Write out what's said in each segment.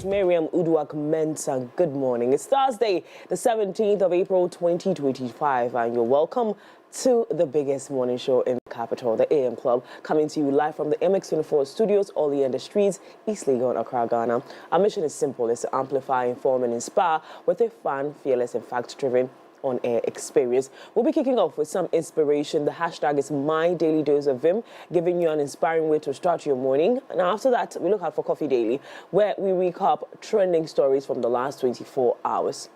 It's Miriam Uduak-Mensah. Good morning. It's Thursday, the 17th of April, 2025, and you're welcome to the biggest morning show in the capital, the AM Club, coming to you live from the MX24 studios, all in the streets, East Legon, Accra, Ghana. Our mission is simple, it's to amplify, inform, and inspire with a fun, fearless, and fact-driven on-air experience. We'll be kicking off with some inspiration. The hashtag is My Daily Dose of Vim, giving you an inspiring way to start your morning. And after that, we look out for Coffee Daily, where we recap trending stories from the last 24 hours.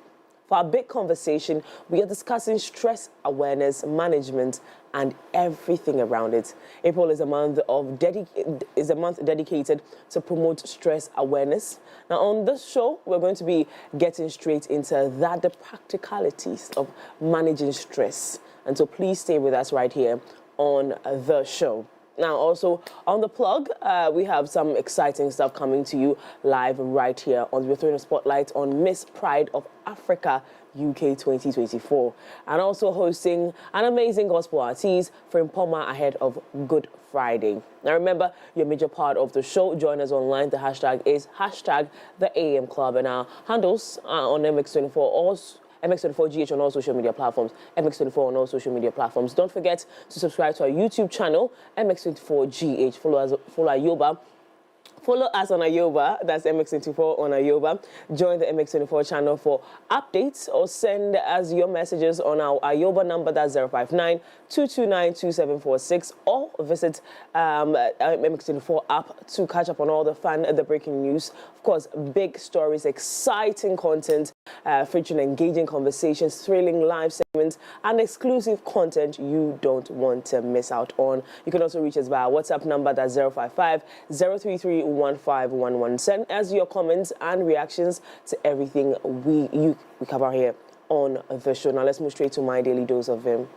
For our big conversation, we are discussing stress awareness, management, and everything around it. April is a month dedicated to promote stress awareness. Now, on this show, we're going to be getting straight into the practicalities of managing stress. And so please stay with us right here on the show. Now, also on the plug, we have some exciting stuff coming to you live right here. We're throwing a spotlight on Miss Pride of Africa UK 2024, and also hosting an amazing gospel artiste, Frimpomaa, ahead of Good Friday. Now, remember, you're a major part of the show. Join us online. The hashtag is hashtag the AM Club, and our handles are on MX24 also. MX24GH on all social media platforms, MX24 on all social media platforms. Don't forget to subscribe to our YouTube channel, MX24GH. Follow Ayoba. Follow us on Ayoba, that's MX24 on Ayoba. Join the MX24 channel for updates or send us your messages on our Ayoba number, that's 059-229-2746, or visit MX24 app to catch up on all the fun and the breaking news. Of course, big stories, exciting content, featuring engaging conversations, thrilling live segments, and exclusive content you don't want to miss out on. You can also reach us via our WhatsApp number, that's 055-033-15111. Send us your comments and reactions to everything we cover here on the show. Now let's move straight to My Daily Dose of Vim.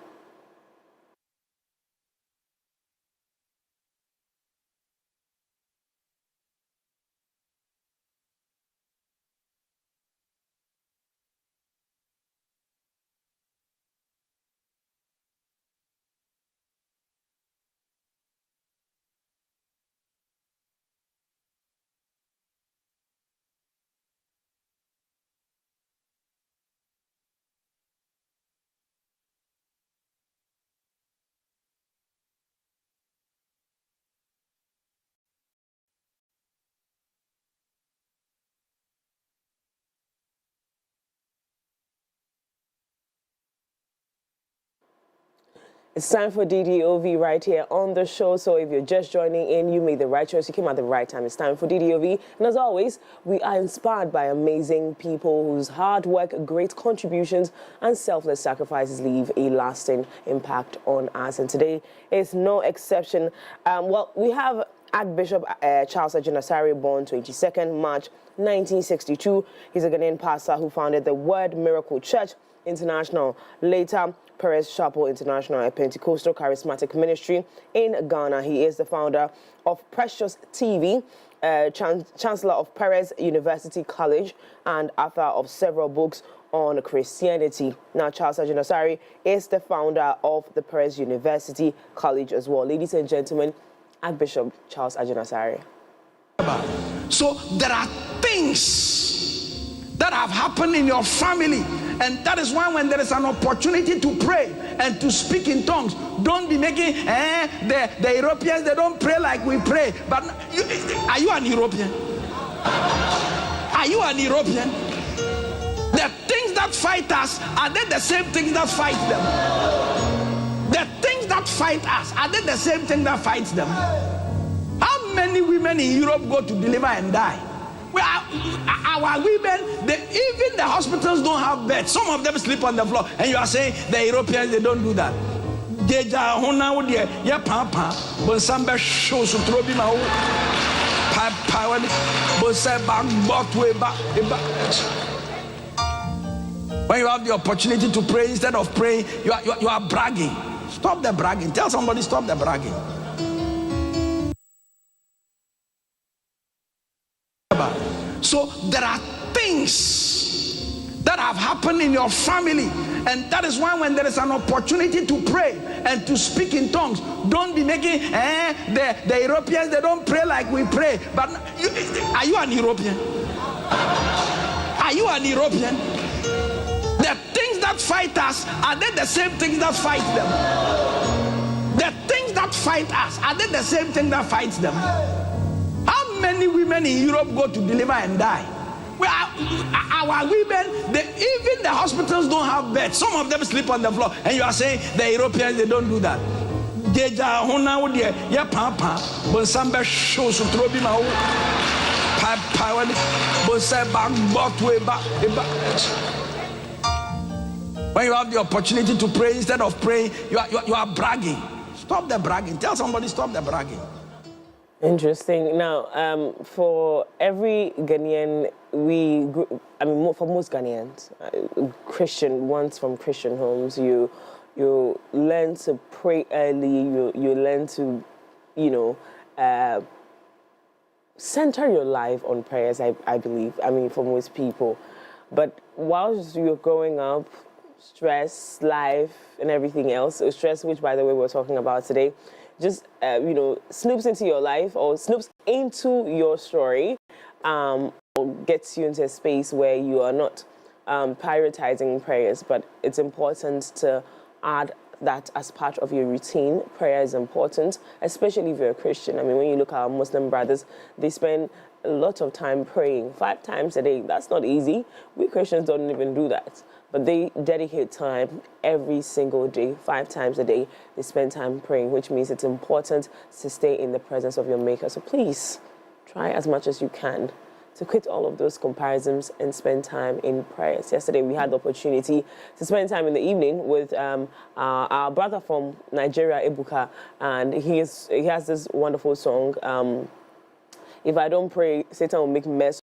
It's time for DDOV right here on the show. So if you're just joining in, you made the right choice. You came at the right time. It's time for DDOV. And as always, we are inspired by amazing people whose hard work, great contributions, and selfless sacrifices leave a lasting impact on us. And today is no exception. Well, we have Archbishop Charles Agyinasare, born 22nd March 1962. He's a Ghanaian pastor who founded the Word Miracle Church International, later Perez Chapel International, a Pentecostal charismatic ministry in Ghana. He is the founder of Precious TV, Chancellor of Perez University College, and author of several books on Christianity. Now, Charles Agyinasare is the founder of the Perez University College as well. Ladies and gentlemen, Archbishop Charles Agyinasare. So there are things that have happened in your family, and that is why when there is an opportunity to pray and to speak in tongues, don't be making the Europeans, they don't pray like we pray. But are you an European? Are you an European? The things that fight us, are they the same things that fight them? The things that fight us, are they the same thing that fights them? How many women in Europe go to deliver and die? Well, our women, even the hospitals don't have beds. Some of them sleep on the floor. And you are saying the Europeans, they don't do that. When you have the opportunity to pray, instead of praying, you are bragging. Stop the bragging. Tell somebody, stop the bragging. So there are things that have happened in your family, and that is why when there is an opportunity to pray and to speak in tongues, don't be making the Europeans, they don't pray like we pray. But are you an European? Are you an European? The things that fight us, are they the same things that fight them? The things that fight us, are they the same thing that fights them? How many women in Europe go to deliver and die? Well, our women, even the hospitals don't have beds. Some of them sleep on the floor. And you are saying the Europeans, they don't do that. When you have the opportunity to pray, instead of praying, you are bragging. Stop the bragging. Tell somebody, stop the bragging. Interesting. Now, for every Ghanaian, for most Ghanaians, Christian ones from Christian homes, you learn to pray early. You learn to, center your life on prayers. I believe. For most people, but whilst you're growing up, stress, life, and everything else. Stress, which by the way we're talking about today, just snoops into your life or snoops into your story, or gets you into a space where you are not prioritizing prayers. But it's important to add that as part of your routine. Prayer is important, especially if you're a Christian. When you look at our Muslim brothers, they spend a lot of time praying 5 times a day. That's not easy. We Christians don't even do that. But they dedicate time every single day, 5 times a day. They spend time praying, which means it's important to stay in the presence of your Maker. So please, try as much as you can to quit all of those comparisons and spend time in prayers. Yesterday, we had the opportunity to spend time in the evening with our brother from Nigeria, Ebuka, and he has this wonderful song, If I Don't Pray, Satan Will Make Mess.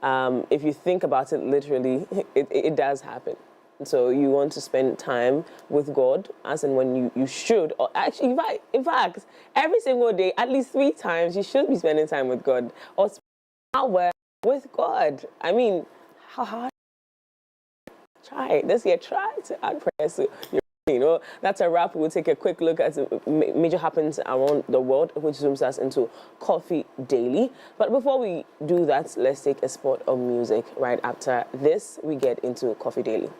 If you think about it literally, it does happen. So you want to spend time with God as and when you should, or actually, in fact, every single day, at least 3 times, you should be spending time with God or spend an hour with God. How hard? Try it this year. Try to add prayers to your that's a wrap. We'll take a quick look at major happenings around the world, which zooms us into Coffee Daily. But before we do that, let's take a spot of music. Right after this, we get into Coffee Daily.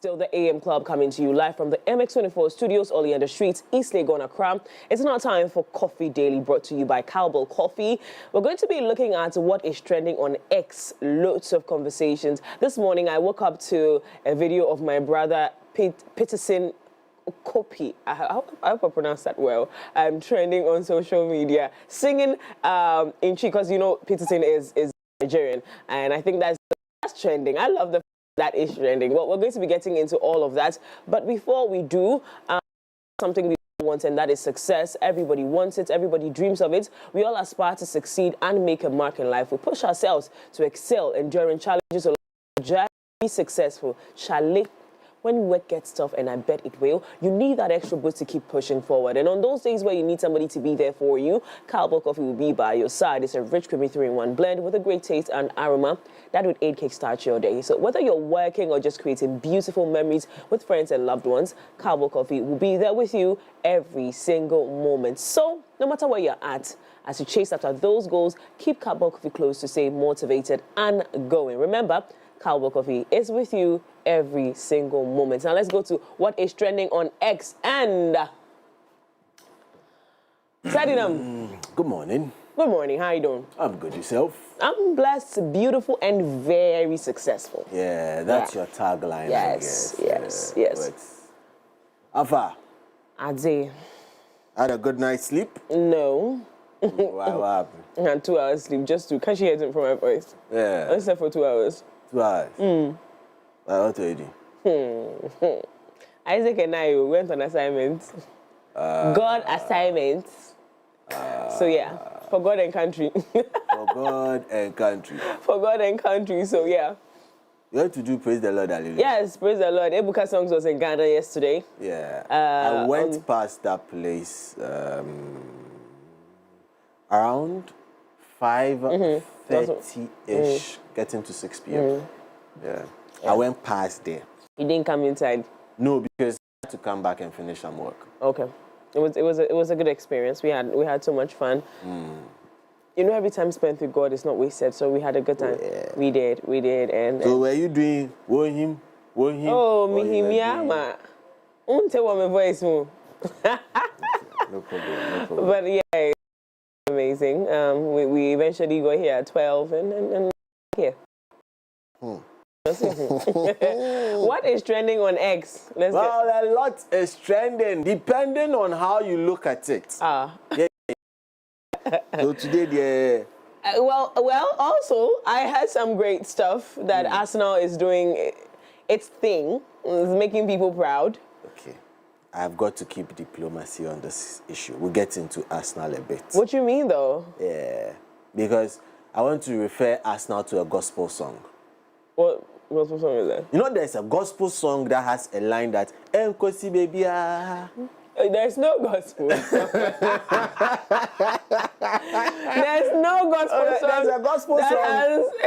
Still the AM Club coming to you live from the MX24 studios, Oli and the streets, East Legon, Accra. It's now time for Coffee Daily, brought to you by Cowbell Coffee. We're going to be looking at what is trending on X. Loads of conversations. This morning, I woke up to a video of my brother, Peterson Copy. I hope I pronounced that well. Trending on social media, singing in Chi, because you know Peterson is Nigerian, and I think that's trending. I love that is trending. Well, we're going to be getting into all of that, but before we do, something we want, and that is success. Everybody wants it. Everybody dreams of it. We all aspire to succeed and make a mark in life. We push ourselves to excel, enduring challenges, be successful. Chalet. When work gets tough, and I bet it will, you need that extra boost to keep pushing forward. And on those days where you need somebody to be there for you, Cowbell Coffee will be by your side. It's a rich, creamy 3-in-1 blend with a great taste and aroma that would aid kickstart your day. So whether you're working or just creating beautiful memories with friends and loved ones, Cowbell Coffee will be there with you every single moment. So no matter where you're at, as you chase after those goals, keep Cowbell Coffee close to stay motivated and going. Remember, Cowbell Coffee is with you every single moment. Now let's go to what is trending on X and Sadinam. Good morning. Good morning. How are you doing? I'm good. Yourself? I'm blessed, beautiful, and very successful. Yeah, that's your tagline. Yes, I guess. yes. How far? I'd say Had a good night's sleep? no. What happened? I had 2 hours sleep just to. Can't you hear it from my voice? Yeah. I slept for 2 hours. 2 hours? What are you doing? Isaac and I went on assignment. God assignment. So yeah, for God and country. For God and country. For God and country. So yeah. You have to do Praise the Lord, hallelujah. Yes, praise the Lord. Ebuka Songs was in Ghana yesterday. Yeah. I went past that place around 5:30-ish, getting to 6 p.m. Yeah. I went past there. You didn't come inside? No, because I had to come back and finish some work. Okay. It was a good experience. We had so much fun. You know, every time spent with God is not wasted, so we had a good time. Yeah. We did, and So were you doing him? oh, me, ma. Won't tell what my voice mo. No problem. But yeah, amazing. We eventually got here at 12 and here. What is trending on X? A lot is trending, depending on how you look at it. Yeah. So today, well, also I had some great stuff that Arsenal is doing its thing, is making people proud. Okay, I've got to keep diplomacy on this issue. We'll get into Arsenal a bit. What do you mean, though? Yeah, because I want to refer Arsenal to a gospel song. What gospel song is that? You know, there's a gospel song that has a line that "Enkosi baby ah." There's no gospel. There's no gospel song. There's a gospel song.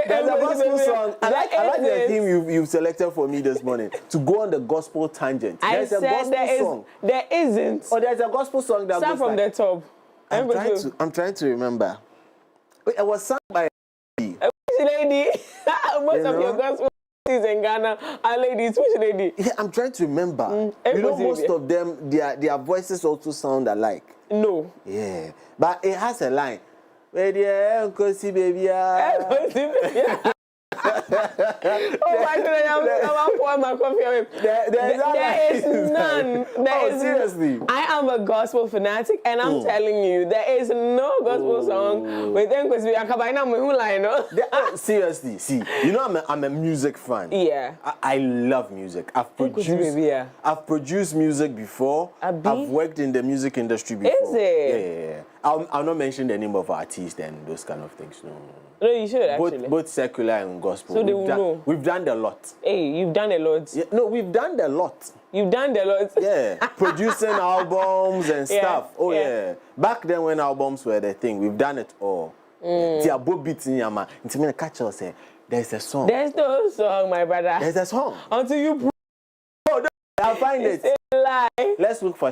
There's a gospel song. I like the theme you've selected for me this morning to go on the gospel tangent. There's a gospel song. There isn't. Oh, there's a gospel song that start goes from like, the top. I'm trying to remember. Wait, it was sung by a lady. Most of your gospel in Ghana are ladies. Which lady? Yeah, I'm trying to remember. You know, most of them, their voices also sound alike. No. Yeah, but it has a line. Where the Enkosi baby ah. Oh my goodness, there is none. Seriously? I am a gospel fanatic, and I'm telling you, there is no gospel song with them because we are combining. Seriously, see, you know I'm a music fan. Yeah. I love music. I've produced music before. I've worked in the music industry before. Is it? Yeah. I'll not mention the name of artists and those kind of things. No, you should actually. Both secular and gospel. So they will know. We've done a lot. Hey, you've done a lot. Yeah, no, we've done a lot. You've done a lot. Yeah, producing albums and stuff. Oh yeah. Back then when albums were the thing, we've done it all. There's a song. There's no song, my brother. There's a song. Until you prove. Oh, no, I'll find it. It's a lie. Let's look for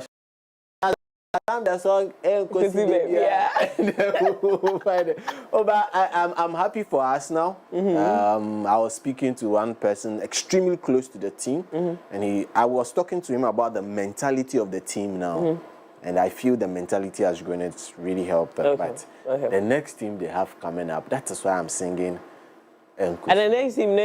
the song, yeah. Oh, but I'm happy for us now. I was speaking to one person extremely close to the team, and I was talking to him about the mentality of the team now, and I feel the mentality has grown. It's really helped. But the next team they have coming up, that is why I'm singing. And the next team,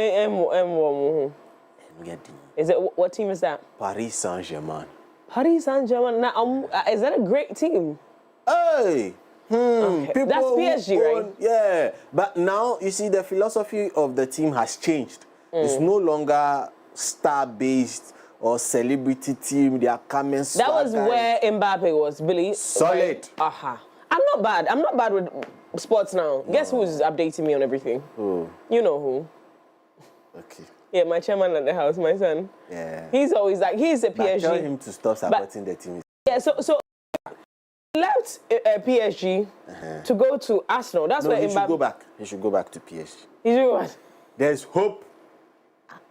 is it what team is that? Paris Saint-Germain. Paris Saint-Germain. Now, is that a great team? Hey, okay. That's PSG, right? Yeah, but now you see the philosophy of the team has changed. It's no longer star-based or celebrity team. They are coming. That was where Mbappe was, Billy. Solid. Right? I'm not bad. I'm not bad with sports now. No. Guess who's updating me on everything? Who? You know who. Okay. Yeah, my chairman at the house, my son. Yeah. He's always like, he's a PSG. But tell him to stop supporting the team. Yeah, so he left PSG to go to Arsenal. That's where he Mbappe... should go back. He should go back to PSG. He should go back. There's hope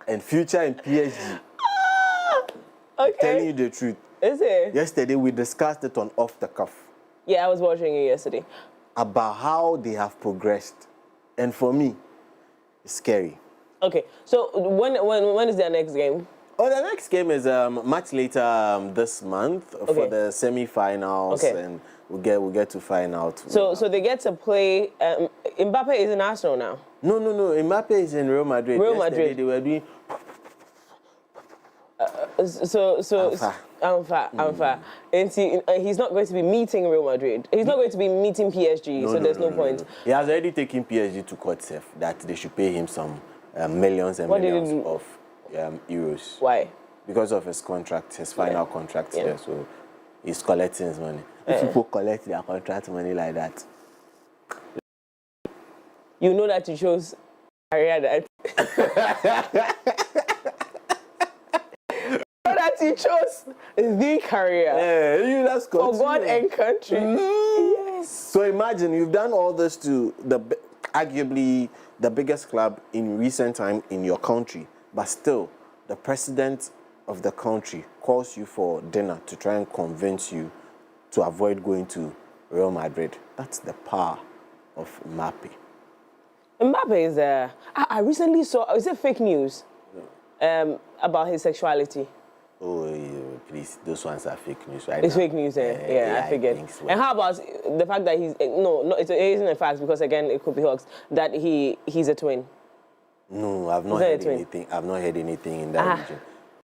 and future in PSG. Okay. I'm telling you the truth. Is it? Yesterday, we discussed it on Off the Cuff. Yeah, I was watching it yesterday. About how they have progressed. And for me, it's scary. Okay, so when is their next game? Oh, the next game is much later this month for the semi-finals, and we'll get to find out. So they get to play. Mbappe is in Arsenal now. No. Mbappe is in Real Madrid. Real Madrid. They were doing. Alpha. And he's not going to be meeting Real Madrid. He's not going to be meeting PSG. There's no point. He has already taken PSG to court that they should pay him some millions and millions of euros. Why? Because of his contract, his final contract here. So he's collecting his money. If people collect their contract money like that, you know that you chose career that. He chose the career. Yeah, you let's continue. For God and country. Yes. So imagine you've done all this to arguably the biggest club in recent time in your country, but still the president of the country calls you for dinner to try and convince you to avoid going to Real Madrid. That's the power of Mbappe. Mbappe is I recently saw, is it fake news about his sexuality? Oh, please, those ones are fake news, right? It's fake news, I figured. So. And how about the fact that he's it isn't a fact, because again it could be hoax, that he's a twin? No, I've not heard anything. I've not heard anything in that region.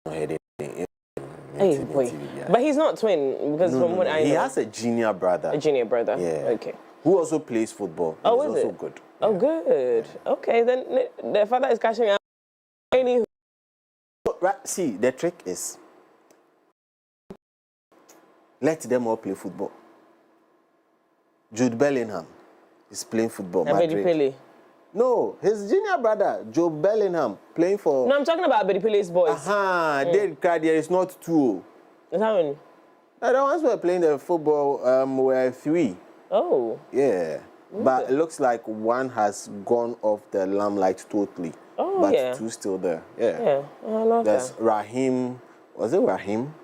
I've not heard anything. Hey, boy. But he's not twin, because from what I know, he has a junior brother. A junior brother. Yeah. Okay. Who also plays football. Oh, is also it? Good. Oh, good. Okay, then the father is cashing out. Anywho. Right, see, the trick is let them all play football. Jude Bellingham is playing football. Madrid. No, his junior brother, Jude Bellingham, playing for... No, I'm talking about Pele's boys. They cried there is not two. Is how many? The ones who were playing the football were 3. Oh. Yeah. But it looks like one has gone off the limelight totally. Oh, but 2 still there. Yeah. I love There's that. Raheem. Was it Raheem?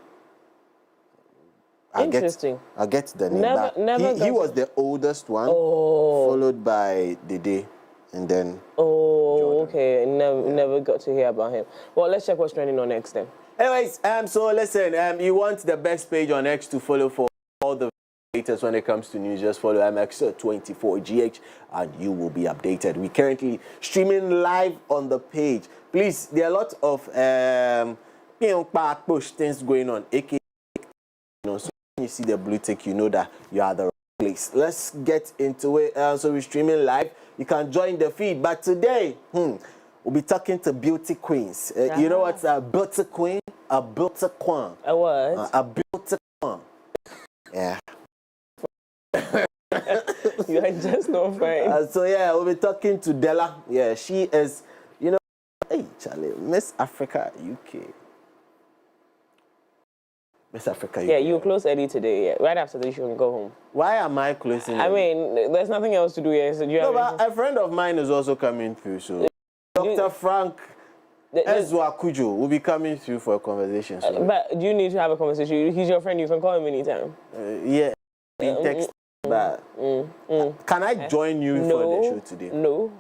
Interesting. I get the name. He was the oldest one, followed by Dede, and then Jordan. Okay. Never got to hear about him. Well, let's check what's trending on X then. Anyways, so listen, you want the best page on X to follow for all the latest when it comes to news, just follow MX24GH and you will be updated. We currently streaming live on the page. Please, there are a lot of push things going on. So when you see the blue tick, you know that you are the right place. Let's get into it. So we're streaming live. You can join the feed. But today, we'll be talking to beauty queens. You know what's a beauty queen? A beauty queen. A what? A beauty queen. Yeah. You are just no fine. So yeah, we'll be talking to Della. Yeah, she is, hey Charlie, Miss Africa UK. Miss Africa UK. Yeah, you close early today. Yeah, right after this you can go home. Why am I closing? I mean, there's nothing else to do here. So but a friend of mine is also coming through. So Dr. Frank Erzoah-Cudjoe will be coming through for a conversation. So. But do you need to have a conversation? He's your friend. You can call him anytime. Yeah, in text. But can I join you for the show today? No.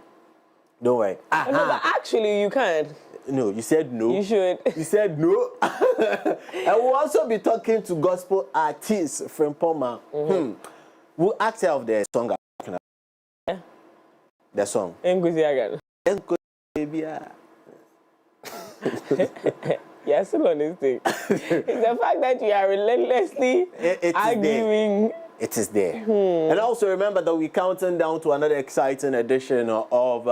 Don't worry. No, but actually, you can. No, you said no. You should. You said no. And we'll also be talking to gospel artist Frimpomaa. We'll ask her of the song. Yeah. The song. Enguziagan. Yes, still on this thing. It's the fact that you are relentlessly arguing. It is there. And also remember that we're counting down to another exciting edition of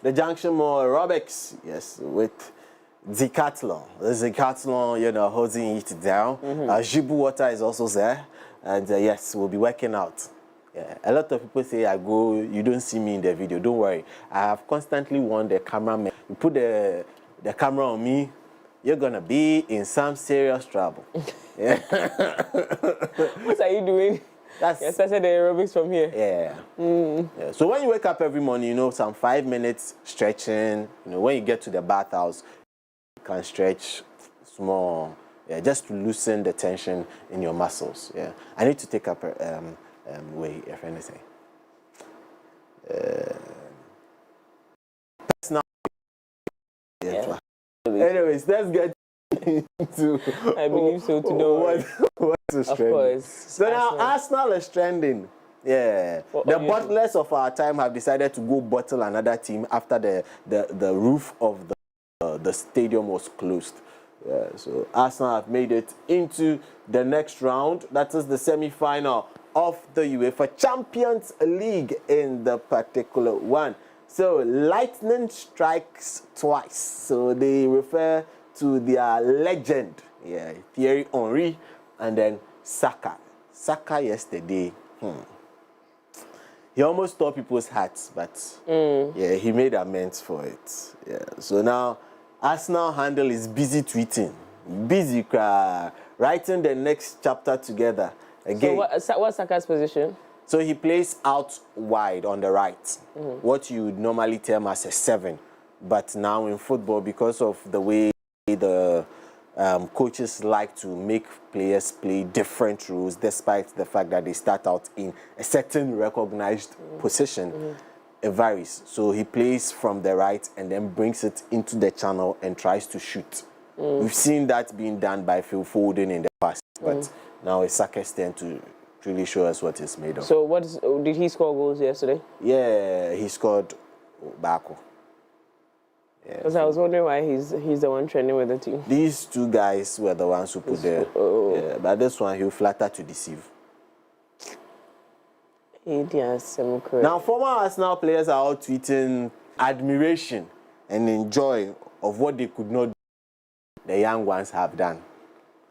the Junction Mall aerobics. Yes, with Decathlon. The Decathlon, you know, holding it down. Jibu Water is also there. And yes, we'll be working out. Yeah. A lot of people say I go, you don't see me in the video. Don't worry. I have constantly warned the cameraman. You put the camera on me, you're going to be in some serious trouble. Yeah. What are you doing? Yes, I said the aerobics from here. Yeah. Yeah. So when you wake up every morning, you know, some 5 minutes stretching. You know, when you get to the bathhouse, you can stretch small. Yeah, just to loosen the tension in your muscles. Yeah. I need to take up way, if anything. Personal. Yeah. Anyways, let's get to. I believe so. To know what's trending. Of course. So now Arsenal is trending. Yeah. The butlers of our time have decided to go bottle another team after the roof of the stadium was closed. Yeah, so Arsenal have made it into the next round. That is the semi-final of the UEFA Champions League in the particular one. So lightning strikes twice. So they refer to their legend, yeah, Thierry Henry, and then Saka. Saka yesterday, he almost tore people's hearts, but yeah, he made amends for it. Yeah. So now Arsenal handle is busy tweeting, busy writing the next chapter together. Again. So what's Saka's position? So he plays out wide on the right, what you would normally term as a 7. But now in football, because of the way the coaches like to make players play different roles, despite the fact that they start out in a certain recognized position, it varies. So he plays from the right and then brings it into the channel and tries to shoot. We've seen that being done by Phil Foden in the past, but now it's Saka's turn to really show us what he's made of. So did he score goals yesterday? Yeah, he scored Buakuma. Because I was wondering why he's the one training with the team. These two guys were the ones who put there. Yeah, but this one, he'll flatter to deceive. Now, former Arsenal players are all tweeting admiration and enjoy of what they could not do, the young ones have done.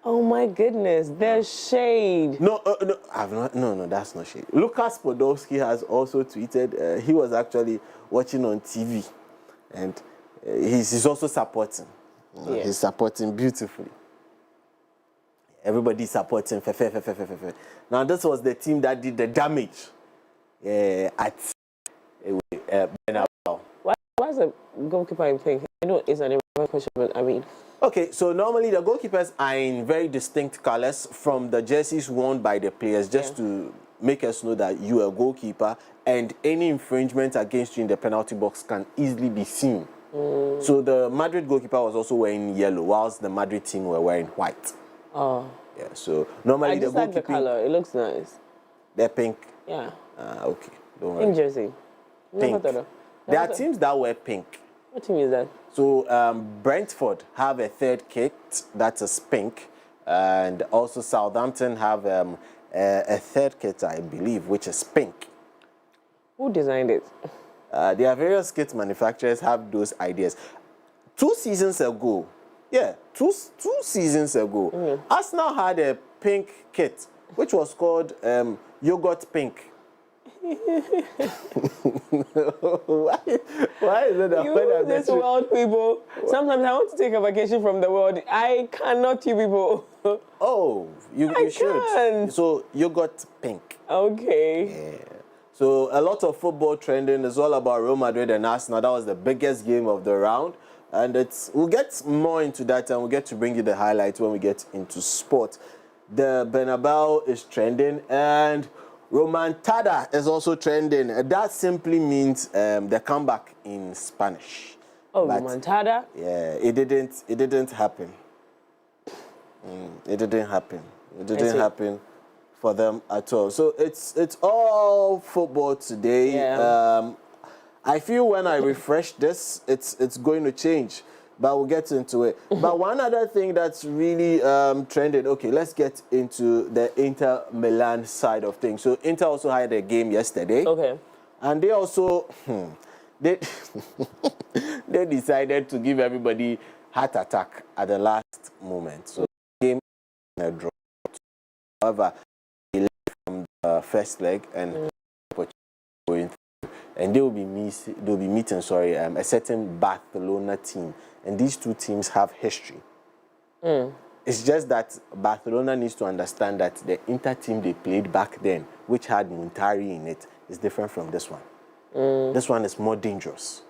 Oh my goodness, there's shade. No, no, that's not shade. Lucas Podolski has also tweeted. He was actually watching on TV, and he's also supporting. Yeah. He's supporting beautifully. Everybody's supporting. Now, this was the team that did the damage at Bernabeu. Why is the goalkeeper in pink? I know it's an important question, but I mean. Okay, so normally the goalkeepers are in very distinct colors from the jerseys worn by the players, just to make us know that you are a goalkeeper, and any infringement against you in the penalty box can easily be seen. So the Madrid goalkeeper was also wearing yellow, whilst the Madrid team were wearing white. Oh. Yeah, so normally I just like the color. It looks nice. They're pink? Yeah. Okay, don't worry. Pink jersey. Pink. There are teams that wear pink. What team is that? So Brentford have a third kit that is pink, and also Southampton have a third kit, I believe, which is pink. Who designed it? There are various kit manufacturers have those ideas. 2 seasons ago, two seasons ago, Arsenal had a pink kit, which was called Yogurt Pink. Why is it that you this world people? Sometimes I want to take a vacation from the world. I cannot, you people. Oh, you should. Can. So Yogurt Pink. Okay. Yeah. So a lot of football trending is all about Real Madrid and Arsenal. That was the biggest game of the round. And we'll get more into that, and we'll get to bring you the highlights when we get into sport. The Bernabeu is trending, and Romantada is also trending. That simply means the comeback in Spanish. Oh, but, Romantada? Yeah, it didn't happen. It didn't happen. It didn't happen for them at all. So it's all football today. Yeah. I feel when I refresh this, it's going to change, but we'll get into it. But one other thing that's really trended. Okay, let's get into the Inter Milan side of things. So Inter also had a game yesterday. Okay. And they also they decided to give everybody heart attack at the last moment. So game a draw. However, they left from the first leg and going through. And they'll be meeting a certain Barcelona team, and these two teams have history. It's just that Barcelona needs to understand that the Inter team they played back then, which had Montari in it, is different from this one. This one is more dangerous.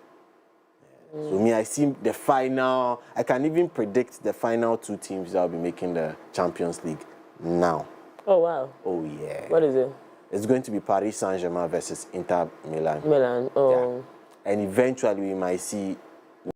So me, I see the final. I can even predict the final two teams that will be making the Champions League now. Oh wow. Oh yeah. What is it? It's going to be Paris Saint-Germain versus Inter Milan. Milan, oh. Yeah. And eventually we might see,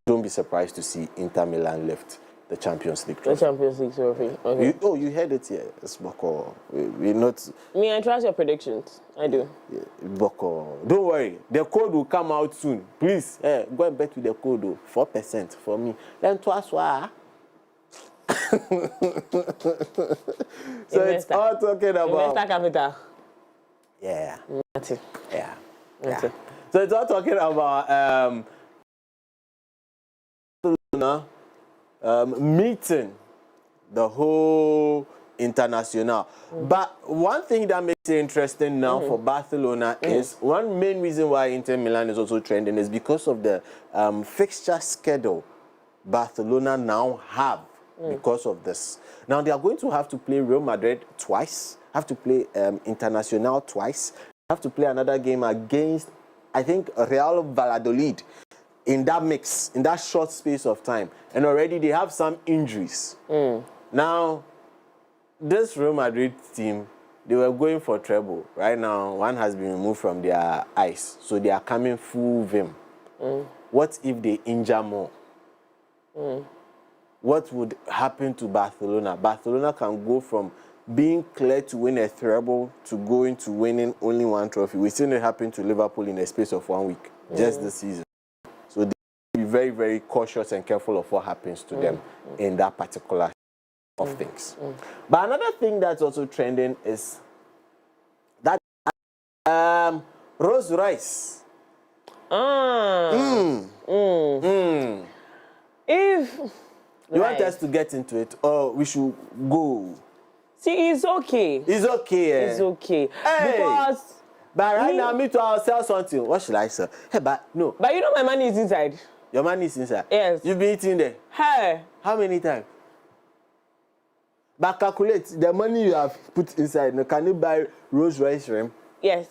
don't be surprised to see Inter Milan lift the Champions League trophy. The Champions League trophy, okay. You heard it here. It's Boko. We're not... Me, I trust your predictions. I do. Yeah, Boko. Don't worry. The code will come out soon. Please, go and bet with the code, 4% for me. Then twice, So it's all talking about... Investor capital. Yeah. That's it. Yeah. That's it. So it's all talking about meeting the whole international. But one thing that makes it interesting now for Barcelona is one main reason why Inter Milan is also trending is because of the fixture schedule Barcelona now have because of this. Now they are going to have to play Real Madrid twice, have to play Internacional twice, have to play another game against, I think, Real Valladolid in that mix, in that short space of time. And already they have some injuries. Now, this Real Madrid team, they were going for treble. Right now, one has been removed from their ice, so they are coming full vim. What if they injure more? What would happen to Barcelona? Barcelona can go from being clear to win a treble to going to winning only one trophy. We seen it happen to Liverpool in a space of 1 week, just this season. So they be very, very cautious and careful of what happens to them in that particular of things. But another thing that's also trending is that Rolls Royce. If you want us to get into it, or we should go? See, it's okay. It's okay. It's okay. Hey. Because but right now, me too, I'll sell something. What should I sell? Hey, but no. But you know my money is inside. Your money is inside? Yes. You've been eating there? Hey. How many times? But calculate the money you have put inside. Now, can you buy Rolls Royce rim? Yes.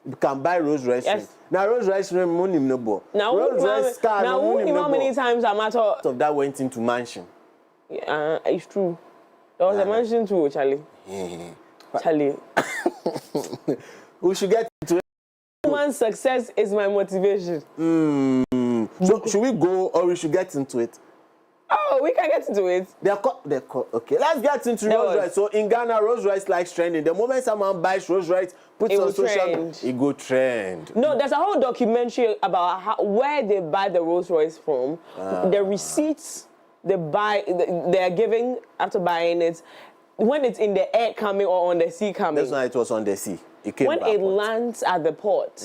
You can buy Rolls Royce rim. Now, Rolls Royce rim, money no more. Now, Rolls Royce car, now, no money no how many times I'm at all? of that went into mansion. Yeah, it's true. There was a mansion too, Charlie. Charlie. We should get into it. Human success is my motivation. So, should we go or we should get into it? Oh, we can get into it. Okay, let's get into Rolls Royce. So in Ghana, Rolls Royce likes trending. The moment someone buys Rolls Royce, puts it on social media, it go trend. No, there's a whole documentary about where they buy the Rolls Royce from, the receipts they are giving after buying it, when it's in the air coming or on the sea coming. That's why it was on the sea. It came when it lands at the port.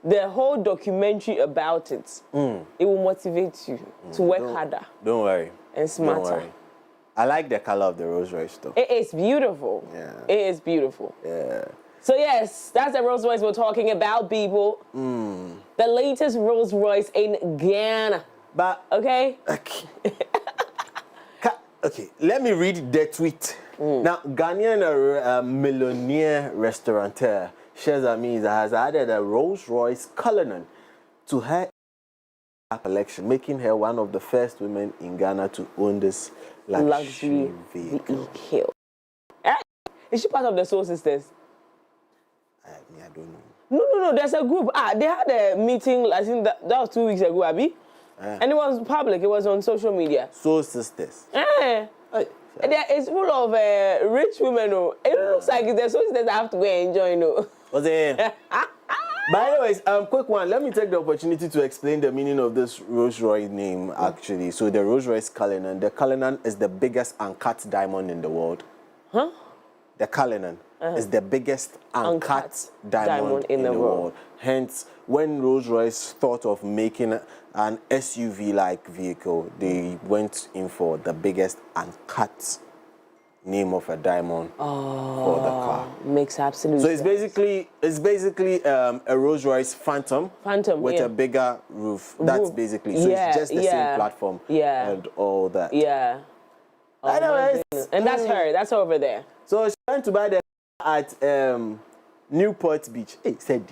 The whole documentary about it, it will motivate you to work harder. Don't worry. And smarter. Don't worry. I like the color of the Rolls Royce though. It is beautiful. Yeah. It is beautiful. Yeah. So yes, that's the Rolls Royce we're talking about, people. The latest Rolls Royce in Ghana. But okay. Okay, let me read the tweet. Now, Ghanaian millionaire restaurateur Sheza Miza has added a Rolls Royce Cullinan to her collection, making her one of the first women in Ghana to own this luxury vehicle. Is she part of the Soul Sisters? I don't know. No. There's a group. They had a meeting. I think that was 2 weeks ago, Abby. And it was public. It was on social media. Soul Sisters. It's full of rich women. It looks like it's the Soul Sisters that have to go and enjoy. Was it? But anyways, quick one. Let me take the opportunity to explain the meaning of this Rolls Royce name, actually. So the Rolls Royce Cullinan. The Cullinan is the biggest uncut diamond in the world. Huh? The Cullinan is the biggest uncut diamond in the world. Hence, when Rolls Royce thought of making an SUV-like vehicle, they went in for the biggest uncut name of a diamond for the car. Makes absolute sense. So it's basically a Rolls Royce Phantom with a bigger roof. That's basically, so it's just the same platform and all that. Yeah. Anyways, and that's her. That's her over there. So she's trying to buy the at Newport Beach. Hey, said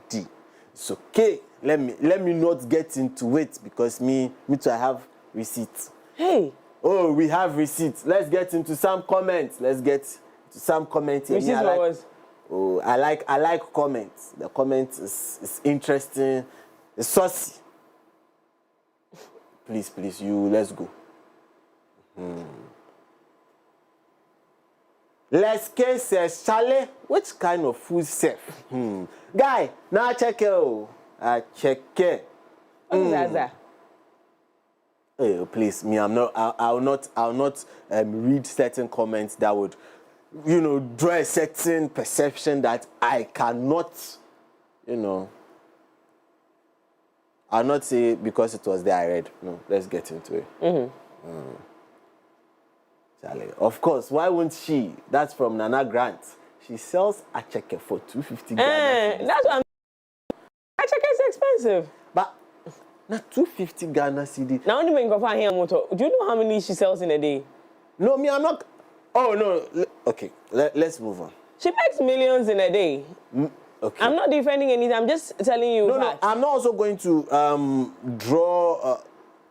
D. It's okay. Let me not get into it because me too, I have receipts. Hey. Oh, we have receipts. Let's get into some comments. Receipts for what? Oh, I like comments. The comments is interesting. It's saucy. Please, let's go. Let's get says Charlie. Which kind of food safe? Guy, now check it. I check it. What is that? Hey, please, me, I'll not read certain comments that would, draw a certain perception that I cannot, I'll not say because it was there I read. No, let's get into it. Charlie, of course, why won't she? That's from Nana Grant. She sells a checker for 250 Ghana. That's what I'm. A checker is expensive. But now 250 Ghana cedi. Now only when you find here motor. Do you know how many she sells in a day? No, me, I'm not. Oh no. Okay, let's move on. She makes millions in a day. Okay. I'm not defending anything. I'm just telling you. No. I'm not also going to draw.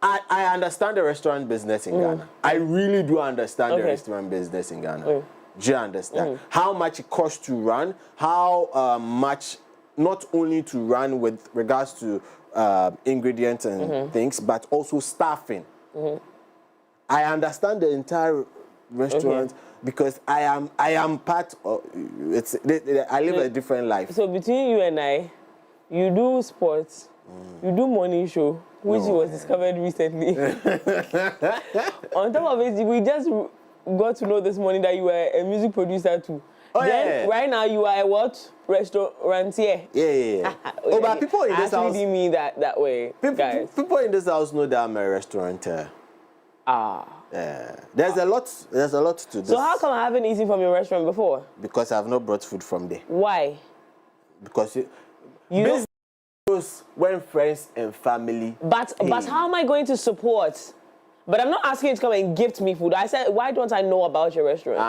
I understand the restaurant business in Ghana. I really do understand the restaurant business in Ghana. Do you understand? How much it costs to run, how much not only to run with regards to ingredients and things, but also staffing. I understand the entire restaurant because I am part of I live a different life. So between you and I, you do sports, you do morning show, which was discovered recently. On top of it, we just got to know this morning that you were a music producer too. Right now you are a what? Restaurancier. Yeah. But people in this house didn't mean that way, guys. People in this house know that I'm a restaurateur. Yeah. There's a lot to this. So how come I haven't eaten from your restaurant before? Because I've not brought food from there. Why? Because business goes when friends and family. But how am I going to support? But I'm not asking you to come and gift me food. I said, why don't I know about your restaurant?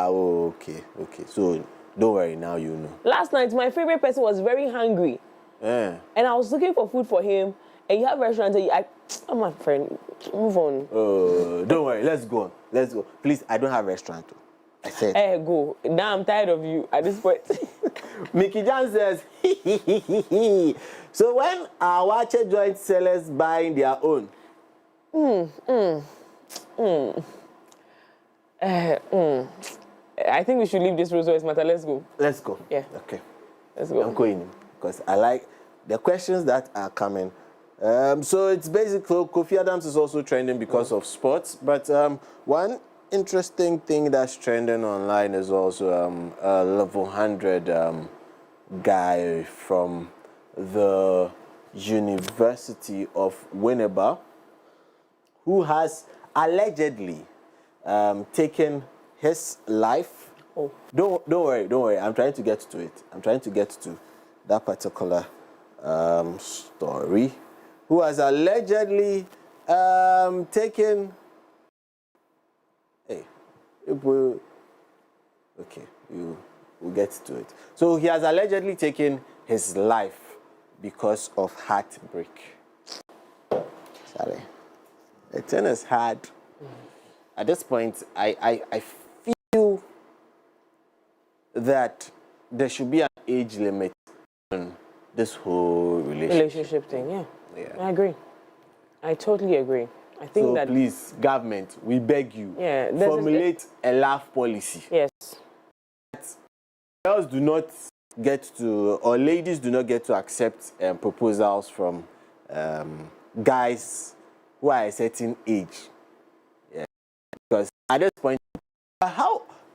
Okay. So don't worry, now you know. Last night, my favorite person was very hungry. Yeah. And I was looking for food for him. And you have a restaurant and oh, my friend, move on. Don't worry, let's go. Please, I don't have a restaurant. I said. Hey, go. Now I'm tired of you at this point. Mickey John says, so when our watcher joint sellers buying their own? I think we should leave this Rolls Royce matter. Let's go. Let's go. Yeah. Okay. Let's go. I'm going because I like the questions that are coming. So it's basically Kofi Adams is also trending because of sports, but one interesting thing that's trending online is also a level 100 guy from the University of Winneba who has allegedly taken his life. Don't worry. I'm trying to get to it. I'm trying to get to that particular story. Who has allegedly taken. Hey, we'll get to it. So he has allegedly taken his life because of heartbreak. Charlie, the thing is hard. At this point, I feel that there should be an age limit on this whole Relationship thing, yeah. Yeah. I agree. I totally agree. I think So that... please, government, we beg you, Yeah, formulate a laugh policy. Yes. Girls do not get to, or ladies do not get to accept proposals from guys who are a certain age. Yeah. Because at this point,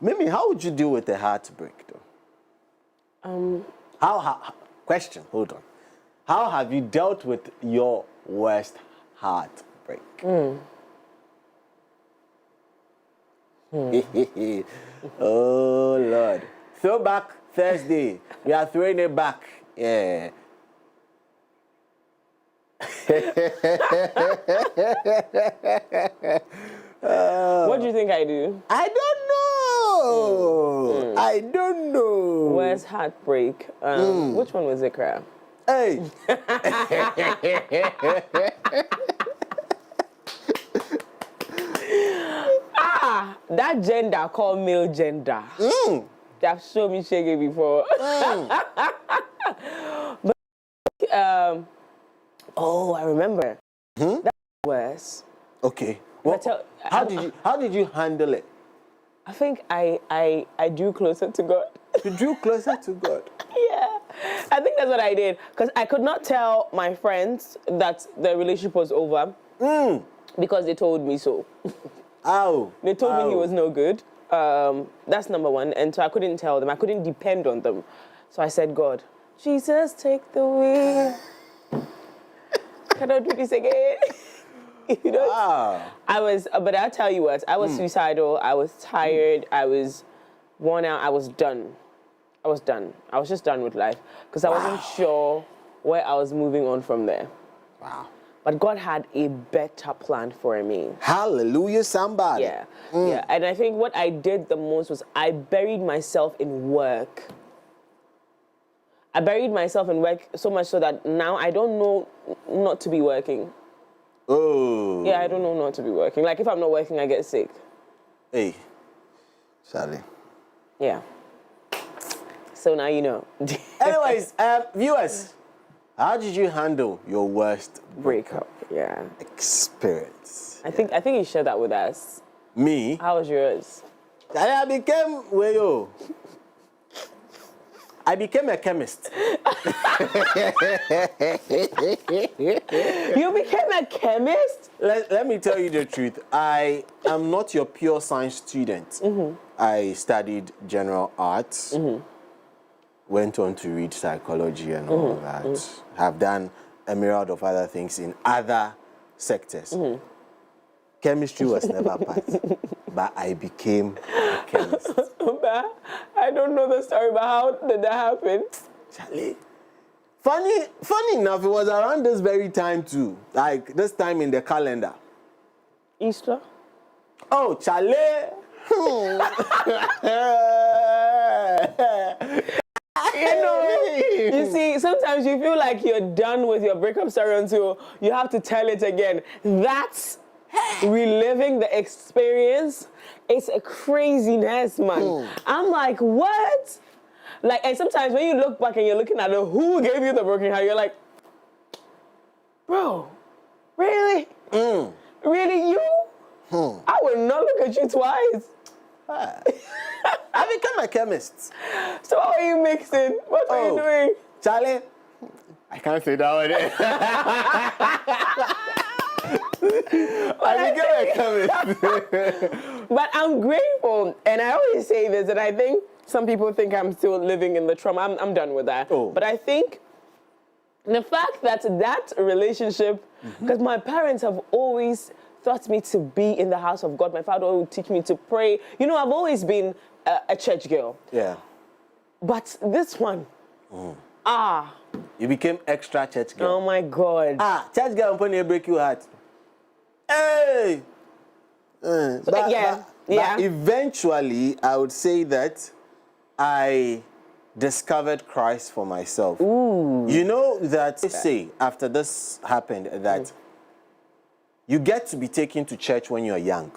Mimi, how would you deal with a heartbreak though? Question, hold on. How have you dealt with your worst heartbreak? Oh Lord. Throwback Thursday. We are throwing it back. Yeah. What do you think I do? I don't know. I don't know. Worst heartbreak. Which one was it, crap? Hey. That gender called male gender. They have shown me shaking before. But oh, I remember. That was worse. Okay. Well, how did you handle it? I think I drew closer to God. You drew closer to God. Yeah, I think that's what I did, because I could not tell my friends that the relationship was over because they told me so. Ow. They told me he was no good. That's number one, and so I couldn't tell them. I couldn't depend on them. So I said, God, Jesus, take the wheel. Cannot do this again. You know? Wow. But I'll tell you what, I was suicidal. I was tired. I was worn out. I was done. I was just done with life, because I wasn't sure where I was moving on from there. Wow. But God had a better plan for me. Hallelujah, somebody. Yeah, yeah. And I think what I did the most was I buried myself in work. I buried myself in work so much so that now I don't know not to be working. Oh. Yeah, I don't know not to be working. Like, if I'm not working, I get sick. Hey, Charlie. Yeah. So now you know. Anyways, viewers, how did you handle your worst Breakup. Yeah. experience? I think you shared that with us. Me? How was yours? I became a chemist. You became a chemist? Let me tell you the truth. I am not your pure science student. I studied general arts, went on to read psychology and all that. Have done a myriad of other things in other sectors. Chemistry was never part, but I became a chemist. I don't know the story, but how did that happen? Charlie, funny enough, it was around this very time too. Like this time in the calendar. Easter? Oh, Charlie. You see, sometimes you feel like you're done with your breakup story until you have to tell it again. That's reliving the experience. It's a craziness, man. I'm like, what? Like, and sometimes when you look back and you're looking at who gave you the broken heart, you're like, bro, really? Really, you? I will not look at you twice. I became a chemist. So what are you mixing? What are you doing? Charlie, I can't say that one. I became a chemist. But I'm grateful, and I always say this, and I think some people think I'm still living in the trauma. I'm done with that. But I think the fact that that relationship, because my parents have always taught me to be in the house of God. My father would teach me to pray. You know, I've always been a church girl. Yeah. But this one, you became extra church girl. Oh my God. Church girl, when you break your heart. Hey! But eventually, I would say that I discovered Christ for myself. You know that say after this happened that you get to be taken to church when you're young.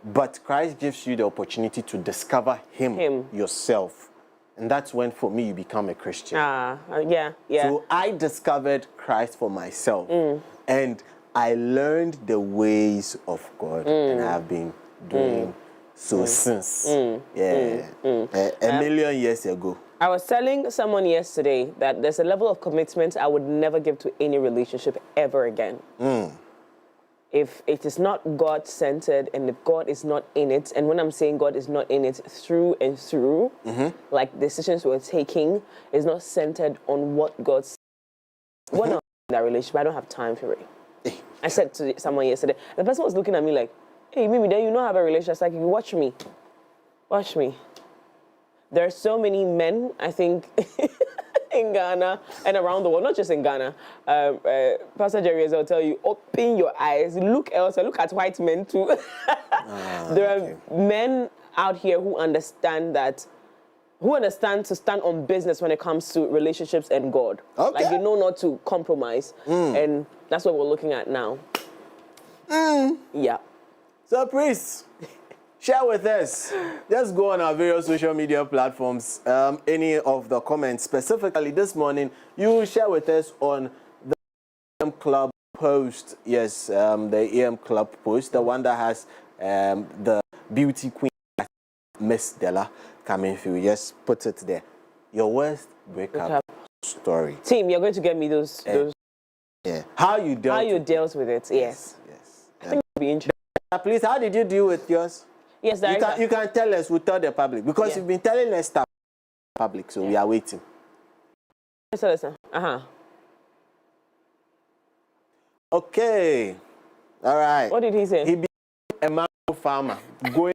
But Christ gives you the opportunity to discover him. yourself. And that's when, for me, you become a Christian. Yeah. So I discovered Christ for myself. And I learned the ways of God. And I have been doing so since. A million years ago. I was telling someone yesterday that there's a level of commitment I would never give to any relationship ever again. If it is not God-centered and if God is not in it, and when I'm saying God is not in it through and through, like decisions we're taking is not centered on what God says. When I'm in that relationship, I don't have time for it. I said to someone yesterday, the person was looking at me like, hey, maybe then you don't have a relationship. It's like, you watch me. Watch me. There are so many men, I think, in Ghana and around the world, not just in Ghana. Pastor Jerry will tell you, open your eyes, look elsewhere, look at white men too. There are men out here who understand to stand on business when it comes to relationships and God. Like, you know not to compromise. And that's what we're looking at now. Yeah. So, priest, share with us. Just go on our various social media platforms. Any of the comments, specifically this morning, you share with us on the EM Club post. Yes, the EM Club post, the one that has the beauty queen, Miss Della, coming through. Just put it there. Your worst breakup story. Team, you're going to get me those. Yeah. How you dealt with it. Yes. I think it'll be interesting. Please, how did you deal with yours? Yes, you can tell us, we'll tell the public, because you've been telling us stuff public, so we are waiting. Listen. Okay. All right. What did he say? He became a mango farmer, going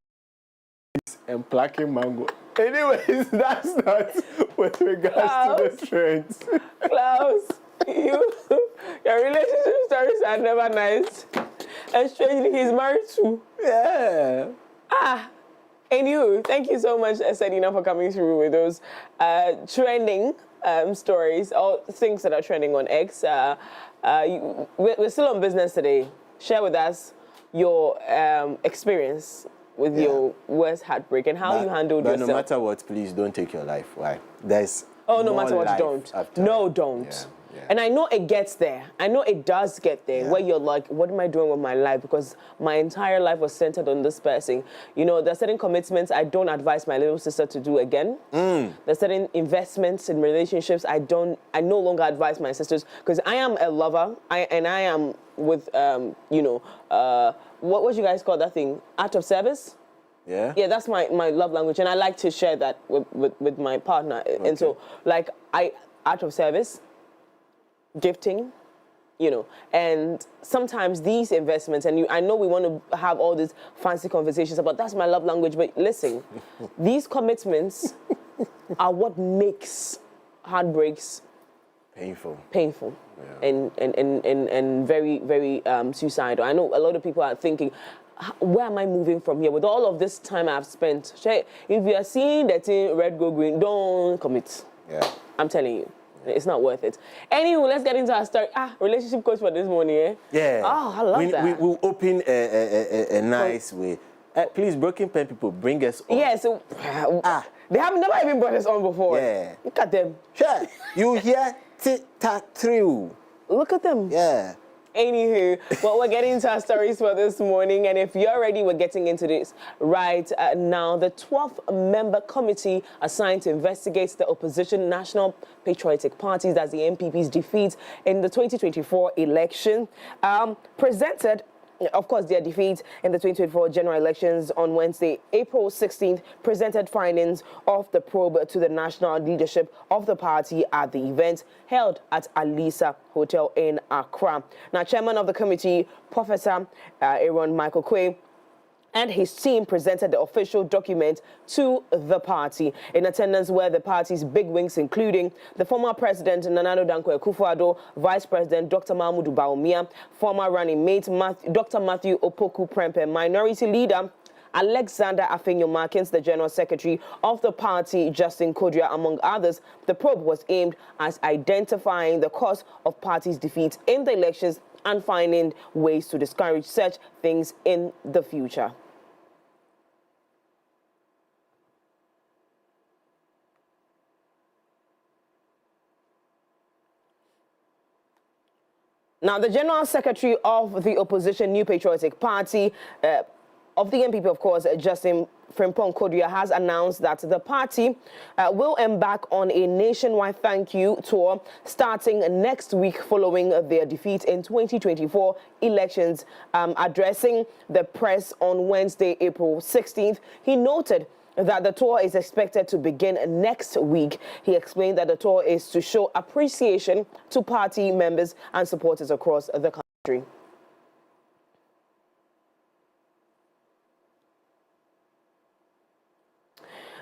and plucking mango. Anyways, that's not with regards to the trends. Klaus, your relationship stories are never nice. And strangely, he's married too. Yeah. Anywho, thank you so much, Selina, for coming through with those trending stories, or things that are trending on X. We're still on business today. Share with us your experience with your worst heartbreak and how you handled yourself. But no matter what, please don't take your life. Why? There's no matter what, don't. No, don't. Yeah. And I know it gets there. I know it does get there, where you're like, what am I doing with my life? Because my entire life was centered on this person. You know, there's certain commitments I don't advise my little sister to do again. There's certain investments in relationships I no longer advise my sisters, because I am a lover. I am with, what you guys call that thing? Art of service? Yeah. Yeah, that's my love language, and I like to share that with my partner. Okay. And so, like, art of service, gifting, and sometimes these investments, and I know we want to have all these fancy conversations about that's my love language, but listen, these commitments are what makes heartbreaks painful, and very, very suicidal. I know a lot of people are thinking, where am I moving from here? With all of this time I've spent, if you are seeing that in red, go green, don't commit. Yeah, I'm telling you. It's not worth it. Anyway, let's get into our story. Relationship coach for this morning, eh? Yeah. Oh, I love that. We'll open a nice way. Please, Broken Pen people, bring us on. Yeah, so... they have never even brought us on before. Yeah. Look at them. Sure. You hear tic-tac-through. Look at them. Yeah. Anywho, well, we're getting into our stories for this morning, and if you're ready, we're getting into this right now. The 12-member committee assigned to investigate the opposition National Patriotic Party, that's the NPP's defeat in the 2024 election, presented, of course, their defeat in the 2024 general elections on Wednesday, April 16th, presented findings of the probe to the national leadership of the party at the event held at Alisa Hotel in Accra. Now, chairman of the committee, Professor Aaron Michael Quay, and his team presented the official document to the party. In attendance were the party's bigwigs, including the former president, Nana Addo Dankwa Akufo-Addo, vice president, Dr. Mahmoud Bawumia, former running mate, Dr. Matthew Opoku Prempeh, minority leader, Alexander Afenyo-Markins, the general secretary of the party, Justin Kodria, among others. The probe was aimed at identifying the cause of party's defeat in the elections and finding ways to discourage such things in the future. Now, the General Secretary of the opposition New Patriotic Party of the NPP, of course, Justin Frimpomaa, has announced that the party will embark on a nationwide thank you tour starting next week following their defeat in 2024 elections. Addressing the press on Wednesday, April 16th, he noted that the tour is expected to begin next week. He explained that the tour is to show appreciation to party members and supporters across the country.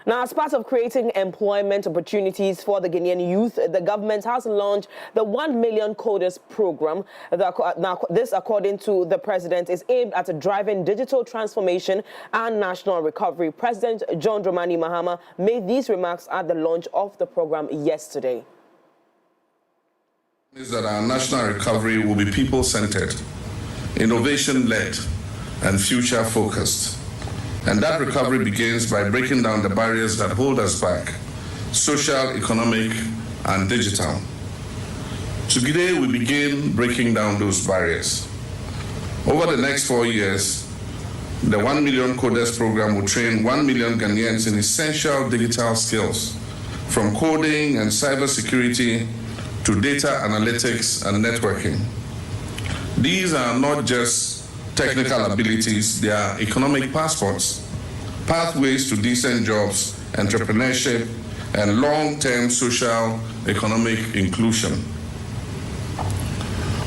Now, as part of creating employment opportunities for the Guinean youth, the government has launched the 1 Million Coders program. Now, this, according to the president, is aimed at driving digital transformation and national recovery. President John Dramani Mahama made these remarks at the launch of the program yesterday. Is that our national recovery will be people-centered, innovation-led, and future-focused. And that recovery begins by breaking down the barriers that hold us back, social, economic, and digital. Today, we begin breaking down those barriers. Over the next 4 years, the 1 Million Coders program will train 1 million Ghanaians in essential digital skills, from coding and cybersecurity to data analytics and networking. These are not just technical abilities, they are economic passports, pathways to decent jobs, entrepreneurship, and long-term social economic inclusion.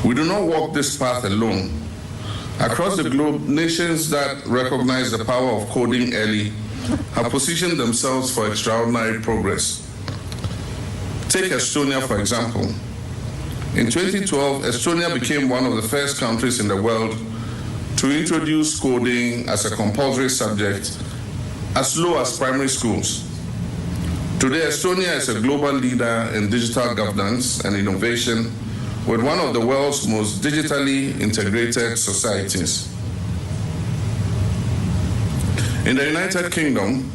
We do not walk this path alone. Across the globe, nations that recognize the power of coding early have positioned themselves for extraordinary progress. Take Estonia, for example. In 2012, Estonia became one of the first countries in the world to introduce coding as a compulsory subject as low as primary schools. Today, Estonia is a global leader in digital governance and innovation with one of the world's most digitally integrated societies. In the United Kingdom,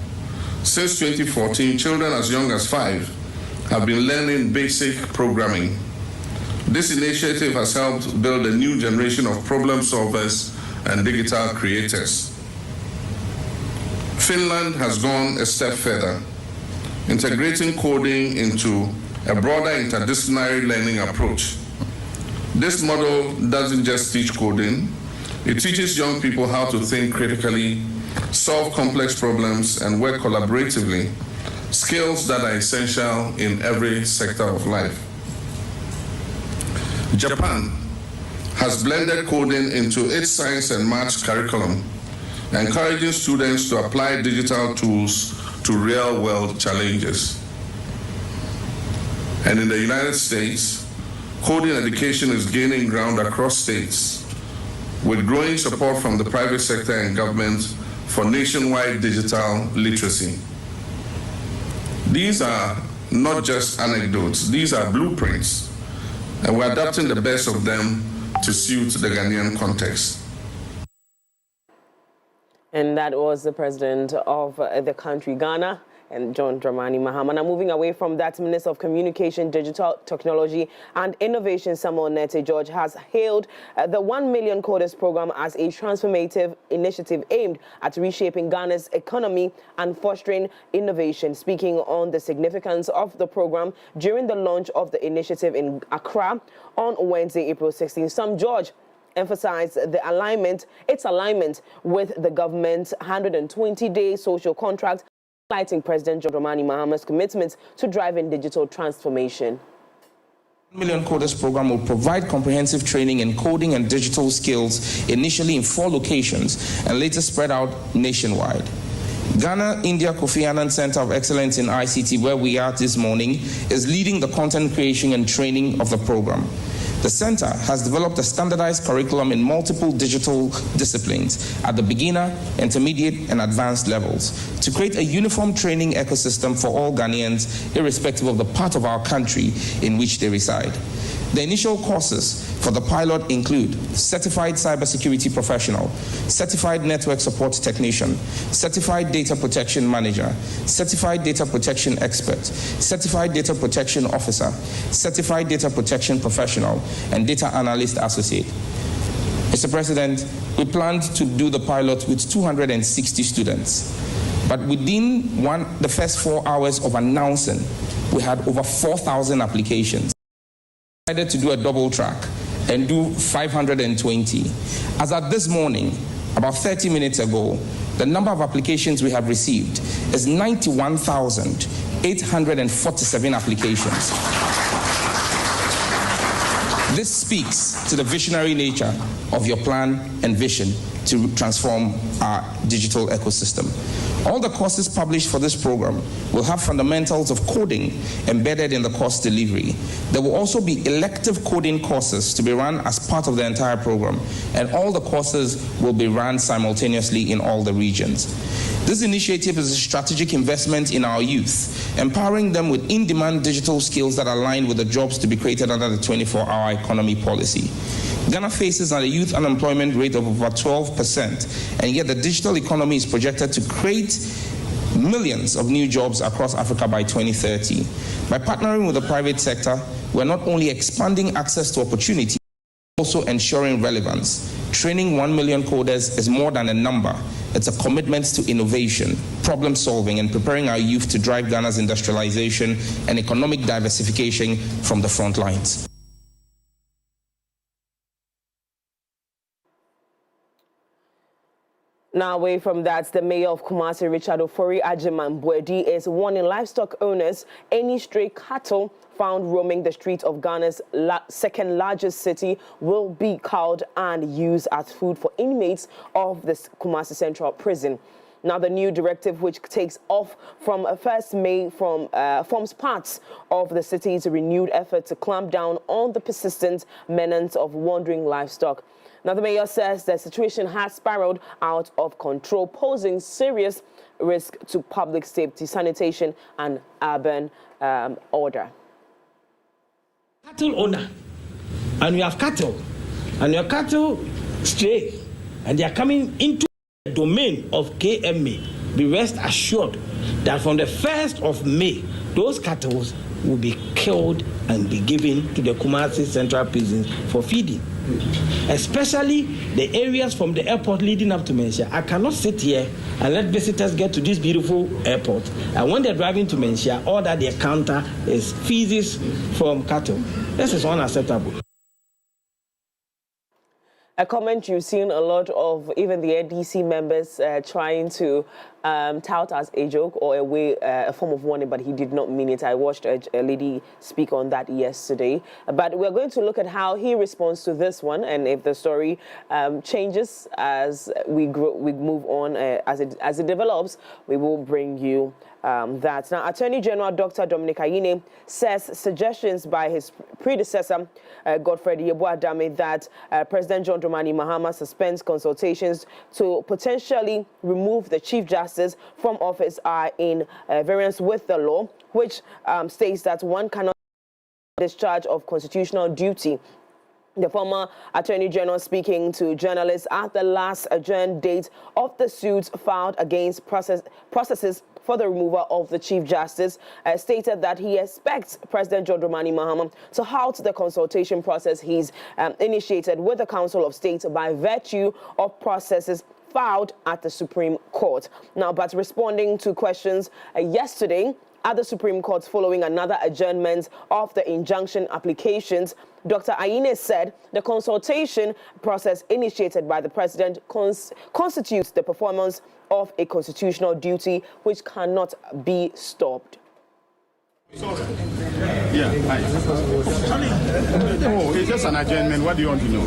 since 2014, children as young as 5 have been learning basic programming. This initiative has helped build a new generation of problem solvers and digital creators. Finland has gone a step further, integrating coding into a broader interdisciplinary learning approach. This model doesn't just teach coding, it teaches young people how to think critically, solve complex problems, and work collaboratively, skills that are essential in every sector of life. Japan has blended coding into its science and maths curriculum, encouraging students to apply digital tools to real-world challenges. And in the United States, coding education is gaining ground across states, with growing support from the private sector and government for nationwide digital literacy. These are not just anecdotes, these are blueprints, and we're adapting the best of them to suit the Ghanaian context. And that was the president of the country, Ghana, and John Dramani Mahama. Now, moving away from that, Minister of Communication, Digital Technology and Innovation, Samuel Nete George, has hailed the 1 Million Coders program as a transformative initiative aimed at reshaping Ghana's economy and fostering innovation. Speaking on the significance of the program during the launch of the initiative in Accra on Wednesday, April 16th, Sam George emphasized its alignment with the government's 120-day social contract, highlighting President John Dramani Mahama's commitment to driving digital transformation. 1 Million Coders program will provide comprehensive training in coding and digital skills initially in 4 locations and later spread out nationwide. Ghana India Kofi Annan Center of Excellence in ICT, where we are this morning, is leading the content creation and training of the program. The center has developed a standardized curriculum in multiple digital disciplines at the beginner, intermediate, and advanced levels to create a uniform training ecosystem for all Ghanaians, irrespective of the part of our country in which they reside. The initial courses for the pilot include Certified Cybersecurity Professional, Certified Network Support Technician, Certified Data Protection Manager, Certified Data Protection Expert, Certified Data Protection Officer, Certified Data Protection Professional, and Data Analyst Associate. Mr. President, we planned to do the pilot with 260 students, but within the first 4 hours of announcing, we had over 4,000 applications. We decided to do a double track and do 520. As at this morning, about 30 minutes ago, the number of applications we have received is 91,847 applications. This speaks to the visionary nature of your plan and vision to transform our digital ecosystem. All the courses published for this program will have fundamentals of coding embedded in the course delivery. There will also be elective coding courses to be run as part of the entire program, and all the courses will be run simultaneously in all the regions. This initiative is a strategic investment in our youth, empowering them with in-demand digital skills that align with the jobs to be created under the 24-hour economy policy. Ghana faces a youth unemployment rate of over 12%, and yet the digital economy is projected to create millions of new jobs across Africa by 2030. By partnering with the private sector, we're not only expanding access to opportunity, but also ensuring relevance. Training 1 million coders is more than a number. It's a commitment to innovation, problem solving, and preparing our youth to drive Ghana's industrialization and economic diversification from the front lines. Now, away from that, the mayor of Kumasi, Richard Ofori-Agyeman-Boadi, is warning livestock owners any stray cattle found roaming the streets of Ghana's second largest city will be culled and used as food for inmates of the Kumasi Central Prison. Now, the new directive, which takes off from 1st May, forms part of the city's renewed effort to clamp down on the persistent menace of wandering livestock. Now, the mayor says the situation has spiraled out of control, posing serious risk to public safety, sanitation, and urban order. Cattle owner, and you have cattle, and your cattle stray, and they are coming into the domain of KMA. Be rest assured that from the 1st of May, those cattle will be killed and be given to the Kumasi Central Prison for feeding. Especially the areas from the airport leading up to Mensia. I cannot sit here and let visitors get to this beautiful airport, and when they're driving to Mensia, all that they encounter is feces from cattle. This is unacceptable. A comment you've seen a lot of, even the NDC members trying to tout as a joke or a form of warning, but he did not mean it. I watched a lady speak on that yesterday. But we're going to look at how he responds to this one, and if the story changes as we move on, as it develops, we will bring you that. Now, Attorney General Dr. Dominic Ayine says suggestions by his predecessor, Godfred Yeboah-Dame, that President John Dramani Mahama suspends consultations to potentially remove the Chief Justice from office are in variance with the law, which states that one cannot discharge of constitutional duty. The former Attorney General, speaking to journalists at the last adjourned date of the suits filed against processes for the removal of the Chief Justice, stated that he expects President John Dramani Mahama to halt the consultation process he's initiated with the Council of State by virtue of processes filed at the Supreme Court. Now, but responding to questions yesterday at the Supreme Court following another adjournment of the injunction applications, Dr. Ayine said the consultation process initiated by the president constitutes the performance of a constitutional duty which cannot be stopped. Yeah, hi. Oh, it's just an adjournment. What do you want to know?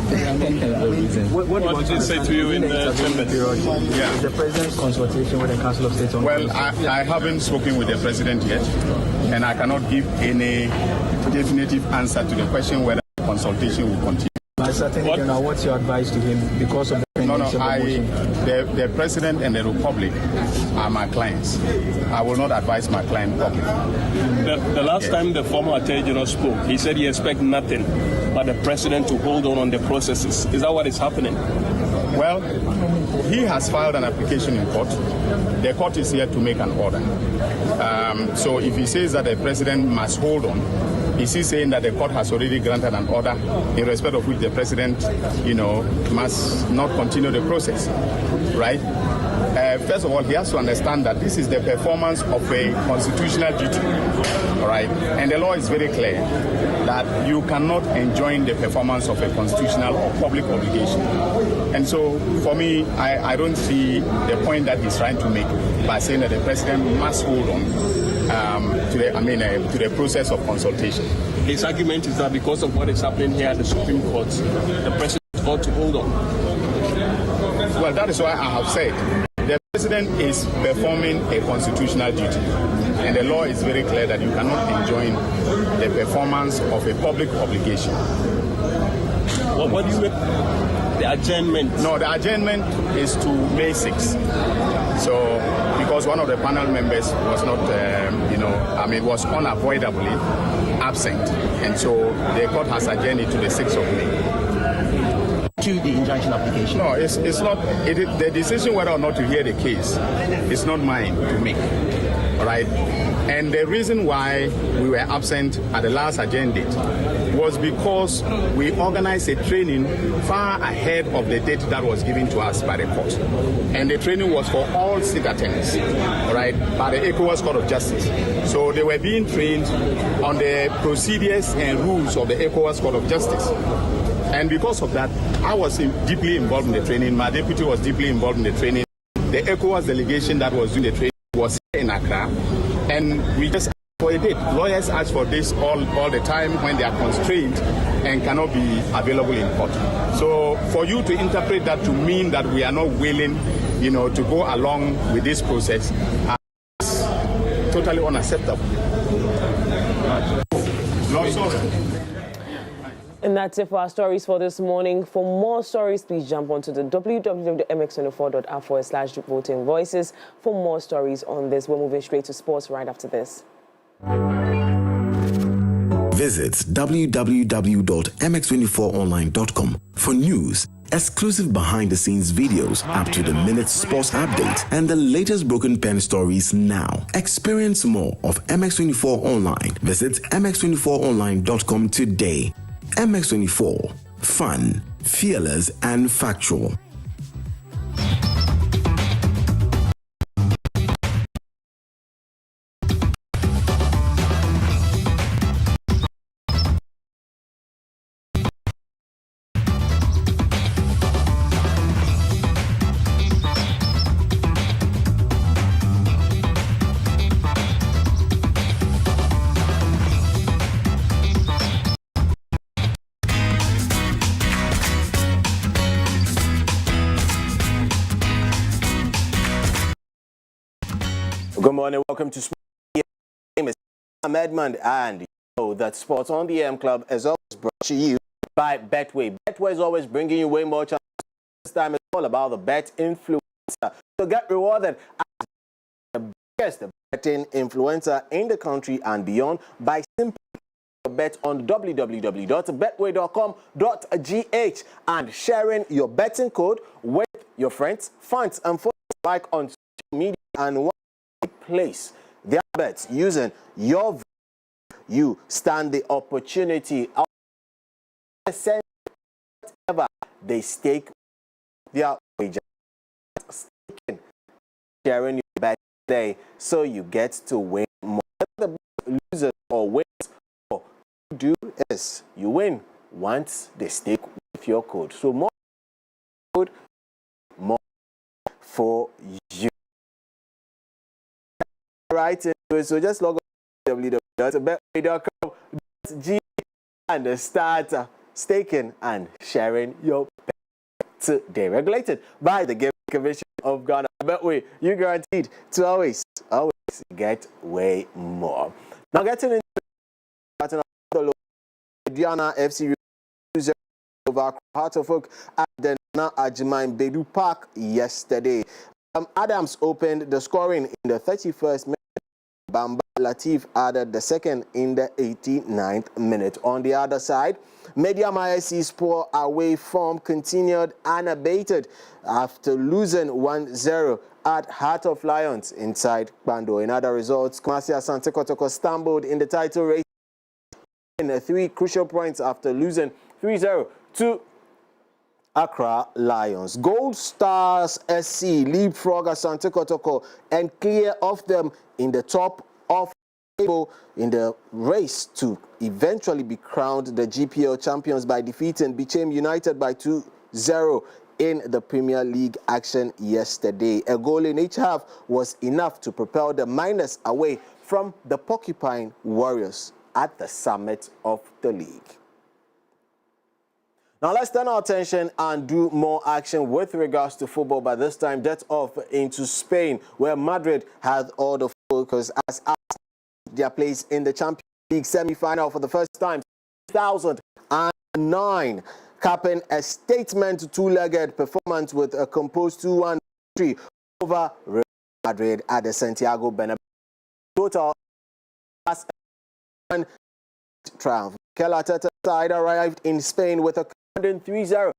What did he say to you in the period? Yeah. Is the president's consultation with the Council of State on Well, I haven't spoken with the president yet, and I cannot give any definitive answer to the question whether the consultation will continue. But certainly, what's your advice to him because of the No, the president and the republic are my clients. I will not advise my client publicly. The last time the former Attorney General spoke, he said he expects nothing but the president to hold on the processes. Is that what is happening? Well, he has filed an application in court. The court is here to make an order. So if he says that the president must hold on, is he saying that the court has already granted an order in respect of which the president, must not continue the process, right? First of all, he has to understand that this is the performance of a constitutional duty, all right? And the law is very clear that you cannot enjoin the performance of a constitutional or public obligation. And so, for me, I don't see the point that he's trying to make by saying that the president must hold on to the process of consultation. His argument is that because of what is happening here at the Supreme Court, the president ought to hold on. Well, that is why I have said the president is performing a constitutional duty. And the law is very clear that you cannot enjoin the performance of a public obligation. Well, what do you mean? The adjournment? No, the adjournment is to May 6th. So, because one of the panel members was not, was unavoidably absent. And so the court has adjourned it to the 6th of May. To the injunction application? No, it's not. The decision whether or not to hear the case is not mine to make. All right? And the reason why we were absent at the last agenda date was because we organized a training far ahead of the date that was given to us by the court. And the training was for all sit attorneys, all right, by the ECOWAS Court of Justice. So they were being trained on the procedures and rules of the ECOWAS Court of Justice. And because of that, I was deeply involved in the training. My deputy was deeply involved in the training. The ECOWAS delegation that was doing the training was here in Accra. And we just asked for a date. Lawyers ask for this all the time when they are constrained and cannot be available in court. So for you to interpret that to mean that we are not willing, to go along with this process is totally unacceptable. No, sorry. And that's it for our stories for this morning. For more stories, please jump onto the www.mx24.app/voting voices for more stories on this. We're moving straight to sports right after this. Visit www.mx24online.com for news, exclusive behind-the-scenes videos, up-to-the-minute sports updates, and the latest broken pen stories now. Experience more of MX24 Online. Visit mx24online.com today. MX24, fun, fearless, and factual. Good morning, welcome to Sports. I'm Edmund, and you know that Sports on the AM Club is always brought to you by Betway. Betway is always bringing you way more chances. This time it's all about the bet influencer. So get rewarded as the biggest betting influencer in the country and beyond by simply bet on www.betway.com.gh and sharing your betting code with your friends, fans, and followers like on social media and place their bets using your you stand the opportunity of whatever they stake their wager, sharing your bet today so you get to win more. The losers or winners or you do is you win once they stake with your code. So more code, more for you. Right, so just log on to www.betway.com.gh and start staking and sharing your bet today. Regulated by the Gaming Commission of Ghana. Betway, you guaranteed to always get way more. Now getting into the Diana FC over Heart of Oak at the Ajima in Bedu Park yesterday. Adams opened the scoring in the 31st minute. Bamba Latif added the second in the 89th minute. On the other side, Medium ISC's poor away form continued unabated after losing 1-0 at Heart of Lions inside Bando. In other results, Kumasi Asante Kotoko stumbled in the title race in 3 crucial points after losing 3-0 to Accra Lions. Gold Stars SC leapfrog Asante Kotoko and clear of them in the top of the table in the race to eventually be crowned the GPL champions by defeating Bichem United by 2-0 in the Premier League action yesterday. A goal in each half was enough to propel the Miners away from the Porcupine Warriors at the summit of the league. Now let's turn our attention and do more action with regards to football, but this time jet off into Spain, where Madrid had all the focus as their place in the Champions League semi-final for the first time since 2009, capping a statement two-legged performance with a composed 2-1 victory over Real Madrid at the Santiago Bernabeu. Total as a triumph. Mikel Arteta's side arrived in Spain with a 3-0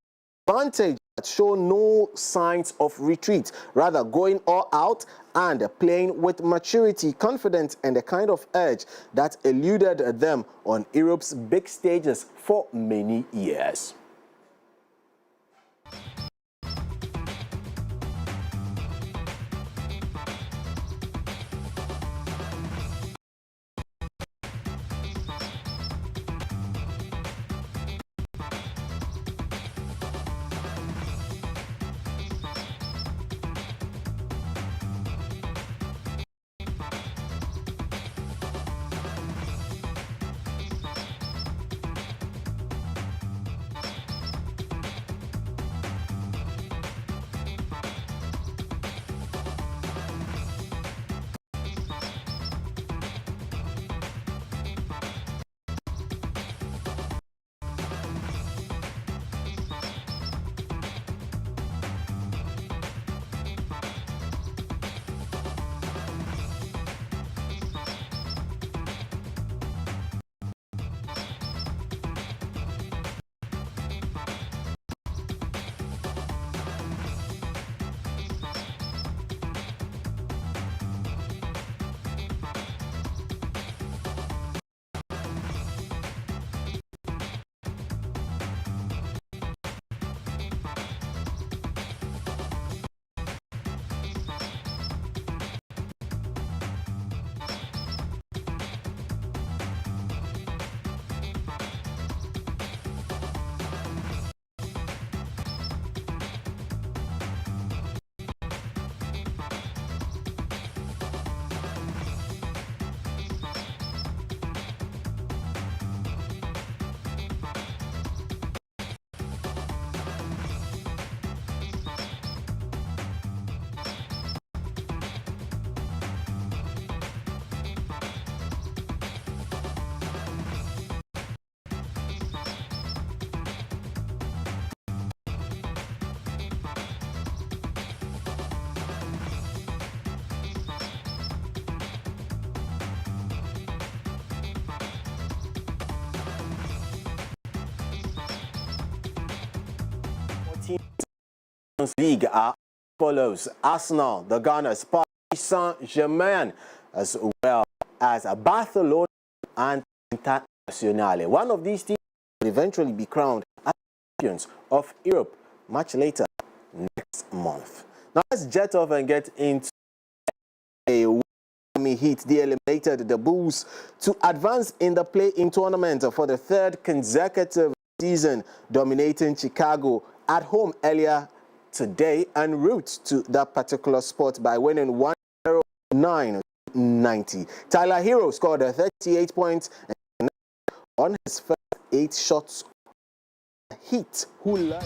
advantage that showed no signs of retreat, rather going all out and playing with maturity, confidence, and the kind of edge that eluded them on Europe's big stages for many years. League are follows: Arsenal, the Gunners, Paris Saint-Germain, as well as Barcelona and Internazionale. One of these teams will eventually be crowned as champions of Europe much later next month. Now let's jet off and get into a Heat. They eliminated the Bulls to advance in the play-in tournament for the third consecutive season, dominating Chicago at home earlier today en route to that particular spot by winning 109-90. Tyler Hero scored 38 points on his first 8 shots. Heat, who led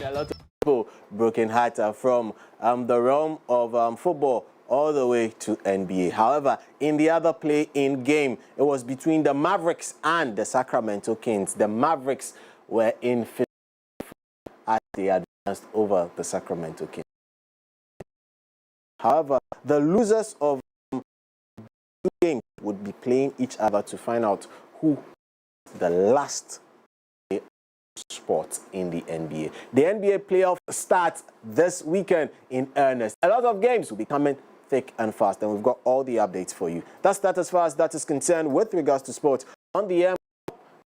A lot of people broken-hearted from the realm of football all the way to NBA. However, in the other play-in game, it was between the Mavericks and the Sacramento Kings. The Mavericks were in fifth as they advanced over the Sacramento Kings. However, the losers of the game would be playing each other to find out who the last spot in the NBA. The NBA playoff starts this weekend in earnest. A lot of games will be coming thick and fast, and we've got all the updates for you. That's that as far as that is concerned with regards to sports on the air.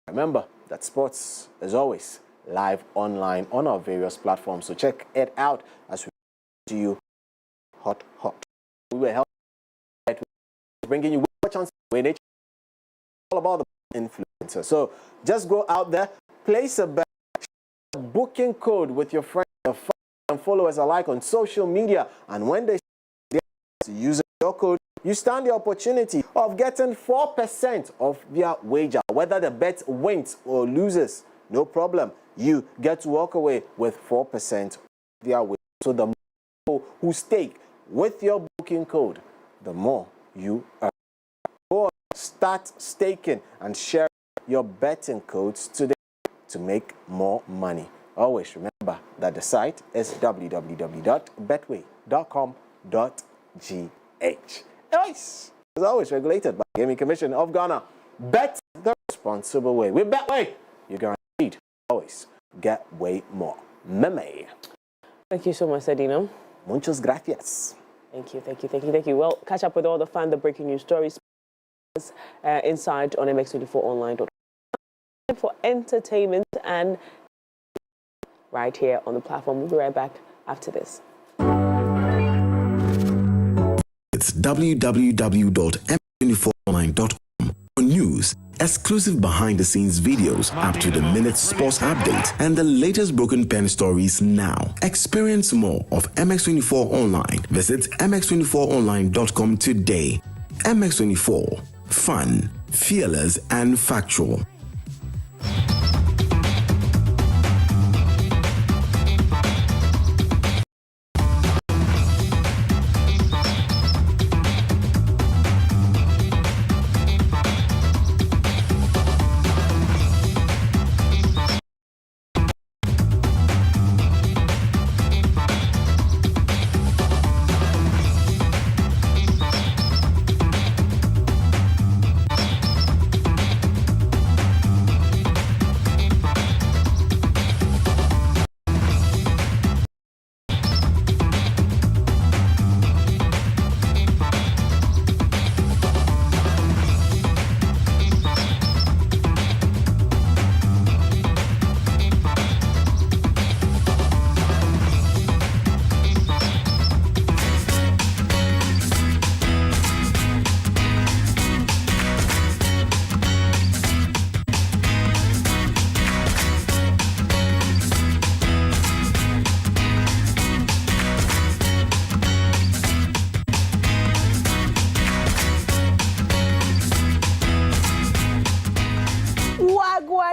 Remember that sports is always live online on our various platforms, so check it out as we do you hot. We were helping bringing you a chance to win. All about the influencer. So just go out there, place a bet, booking code with your friends and followers alike on social media, and when they use your code, you stand the opportunity of getting 4% of their wager. Whether the bet wins or loses, no problem. You get to walk away with 4% of their wager. So the more people who stake with your booking code, the more you earn. Go on, start staking and share your betting codes today to make more money. Always remember that the site is www.betway.com.gh. Nice. As always, regulated by the Gaming Commission of Ghana. Bet the responsible way. With Betway, you're guaranteed always get way more. Meme. Thank you so much, Adina. Muchas gracias. Thank you. Well, catch up with all the fun, the breaking news stories inside on mx24online.com for entertainment and right here on the platform. We'll be right back after this. It's www.mx24online.com for news, exclusive behind-the-scenes videos, up-to-the-minute sports updates, and the latest broken pen stories now. Experience more of MX24 Online. Visit mx24online.com today. MX24. Fun, fearless, and factual.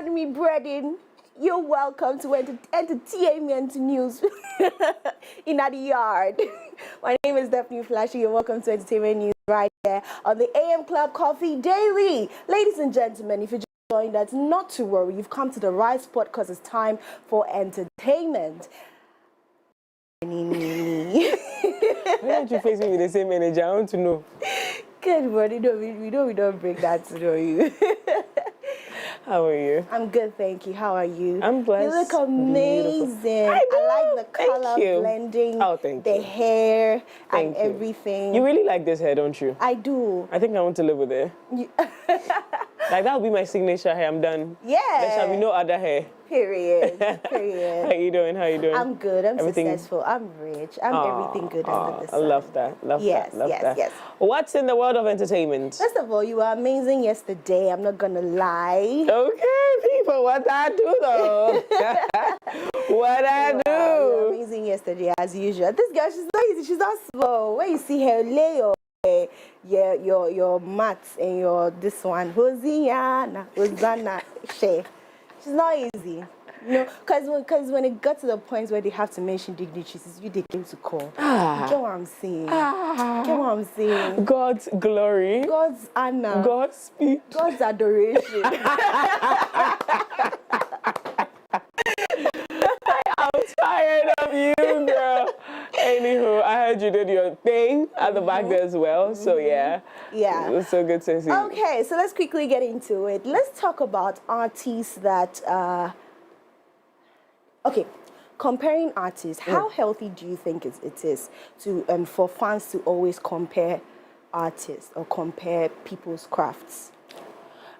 Me breading. You're welcome to entertainment news in the yard. My name is Daphne Flashy. You're welcome to entertainment news right there on the AM Club Coffee Daily. Ladies and gentlemen, if you just joined us, not to worry. You've come to the right spot because it's time for entertainment. Why don't you face me with the same energy? I want to know. Good morning. We don't break that to know you. How are you? I'm good, thank you. How are you? I'm blessed. You look amazing. I like the color blending, the hair, and everything. You really like this hair, don't you? I do. I think I want to live with it. Like, that will be my signature hair. I'm done. Yeah. There shall be no other hair. Period. How you doing? I'm good. I'm successful. I'm rich. I'm everything good under the sun. I love that. Love that. Yes. What's in the world of entertainment? First of all, you were amazing yesterday. I'm not gonna lie. Okay, people, what I do though? What I do? You were amazing yesterday as usual. This girl, she's not easy. She's not slow. When you see her lay your mats and your this one, Hosanna, Shea. It's not easy. No, because when it got to the point where they have to mention dignitaries, it's you they came to call. You get what I'm saying? Get what I'm saying? God's glory. God's honor. God's speed. God's adoration. I'm tired of you, girl. Anywho, I heard you did your thing at the back there as well. So yeah. Yeah. It was so good to see. Okay, so let's quickly get into it. Let's talk about artists that okay, comparing artists. How healthy do you think it is to for fans to always compare artists or compare people's crafts?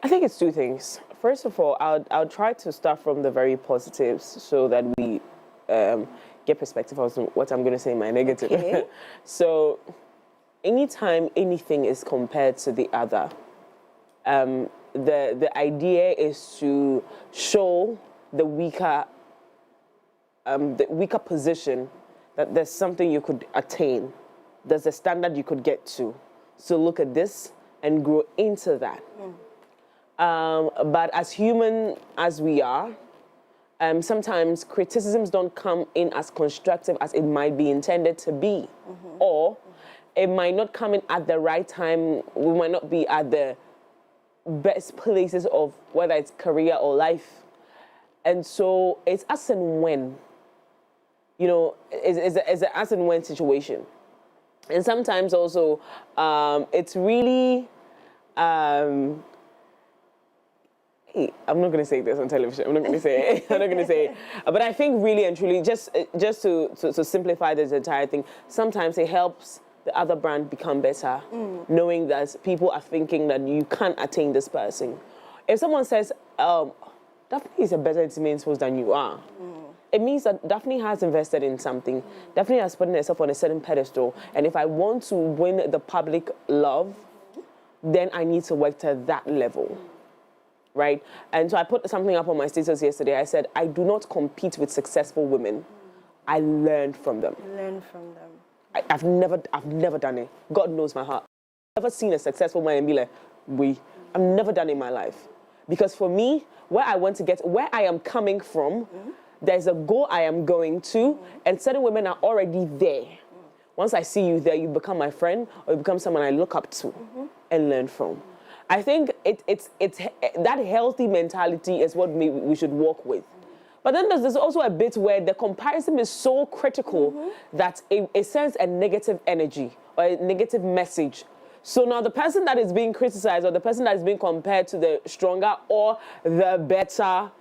I think it's two things. First of all, I'll try to start from the very positives so that we get perspective of what I'm going to say in my negative. Okay. So anytime anything is compared to the other, the idea is to show the weaker position, that there's something you could attain, there's a standard you could get to. So look at this and grow into that. But as human as we are, sometimes criticisms don't come in as constructive as it might be intended to be. Or it might not come in at the right time. We might not be at the best places of whether it's career or life. And so it's as and when. You know, it's an as and when situation. And sometimes also, it's really, hey, I'm not going to say this on television. I'm not going to say it. I'm not going to say it. But I think really and truly, just to simplify this entire thing, sometimes it helps the other brand become better, knowing that people are thinking that you can't attain this person. If someone says, Daphne is a better intimate host than you are, it means that Daphne has invested in something. Daphne has put herself on a certain pedestal. And if I want to win the public love, then I need to work to that level. Right? And so I put something up on my status yesterday. I said, I do not compete with successful women. I learn from them. Learn from them. I've never done it. God knows my heart. I've never seen a successful man and be like, I've never done it in my life. Because for me, where I want to get, where I am coming from, there's a goal I am going to, and certain women are already there. Once I see you there, you become my friend, or you become someone I look up to and learn from. I think it's that healthy mentality is what we should walk with. But then there's also a bit where the comparison is so critical that it sends a negative energy or a negative message. So now the person that is being criticized or the person that is being compared to the stronger or the better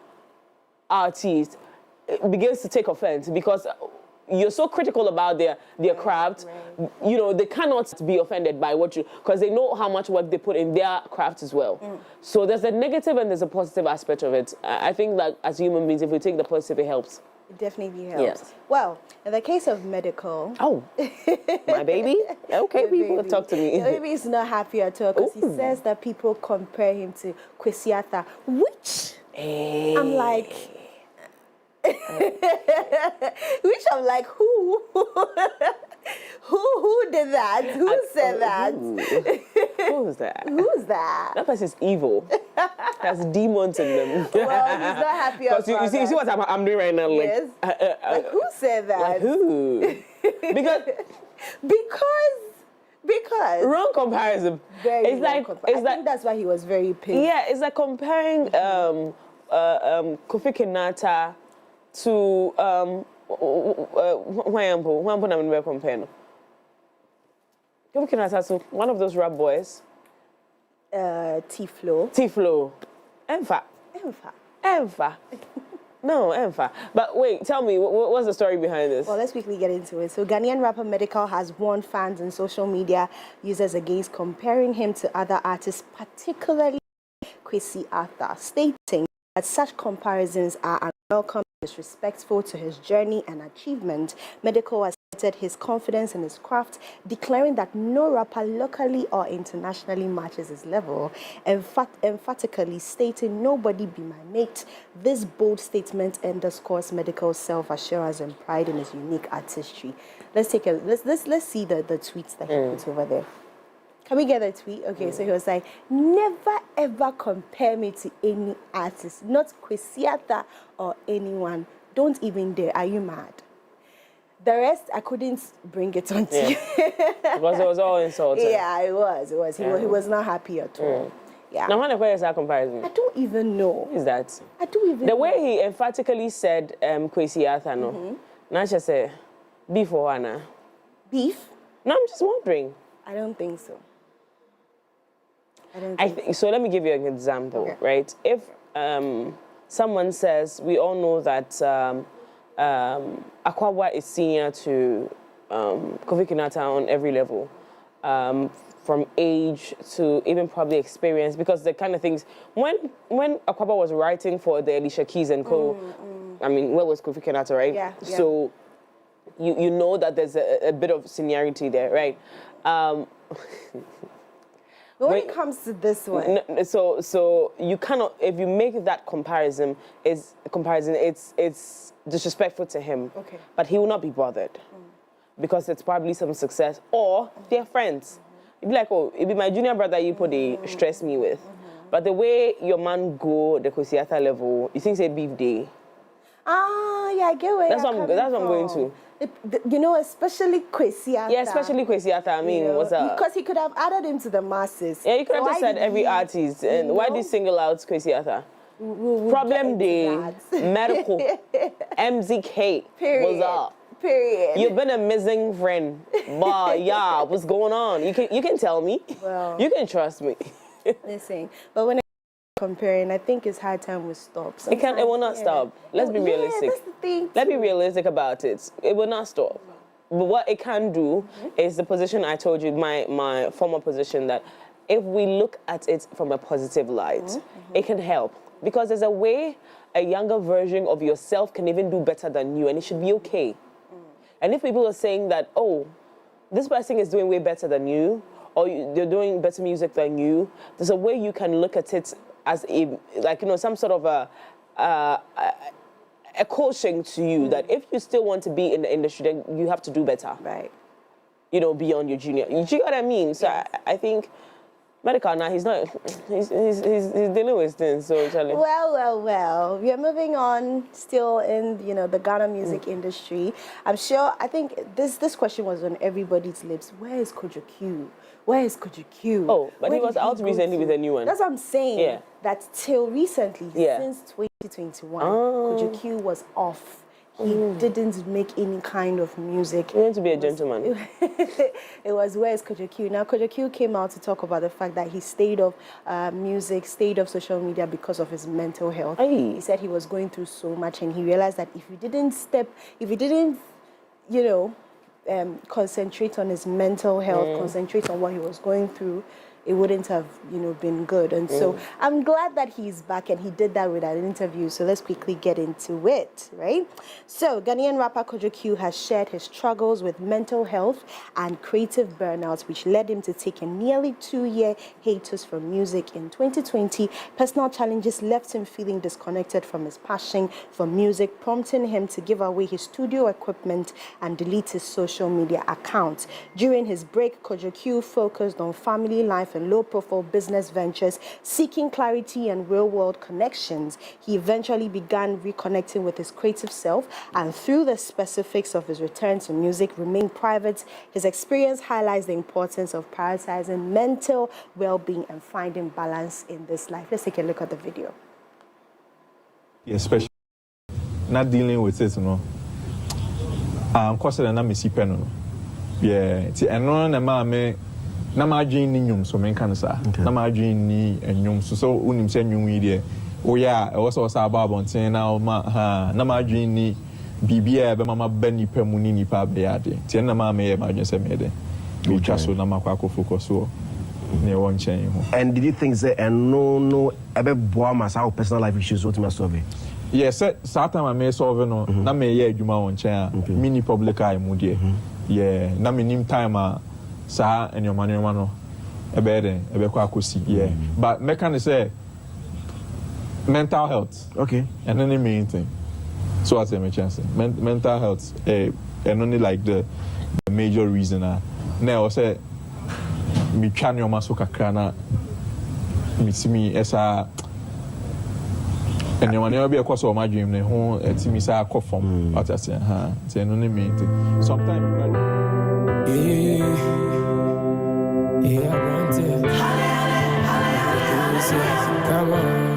artist begins to take offense because you're so critical about their craft. Right. You know, they cannot be offended by what you, because they know how much work they put in their craft as well. So there's a negative and there's a positive aspect of it. I think that as human beings, if we take the positive, it helps. It definitely helps. Yes. Well, in the case of medical... Oh, my baby? Okay, people talk to me. The baby is not happy at all because he says that people compare him to Kwesiata, which I'm like... which I'm like, who? who did that? Who said that? Who's that? Who's that? That person's evil. Has demons in them. Well, he's not happy about that. You see what I'm doing right now? Yes. Like who said that? Like who? Because wrong comparison. Very wrong comparison. I think that's why he was very pissed. Yeah, it's like comparing Kofi Kinata to one of those rap boys. T-Flow. Enfa. No, Enfa. But wait, tell me, what's the story behind this? Well, let's quickly get into it. So Ghanaian rapper Medical has warned fans and social media users against comparing him to other artists, particularly Kwesiata, stating that such comparisons are unwelcome and disrespectful to his journey and achievement. Medical has stated his confidence in his craft, declaring that no rapper locally or internationally matches his level, emphatically stating, "Nobody be my mate." This bold statement underscores Medical's self-assurance and pride in his unique artistry. Let's see the tweets that he puts over there. Can we get a tweet? Okay, so he was like, never ever compare me to any artist, not Kwesiata or anyone. Don't even dare. Are you mad? The rest, I couldn't bring it on to you. Because it was all insulting. Yeah, it was. He was not happy at all. Yeah. Now, where is that comparison? I don't even know. What is that? I don't even The know. way he emphatically said Kwesiata, no? Now she say, beef or Anna? Beef? No, I'm just wondering. I don't think so. So let me give you an example, right? If someone says, we all know that Akwaboah is senior to Kofi Kinata on every level, from age to even probably experience, because the kind of things, when Akwaboah was writing for the Alicia Keys and co, I mean, where was Kofi Kinata, right? Yeah. So you know that there's a bit of seniority there, right? But when it comes to this one, so you cannot, if you make that comparison, it's disrespectful to him. Okay. But he will not be bothered because it's probably some success, or they're friends. You'd be like, oh, it'd be my junior brother you put the stress me with. But the way your man go the Kwesiata level, you think say beef day. yeah, I get where That's you're what I'm going to. You know, especially Kwesiata. Yeah, especially Kwesiata. I mean, what's up? Because he could have added him to the masses. Yeah, you could have just said every artist. And why did single out Kwesiata? Problem day, medical, MZK. Period. What's up? Period. You've been a missing friend. But yeah, what's going on? You can tell me. Well, you can trust me. Listen, but when comparing, I think it's high time we stop. It will not stop. Let's be realistic. That's the thing. Let's be realistic about it. It will not stop. But what it can do is the position I told you, my former position, that if we look at it from a positive light, it can help. Because there's a way a younger version of yourself can even do better than you, and it should be okay. And if people are saying that, oh, this person is doing way better than you, or they're doing better music than you, there's a way you can look at it as some sort of a caution to you that if you still want to be in the industry, then you have to do better. Right. Beyond your junior. You see what I mean? So I think medical now, he's dealing with things, so Charlie. Well. We are moving on still in, the Ghana music industry. I think this question was on everybody's lips. Where is Cudjoe? Where is Cudjoe? Oh, but he was out recently with a new one. That's what I'm saying. Yeah. That till recently, since 2021, Cudjoe was off. He didn't make any kind of music. He wanted to be a gentleman. It was, where is Cudjoe? Now, Cudjoe came out to talk about the fact that he stayed off music, stayed off social media because of his mental health. Aye. He said he was going through so much, and he realized that if he didn't concentrate on his mental health, concentrate on what he was going through, it wouldn't have, been good. And so I'm glad that he's back, and he did that with an interview. So let's quickly get into it, right? So Ghanaian rapper Cudjoe has shared his struggles with mental health and creative burnout, which led him to take a nearly 2-year hiatus from music in 2020. Personal challenges left him feeling disconnected from his passion for music, prompting him to give away his studio equipment and delete his social media account. During his break, Cudjoe focused on family life and low-profile business ventures, seeking clarity and real-world connections. He eventually began reconnecting with his creative self, and through the specifics of his return to music remain private, his experience highlights the importance of prioritizing mental well-being and finding balance in this life. Let's take a look at the video. Especially not dealing with it, because I'm missing pen. Yeah, na ma dream ni nyum so men kan sa na ma dream ni nyum so unim se nyum yi de o ya e wo so sa ba bonten na ma dream ni bibia be mama ba nipa mu ni nipa be ya de tie na ma me ma dream se me de we twa so na ma kwa ko focus so ne won chen ho. And did you think that no ebe boa ma sa personal life issues what me solve? Yes, sa time I may solve no na me ye adwuma won chen mini public eye mu de yeah na me nim time sa and your money no ebe kwa akosi yeah but me can say mental health okay and then the main thing so what's the chance mental health and only like the major reason now say metwa nneɛma so kakra na metimi ɛsa nneɛma bi ɛkɔ so ɔma adwene ne ho ɛtimi sa akɔ fam ɔtase ha nti ɛno ne me sometimes yeah, I want it. Come on.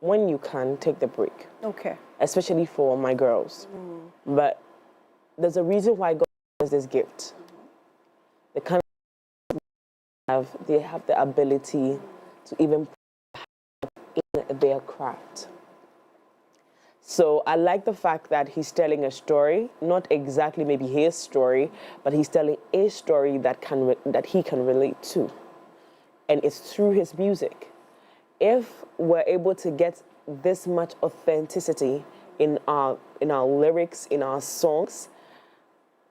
When you can, take the break. Okay. Especially for my girls. But there's a reason why God has this gift. They kind of have the ability to even in their craft. So I like the fact that he's telling a story, not exactly maybe his story, but he's telling a story that he can relate to. And it's through his music. If we're able to get this much authenticity in our lyrics, in our songs,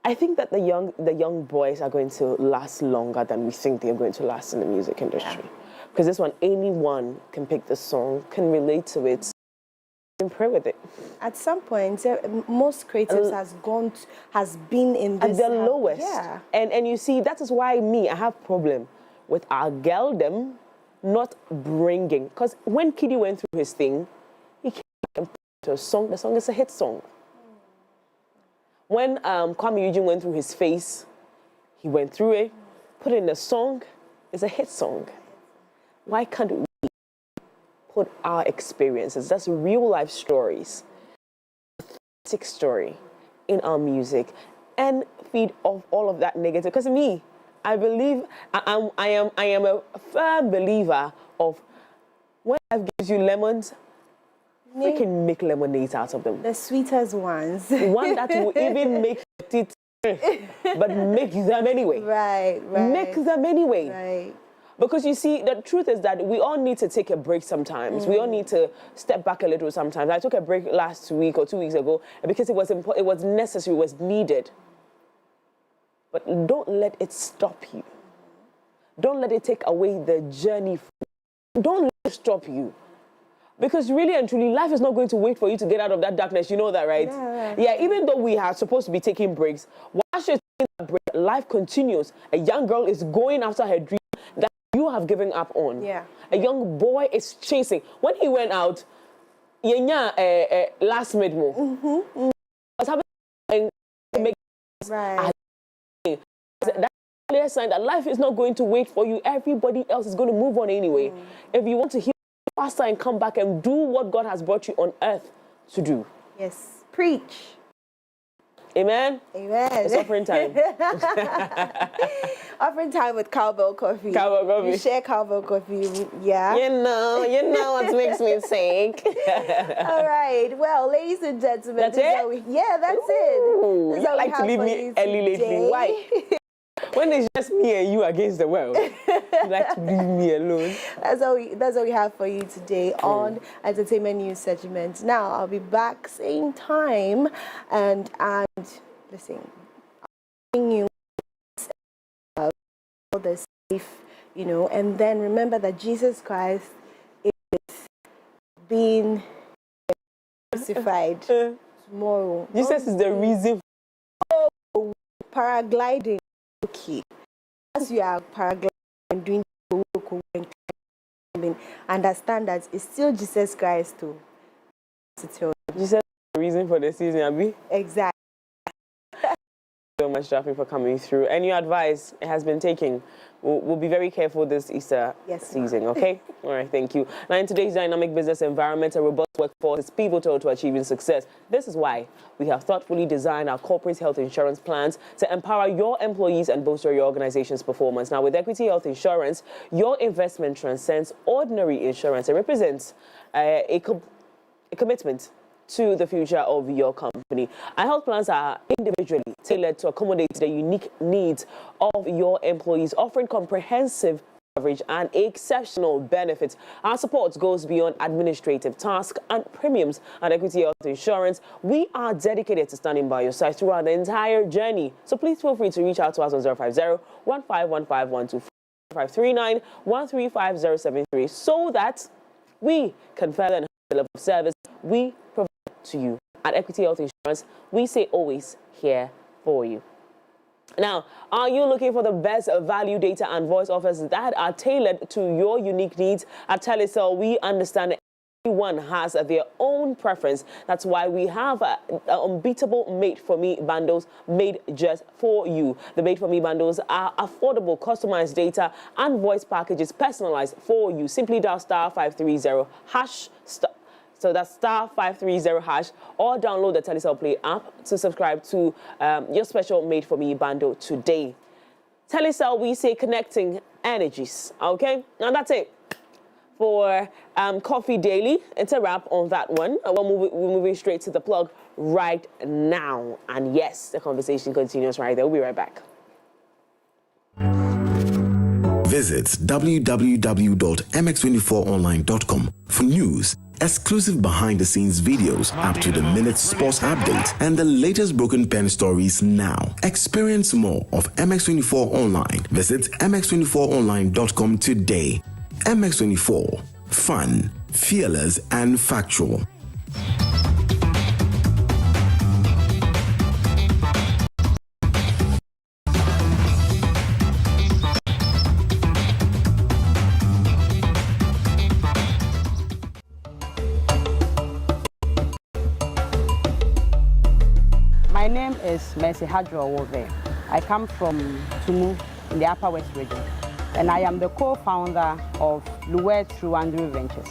I think that the young boys are going to last longer than we think they're going to last in the music industry. Because this one, anyone can pick the song, can relate to it, and pray with it. At some point, most creatives has been in this at their lowest. Yeah. And you see, that is why I have problem with our girldom not bringing, because when Kiddy went through his thing, he came back and put a song. The song is a hit song. When Kwame Eugene went through his face, he went through it, put in a song, it's a hit song. Why can't we put our experiences, that's real life stories, authentic story in our music, and feed off all of that negative? Because I believe, I am a firm believer of when life gives you lemons, freaking make lemonade out of them. The sweetest ones. One that will even make your teeth, but make them anyway. Right. Make them anyway. Right. Because you see, the truth is that we all need to take a break sometimes. We all need to step back a little sometimes. I took a break last week or 2 weeks ago because it was necessary, it was needed. But don't let it stop you. Don't let it take away the journey. Don't let it stop you. Because really and truly, life is not going to wait for you to get out of that darkness. You know that, right? Yeah, even though we are supposed to be taking breaks, while she's taking that break, life continues. A young girl is going after her dream that you have given up on. Yeah. A young boy is chasing. When he went out, last mid-move, was having to make that clear sign that life is not going to wait for you. Everybody else is going to move on anyway. If you want to heal faster and come back and do what God has brought you on earth to do. Yes. Preach. Amen? Amen. It's offering time. Offering time with Cowbell Coffee. Cowbell Coffee. You share Cowbell Coffee, yeah? You know what makes me sick. All right. Well, ladies and gentlemen. That's it? That's it. You like to leave me early lately. Why? When it's just me and you against the world, you like to leave me alone. That's all we have for you today on Entertainment News segment. Now I'll be back same time, and listen, I'm you all the safe, you know, and then remember that Jesus Christ is being crucified tomorrow. Jesus is the reason. Oh, paragliding. Okay, as you are paragliding and doing and climbing, understand that it's still Jesus Christ too. Jesus is the reason for the season, Abi. Exactly. So much, Jaffe, for coming through. Any advice it has been taken? We'll be very careful this Easter season, okay? All right, thank you. Now, in today's dynamic business environment, a robust workforce is pivotal to achieving success. This is why we have thoughtfully designed our corporate health insurance plans to empower your employees and bolster your organization's performance. Now, with Equity Health Insurance, your investment transcends ordinary insurance. It represents a commitment to the future of your company. Our health plans are individually tailored to accommodate the unique needs of your employees, offering comprehensive coverage and exceptional benefits. Our support goes beyond administrative tasks and premiums. At Equity Health Insurance, we are dedicated to standing by your side throughout the entire journey. So please feel free to reach out to us on 050-1515-124, 539-135-073, so that we can further enhance the level of service we provide to you. At Equity Health Insurance, we say always here for you. Now, are you looking for the best value data and voice offers that are tailored to your unique needs? At Telecel, we understand that everyone has their own preference. That's why we have unbeatable made-for-me bundles made just for you. The made-for-me bundles are affordable, customized data and voice packages personalized for you. Simply dial *530# So that's *530# or download the Telecel Play app to subscribe to your special made-for-me bundle today. Telecel, we say connecting energies, okay? Now that's it for Coffee Daily. It's a wrap on that one. We're moving straight to the plug right now. And yes, the conversation continues right there. We'll be right back. Visit www.mx24online.com for news, exclusive behind-the-scenes videos, up-to-the-minute sports updates, and the latest broken pen stories now. Experience more of MX24 Online. Visit mx24online.com today. MX24. Fun, fearless, and factual. My name is Erzoah-Cudjoe. I come from Tumu in the Upper West region, and I am the co-founder of Luwe Through Andrew Ventures.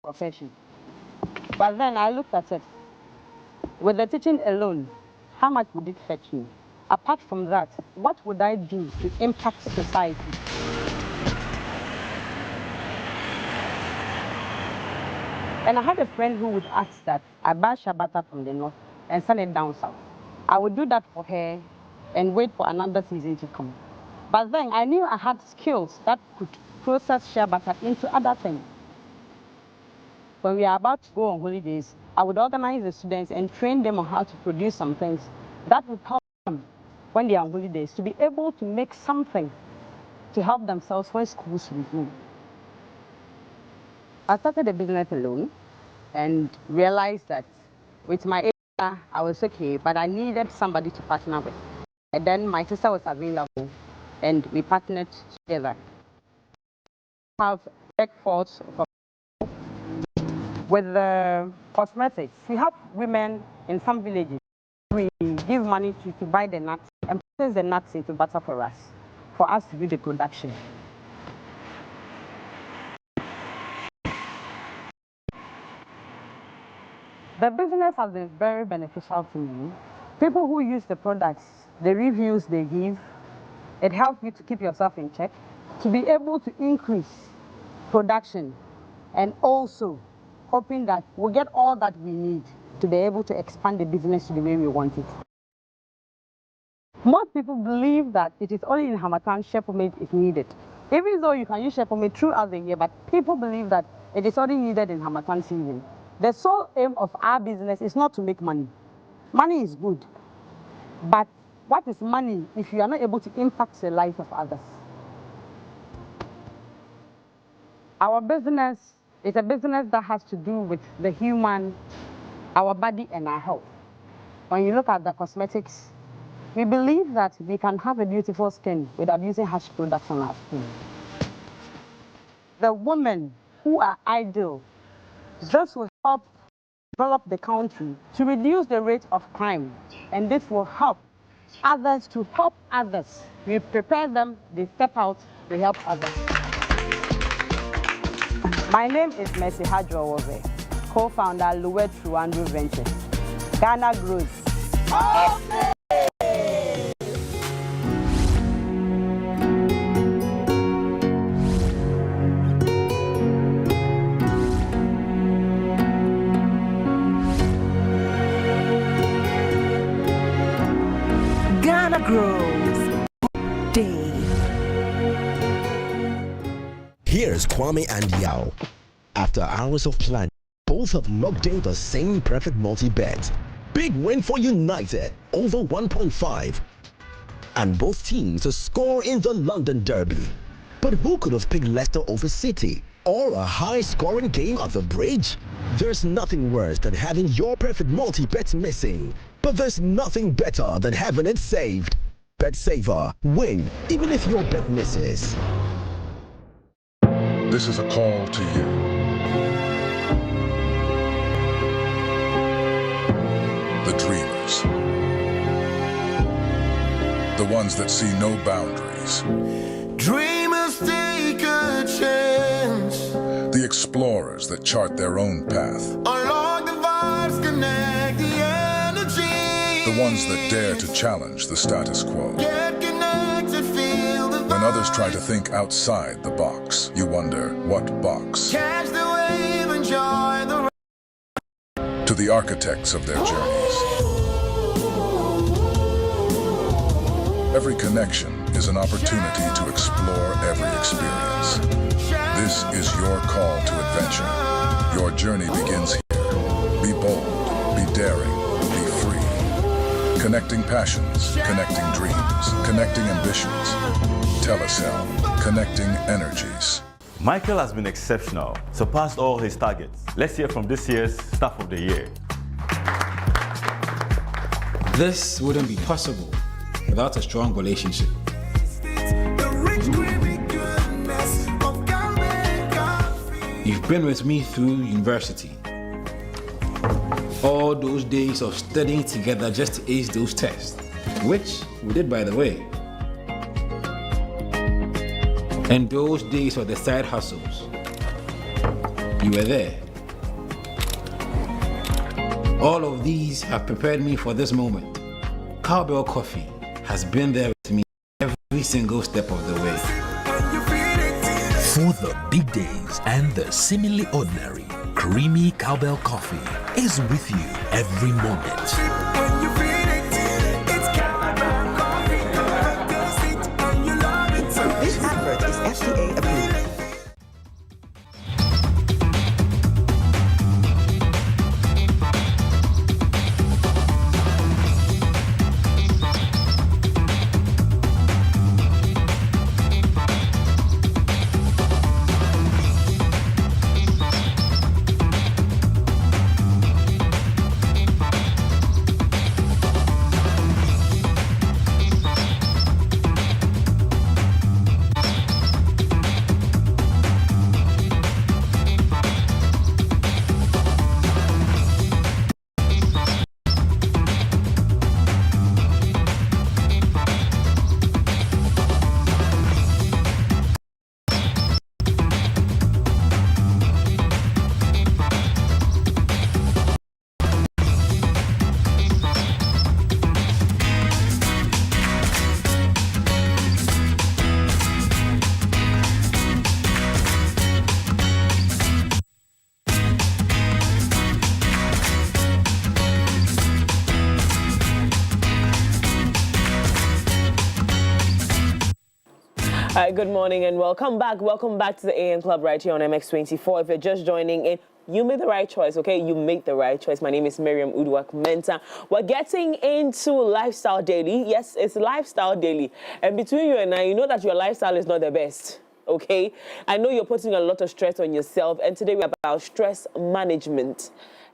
Profession. But then I looked at it. With the teaching alone, how much would it fetch me? Apart from that, what would I do to impact society? And I had a friend who would ask that I buy shabata from the north and send it down south. I would do that for her and wait for another season to come. But then I knew I had skills that could process shabata into other things. When we are about to go on holidays, I would organize the students and train them on how to produce some things that would help them when they are on holidays to be able to make something to help themselves when schools resume. I started a business alone and realized that with my area, I was okay, but I needed somebody to partner with. And then my sister was available and we partnered together. I have workforce from with the cosmetics. We help women in some villages. We give money to buy the nuts and process the nuts into butter for us to do the production. The business has been very beneficial to me. People who use the products, the reviews they give, it helps you to keep yourself in check, to be able to increase production, and also hoping that we'll get all that we need to be able to expand the business to the way we want it. Most people believe that it is only in Harmattan Shepomate is needed. Even though you can use Shepomate throughout the year, but people believe that it is only needed in Harmattan season. The sole aim of our business is not to make money. Money is good, but what is money if you are not able to impact the life of others? Our business is a business that has to do with the human, our body and our health. When you look at the cosmetics, we believe that we can have a beautiful skin without using harsh products on our skin. The women who are idle, this will help develop the country to reduce the rate of crime, and this will help others to help others. We prepare them, they step out, they help others. My name is Erzoah-Cudjoe, co-founder Luet Truandru Ventures. Ghana grows. Ghana grows. Day. Here's Kwame and Yao. After hours of planning, both have locked in the same perfect multi-bet. Big win for United, over 1.5. And both teams to score in the London Derby. But who could have picked Leicester over City? Or a high-scoring game at the Bridge? There's nothing worse than having your perfect multi-bet missing. But there's nothing better than having it saved. Bet saver, win, even if your bet misses. This is a call to you. The dreamers. The ones that see no boundaries. Dreamers take a chance. The explorers that chart their own path. Unlock the vibes, connect the energy. The ones that dare to challenge the status quo. Get connected, feel the When others try to think outside the box, you wonder, what box? catch the wave, enjoy the To the architects of their journeys. Every connection is an opportunity to explore every experience. This is your call to adventure. Your journey begins here. Be bold, be daring, be free. Connecting passions, connecting dreams, connecting ambitions. Telecel, connecting energies. Michael has been exceptional, surpassed all his targets. Let's hear from this year's Staff of the Year. This wouldn't be possible without a strong relationship. You've been with me through university. All those days of studying together just to ace those tests, which we did, by the way. And those days of the side hustles. You were there. All of these have prepared me for this moment. Cowbell Coffee has been there with me every single step of the way. For the big days and the seemingly ordinary, creamy Cowbell Coffee is with you every moment. This advert is FDA approved. Hi, good morning and welcome back. Welcome back to the AM Club right here on MX24. If you're just joining in, you made the right choice, okay? You made the right choice. My name is Miriam Uduak-Mensah. We're getting into Lifestyle Daily. Yes, it's Lifestyle Daily. And between you and I, you know that your lifestyle is not the best, okay? I know you're putting a lot of stress on yourself. And today we're about stress management.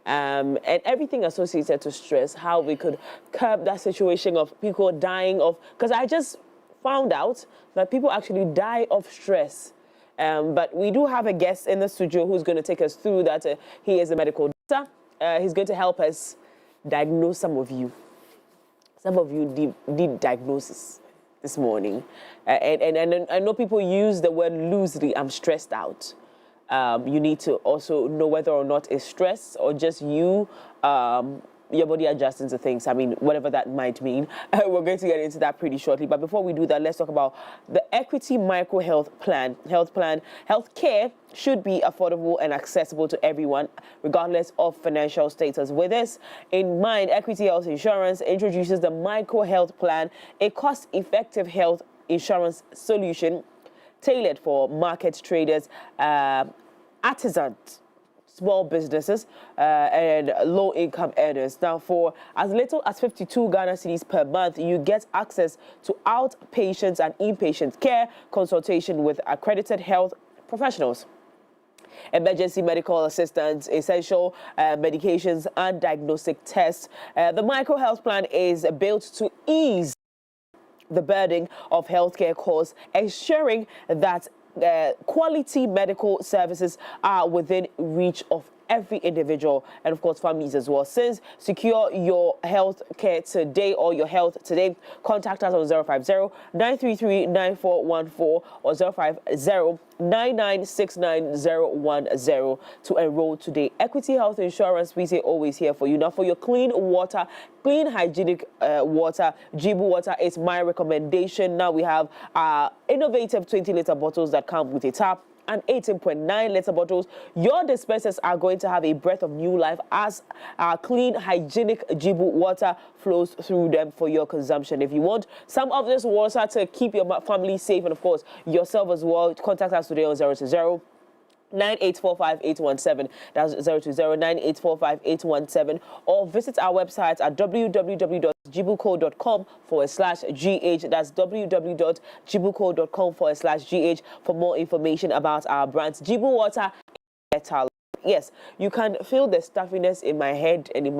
And everything associated to stress, how we could curb that situation of people dying of, because I just found out that people actually die of stress. But we do have a guest in the studio who's going to take us through that. He is a medical doctor. He's going to help us diagnose some of you. Some of you did diagnosis this morning. And I know people use the word loosely, I'm stressed out. You need to also know whether or not it's stress or just you, your body adjusting to things. I mean, whatever that might mean. We're going to get into that pretty shortly. But before we do that, let's talk about the Equity Micro Health Plan. Healthcare should be affordable and accessible to everyone, regardless of financial status. With this in mind, Equity Health Insurance introduces the Micro Health Plan, a cost-effective health insurance solution tailored for market traders, artisans, small businesses, and low-income earners. Now, for as little as 52 Ghana cedis per month, you get access to outpatient and inpatient care, consultation with accredited health professionals, emergency medical assistance, essential medications, and diagnostic tests. The Micro Health Plan is built to ease the burden of healthcare costs, ensuring that quality medical services are within reach of every individual and, of course, families as well. Since secure your health care today or your health today, contact us on 050-933-9414 or 050-9969-010 to enroll today. Equity Health Insurance, we say always here for you. Now, for your clean water, clean hygienic water, Jibu water is my recommendation. Now we have innovative 20-liter bottles that come with a tap and 18.9-liter bottles. Your dispensers are going to have a breath of new life as clean, hygienic Jibu water flows through them for your consumption. If you want some of this water to keep your family safe and, of course, yourself as well, contact us today on 020-9845-817. That's 020-9845-817. Or visit our website at www.jibuco.com/GH. That's www.jibuco.com/GH for more information about our brands. Jibu Water, better. Yes, you can feel the stuffiness in my head and in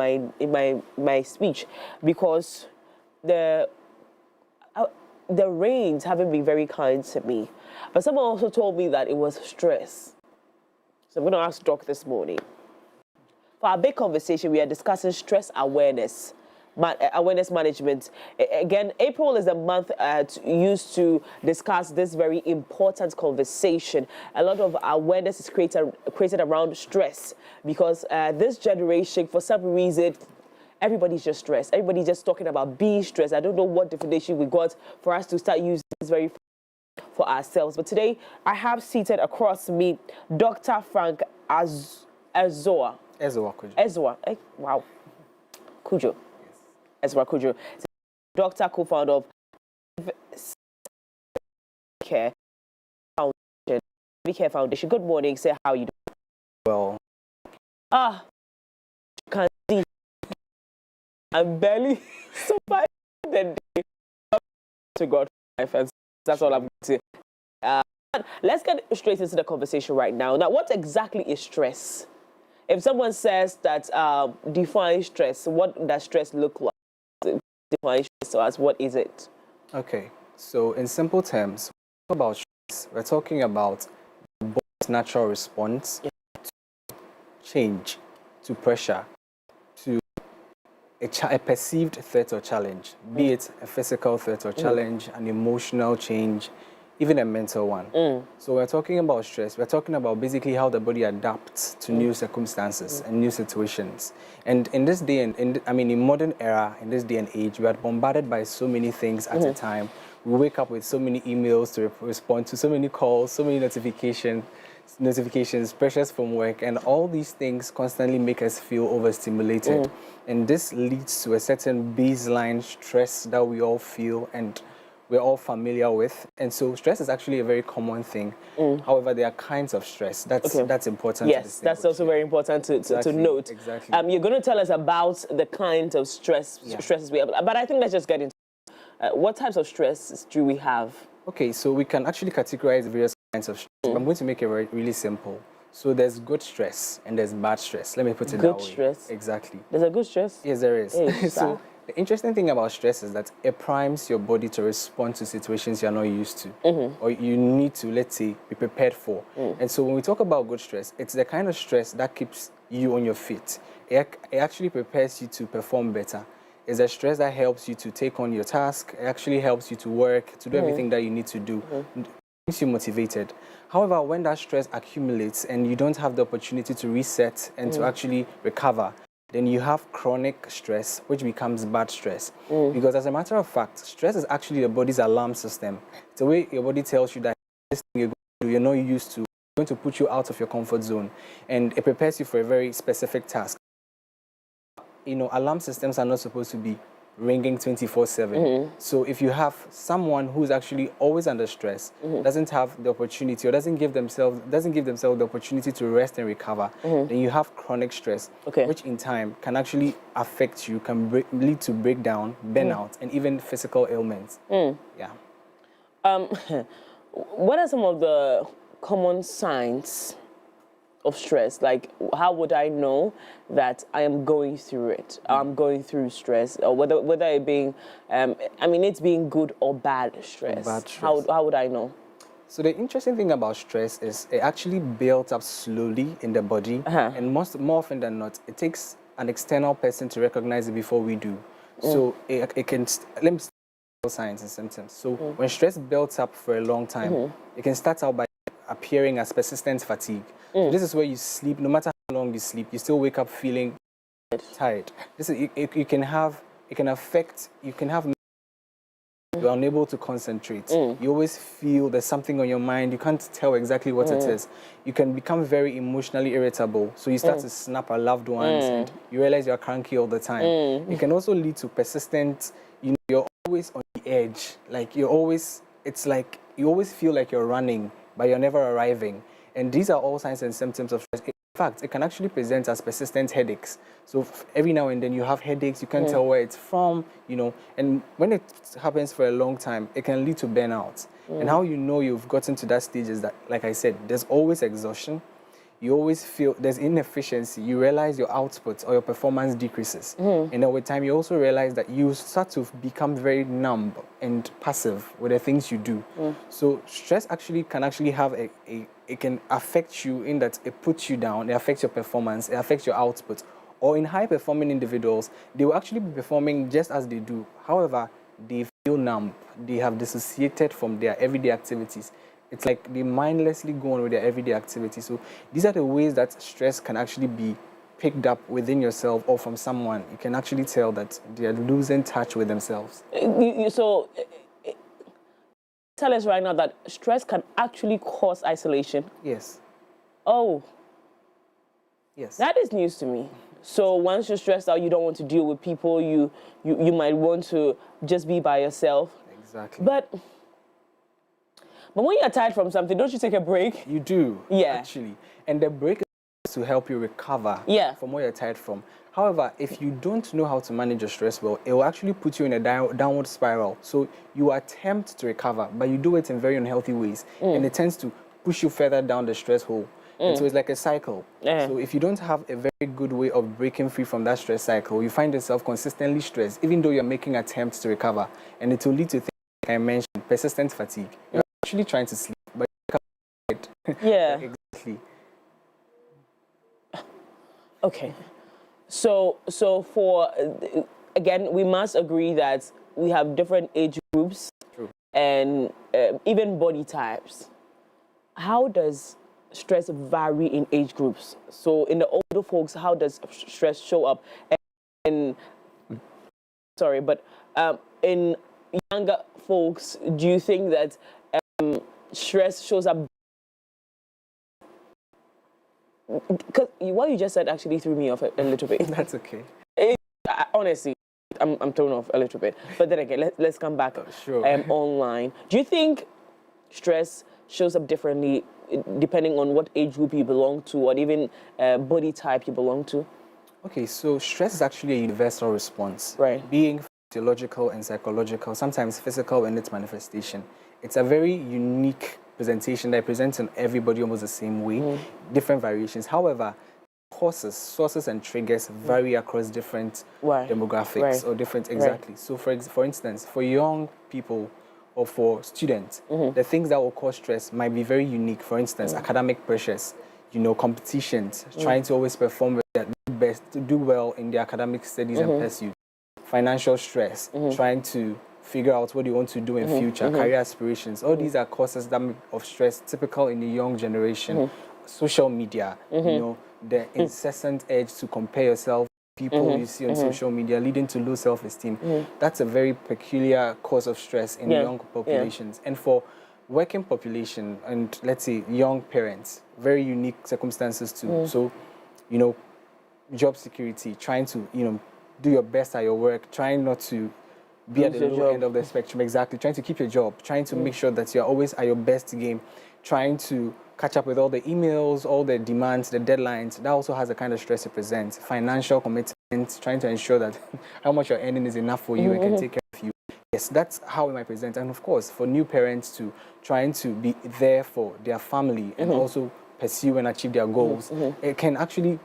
my speech because the rains haven't been very kind to me. But someone also told me that it was stress. So I'm going to ask Doc this morning. For our big conversation, we are discussing stress awareness, awareness management. Again, April is a month used to discuss this very important conversation. A lot of awareness is created around stress because this generation, for some reason, everybody's just stressed. Everybody's just talking about being stressed. I don't know what definition we got for us to start using this very for ourselves. But today, I have seated across me Dr. Frank Erzoah. Erzoah-Cudjoe. Wow. Cudjoe. Yes. Erzoah-Cudjoe. Doctor, co-founder of Care Foundation. Good morning. Say how you doing? Well. Can see. I'm barely surviving the day. To God, my friends. That's all I'm going to say. Let's get straight into the conversation right now. Now, what exactly is stress? If someone says that define stress, what does stress look like? Define stress as what is it? Okay, so in simple terms, we're talking about stress. We're talking about the body's natural response to change, to pressure, to a perceived threat or challenge, be it a physical threat or challenge, an emotional change, even a mental one. So we're talking about stress. We're talking about basically how the body adapts to new circumstances and new situations. And in this day, in modern era, in this day and age, we are bombarded by so many things at a time. We wake up with so many emails to respond to, so many calls, so many notifications, pressures from work, and all these things constantly make us feel overstimulated. And this leads to a certain baseline stress that we all feel, and we're all familiar with. And so stress is actually a very common thing. However, there are kinds of stress. That's important. Yes, that's also very important to note. Exactly. You're going to tell us about the kinds of stresses we have. But I think let's just get into what types of stress do we have? Okay, so we can actually categorize various kinds of stress. I'm going to make it really simple. So there's good stress and there's bad stress. Let me put it that way. Good stress? Exactly. There's a good stress? Yes, there is. Hey, So the interesting thing about stress is that it primes your body to respond to situations you're not used to, or you need to, let's say, be prepared for. And so when we talk about good stress, it's the kind of stress that keeps you on your feet. It actually prepares you to perform better. It's a stress that helps you to take on your task. It actually helps you to work, to do everything that you need to do. It keeps you motivated. However, when that stress accumulates and you don't have the opportunity to reset and to actually recover, then you have chronic stress, which becomes bad stress. Because as a matter of fact, stress is actually the body's alarm system. It's the way your body tells you that this thing you're not used to, going to put you out of your comfort zone, and it prepares you for a very specific task. You know, alarm systems are not supposed to be ringing 24/7. So if you have someone who's actually always under stress, doesn't have the opportunity or doesn't give themselves the opportunity to rest and recover, then you have chronic stress, which in time can actually affect you, can lead to breakdown, burnout, and even physical ailments. Yeah. What are some of the common signs of stress? Like, how would I know that I am going through it? I'm going through stress, or whether it being, it's being good or bad stress. How would I know? So the interesting thing about stress is it actually builds up slowly in the body, and more often than not, it takes an external person to recognize it before we do. So it can, let me start with signs and symptoms. So when stress builds up for a long time, it can start out by appearing as persistent fatigue. So this is where you sleep, no matter how long you sleep, you still wake up feeling tired. You can have you're unable to concentrate. You always feel there's something on your mind. You can't tell exactly what it is. You can become very emotionally irritable. So you start to snap at loved ones and you realize you're cranky all the time. It can also lead to persistent, you're always on the edge. Like it's like you always feel like you're running, but you're never arriving. And these are all signs and symptoms of stress. In fact, it can actually present as persistent headaches. So every now and then you have headaches, you can't tell where it's from, and when it happens for a long time, it can lead to burnout. And how you know you've gotten to that stage is that, like I said, there's always exhaustion. You always feel there's inefficiency. You realize your output or your performance decreases. And over time, you also realize that you start to become very numb and passive with the things you do. So stress can have it can affect you in that it puts you down, it affects your performance, it affects your output. Or in high-performing individuals, they will actually be performing just as they do. However, they feel numb. They have dissociated from their everyday activities. It's like they mindlessly go on with their everyday activities. So these are the ways that stress can actually be picked up within yourself or from someone. You can actually tell that they are losing touch with themselves. So tell us right now that stress can actually cause isolation. Yes. Oh. Yes. That is news to me. So once you're stressed out, you don't want to deal with people. You might want to just be by yourself. Exactly. But when you're tired from something, don't you take a break? You do. Yeah. Actually. And the break is to help you recover from what you're tired from. However, if you don't know how to manage your stress well, it will actually put you in a downward spiral. So you attempt to recover, but you do it in very unhealthy ways. And it tends to push you further down the stress hole. And so it's like a cycle. So if you don't have a very good way of breaking free from that stress cycle, you find yourself consistently stressed, even though you're making attempts to recover. And it will lead to things like I mentioned, persistent fatigue. You're actually trying to sleep, but you can't. Yeah. Exactly. Okay. So for, again, we must agree that we have different age groups and even body types. How does stress vary in age groups? So in the older folks, how does stress show up? And in younger folks, do you think that stress shows up? Because what you just said actually threw me off a little bit. That's okay. Honestly, I'm thrown off a little bit. But then again, let's come back online. Do you think stress shows up differently depending on what age group you belong to or even body type you belong to? Okay, so stress is actually a universal response. Right. Being physiological and psychological, sometimes physical in its manifestation. It's a very unique presentation that presents on everybody almost the same way, different variations. However, causes, sources, and triggers vary across different demographics or different, So for instance, for young people or for students, the things that will cause stress might be very unique. For instance, academic pressures, competitions, trying to always perform their best, to do well in their academic studies and pursuits. Financial stress, trying to figure out what you want to do in future, career aspirations. All these are causes of stress typical in the young generation. Social media, the incessant urge to compare yourself with people you see on social media, leading to low self-esteem. That's a very peculiar cause of stress in young populations. And for working population and let's say young parents, very unique circumstances too. So, job security, trying to, do your best at your work, trying not to be at the low end of the spectrum, trying to keep your job, trying to make sure that you're always at your best game, trying to catch up with all the emails, all the demands, the deadlines. That also has a kind of stress it presents. Financial commitments, trying to ensure that how much you're earning is enough for you and can take care of you. Yes, that's how it might present. And of course, for new parents to trying to be there for their family and also pursue and achieve their goals, it can actually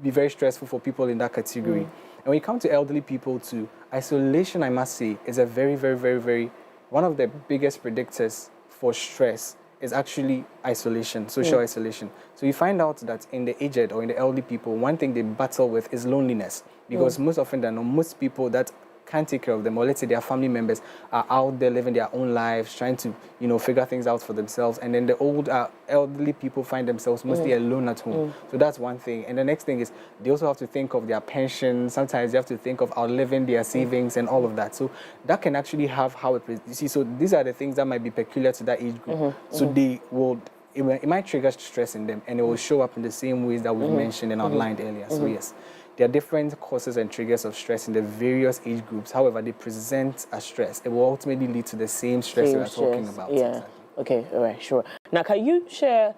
be very stressful for people in that category. And when you come to elderly people too, isolation, I must say, is a very, very, very, very, one of the biggest predictors for stress is actually isolation, social isolation. So you find out that in the aged or in the elderly people, one thing they battle with is loneliness. Because most often than not, most people that can't take care of them, or let's say their family members are out there living their own lives, trying to, figure things out for themselves. And then the elderly people find themselves mostly alone at home. So that's one thing. And the next thing is they also have to think of their pension. Sometimes they have to think of outliving their savings and all of that. So that can actually have how you see, so these are the things that might be peculiar to that age group. So they will, it might trigger stress in them and it will show up in the same ways that we mentioned and outlined earlier. So yes. There are different causes and triggers of stress in the various age groups. However, they present as stress. It will ultimately lead to the same stress we are talking about. Yeah. Exactly. Okay. All right. Sure. Now, can you share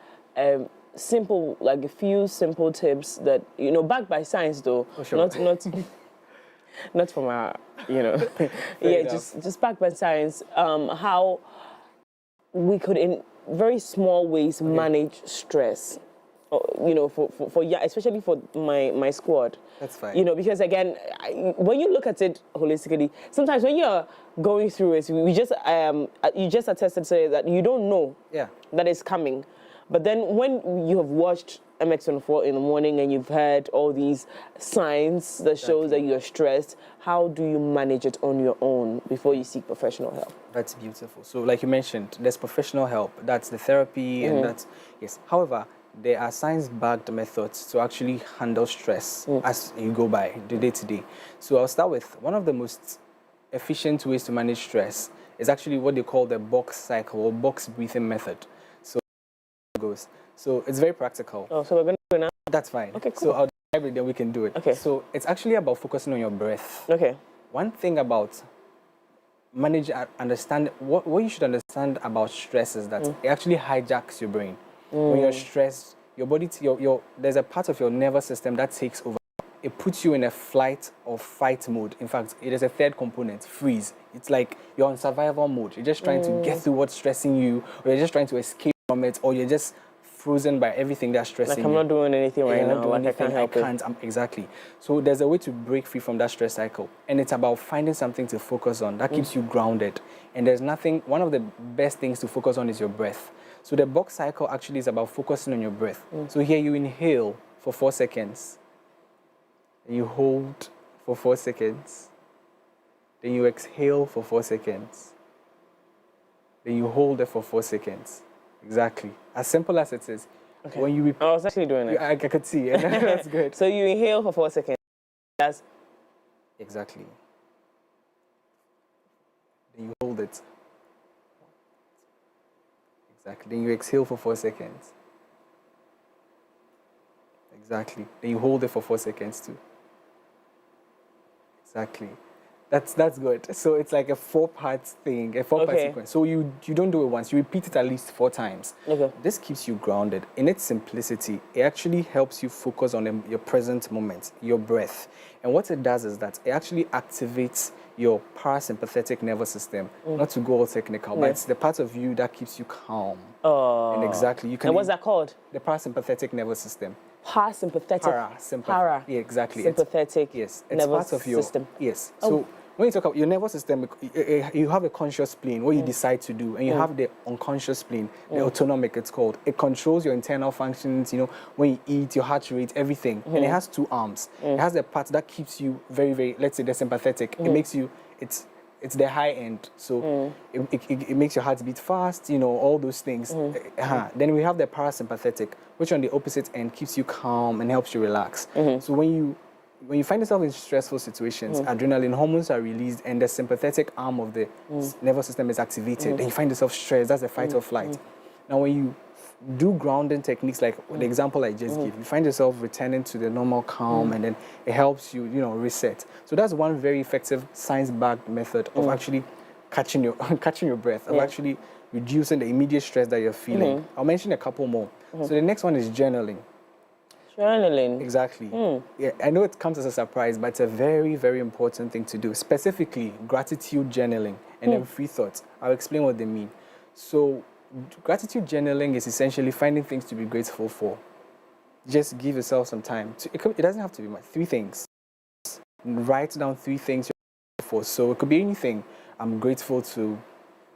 simple, like a few simple tips that backed by science, though? Oh, sure. Not from our, yeah, just backed by science. How we could, in very small ways, manage stress. For especially for my squad. That's fine. Because again, when you look at it holistically, sometimes when you're going through it, you just attested to say that you don't know that it's coming. But then when you have watched MX24 in the morning and you've heard all these signs that shows that you're stressed, how do you manage it on your own before you seek professional help? That's beautiful. So like you mentioned, there's professional help. That's the therapy and that's, yes. However, there are science-backed methods to actually handle stress as you go by the day-to-day. So I'll start with one of the most efficient ways to manage stress is actually what they call the box cycle or box breathing method. So it goes. So it's very practical. Oh, so we're going to do it now? That's fine. Okay, cool. So I'll describe it, then we can do it. Okay. So it's actually about focusing on your breath. Okay. One thing about what you should understand about stress is that it actually hijacks your brain. When you're stressed, your body, there's a part of your nervous system that takes over. It puts you in a flight or fight mode. In fact, it is a third component, freeze. It's like you're on survival mode. You're just trying to get through what's stressing you, or you're just trying to escape from it, or you're just frozen by everything that's stressing you. Like I'm not doing anything right now. Like I can't help it. Exactly. So there's a way to break free from that stress cycle. And it's about finding something to focus on that keeps you grounded. And there's nothing, one of the best things to focus on is your breath. So the box cycle actually is about focusing on your breath. So here you inhale for 4 seconds. You hold for 4 seconds. Then you exhale for 4 seconds. Then you hold it for 4 seconds. Exactly. As simple as it is. Okay. When you I was actually doing it. I could see it. That's good. So you inhale for 4 seconds. That's exactly. Then you hold it. Exactly. Then you exhale for 4 seconds. Exactly. Then you hold it for 4 seconds too. Exactly. That's good. So it's like a 4-part thing, a 4-part sequence. So you don't do it once, you repeat it at least 4 times. Okay. This keeps you grounded. In its simplicity, it actually helps you focus on your present moment, your breath. And what it does is that it actually activates your parasympathetic nervous system. Not to go all technical, but it's the part of you that keeps you calm. And exactly, you can. And what's that called? The parasympathetic nervous system. Parasympathetic. Yeah, exactly. Sympathetic. It's nervous part of your system. Yes. So when you talk about your nervous system, you have a conscious spleen, what you decide to do, and you have the unconscious spleen, the autonomic, it's called. It controls your internal functions. You know, when you eat, your heart rate, everything, and it has 2 arms. It has the part that keeps you very, very. Let's say the sympathetic. It makes you. It's the high end, so it makes your heart beat fast, you know, all those things. Then we have the parasympathetic, which on the opposite end keeps you calm and helps you relax. So when you find yourself in stressful situations, adrenaline hormones are released and the sympathetic arm of the nervous system is activated. Then you find yourself stressed, that's the fight or flight. Now when you do grounding techniques like the example I just gave, you find yourself returning to the normal calm and then it helps you, you know, reset. So that's one very effective science-backed method of actually catching your breath, of actually reducing the immediate stress that you're feeling. I'll mention a couple more. So the next one is journaling. Journaling. Exactly. Yeah, I know it comes as a surprise, but it's a very, very important thing to do. Specifically, gratitude journaling and then free thoughts. I'll explain what they mean. So gratitude journaling is essentially finding things to be grateful for. Just give yourself some time. It doesn't have to be much. 3 things. Write down 3 things you're grateful for. So it could be anything. I'm grateful to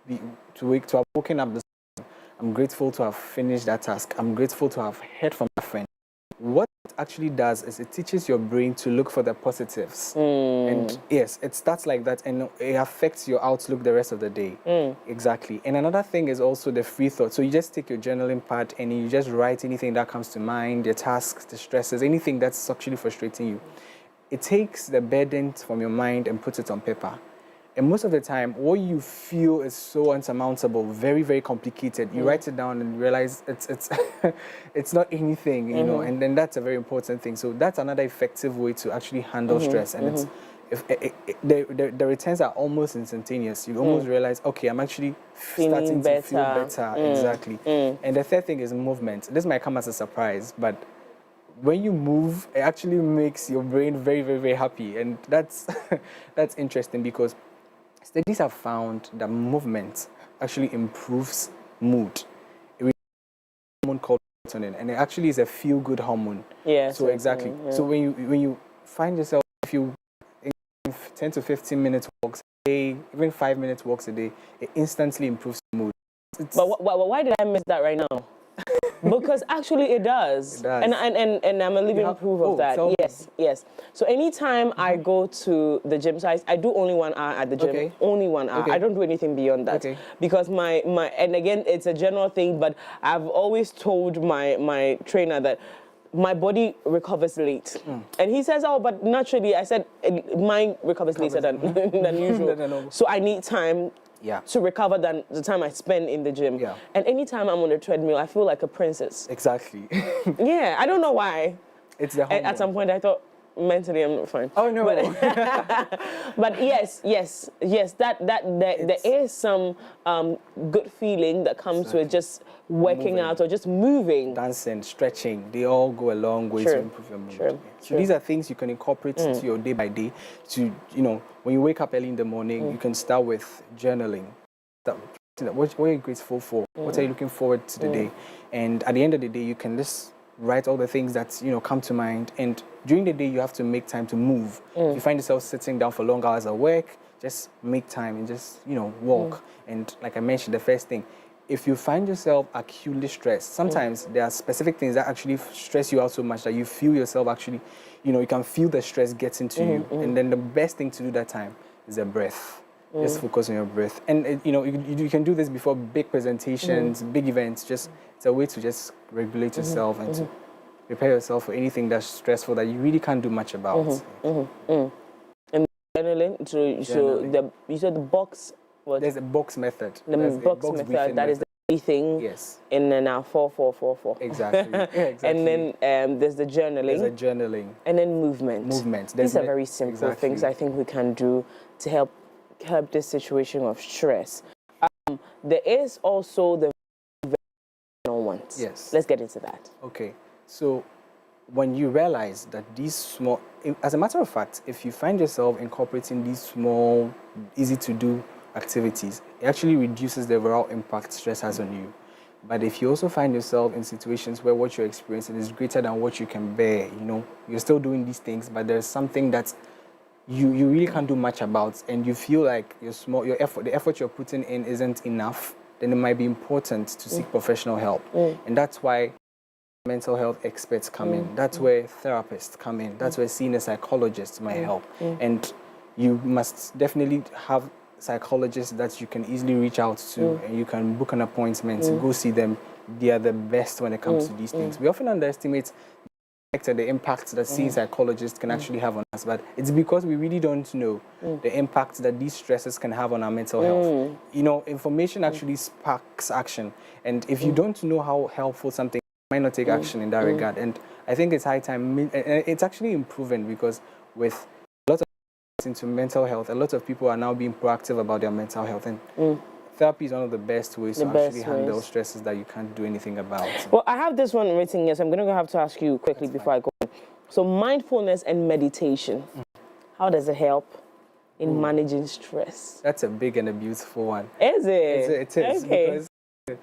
have woken up this morning. I'm grateful to have finished that task. I'm grateful to have heard from a friend. What it actually does is it teaches your brain to look for the positives. And yes, it starts like that and it affects your outlook the rest of the day. Exactly. And another thing is also the free thought. So you just take your journaling part and you just write anything that comes to mind, your tasks, the stresses, anything that's actually frustrating you. It takes the burden from your mind and puts it on paper. And most of the time, what you feel is so unsurmountable, very, very complicated. You write it down and realize it's not anything, you know, and then that's a very important thing. So that's another effective way to actually handle stress. And the returns are almost instantaneous. You almost realize, okay, I'm actually starting to feel better. Exactly. And the third thing is movement. This might come as a surprise, but when you move, it actually makes your brain very, very, very happy. And that's interesting because studies have found that movement actually improves mood. It is a hormone called serotonin, and it actually is a feel-good hormone. Yeah. So exactly. Yeah. So when you find yourself, if you 10 to 15 minutes walks a day, even 5 minutes walks a day, it instantly improves mood. But why did I miss that right now? Because actually it does. It does. And I'm a living proof of that. Yes. So anytime I go to the gym, so I do only 1 hour at the gym. Only 1 hour. I don't do anything beyond that. Because my and again, it's a general thing, but I've always told my trainer that my body recovers late. And he says, oh, but naturally, I said, mine recovers later than usual. So I need time to recover than the time I spend in the gym. And anytime I'm on the treadmill, I feel like a princess. Exactly. Yeah, I don't know why. It's the hormone. At some point, I thought mentally I'm not fine. Oh no. But yes, there is some good feeling that comes with just working out or just moving. Dancing, stretching, they all go a long way to improve your mood. So these are things you can incorporate into your day by day to, you know, when you wake up early in the morning, you can start with journaling. What are you grateful for? What are you looking forward to the day? And at the end of the day, you can just write all the things that, you know, come to mind. And during the day, you have to make time to move. If you find yourself sitting down for long hours at work, just make time and just, you know, walk. And like I mentioned, the first thing, if you find yourself acutely stressed, sometimes there are specific things that actually stress you out so much that you feel yourself actually, you know, you can feel the stress gets into you. And then the best thing to do that time is a breath. Just focus on your breath. And, you know, you can do this before big presentations, big events. Just it's a way to just regulate yourself and to prepare yourself for anything that's stressful that you really can't do much about. And journaling, so you said the box. There's a box method. The box method, that is the thing. Yes. And then our 4-4-4-4. Exactly. Yeah, exactly. And then there's the journaling. There's a journaling. And then movement. Movement. These are very simple things I think we can do to help this situation of stress. There is also the ones. Yes. Let's get into that. Okay. So when you realize that these small, as a matter of fact, if you find yourself incorporating these small, easy to do activities, it actually reduces the overall impact stress has on you. But if you also find yourself in situations where what you're experiencing is greater than what you can bear, you know, you're still doing these things, but there's something that you really can't do much about, and you feel like the effort you're putting in isn't enough, then it might be important to seek professional help. And that's why mental health experts come in. That's where therapists come in. That's where senior psychologists might help. And you must definitely have psychologists that you can easily reach out to, and you can book an appointment to go see them. They are the best when it comes to these things. We often underestimate the impact that seeing psychologists can actually have on us, but it's because we really don't know the impact that these stresses can have on our mental health. You know, information actually sparks action, and if you don't know how helpful something is, you might not take action in that regard. And I think it's high time, and it's actually improving, because with a lot of into mental health, a lot of people are now being proactive about their mental health, and therapy is one of the best ways to actually handle stresses that you can't do anything about. Well, I have this one written here, so I'm going to have to ask you quickly before I go on. So mindfulness and meditation, how does it help in managing stress? That's a big and a beautiful one. Is it? It is. Okay. Because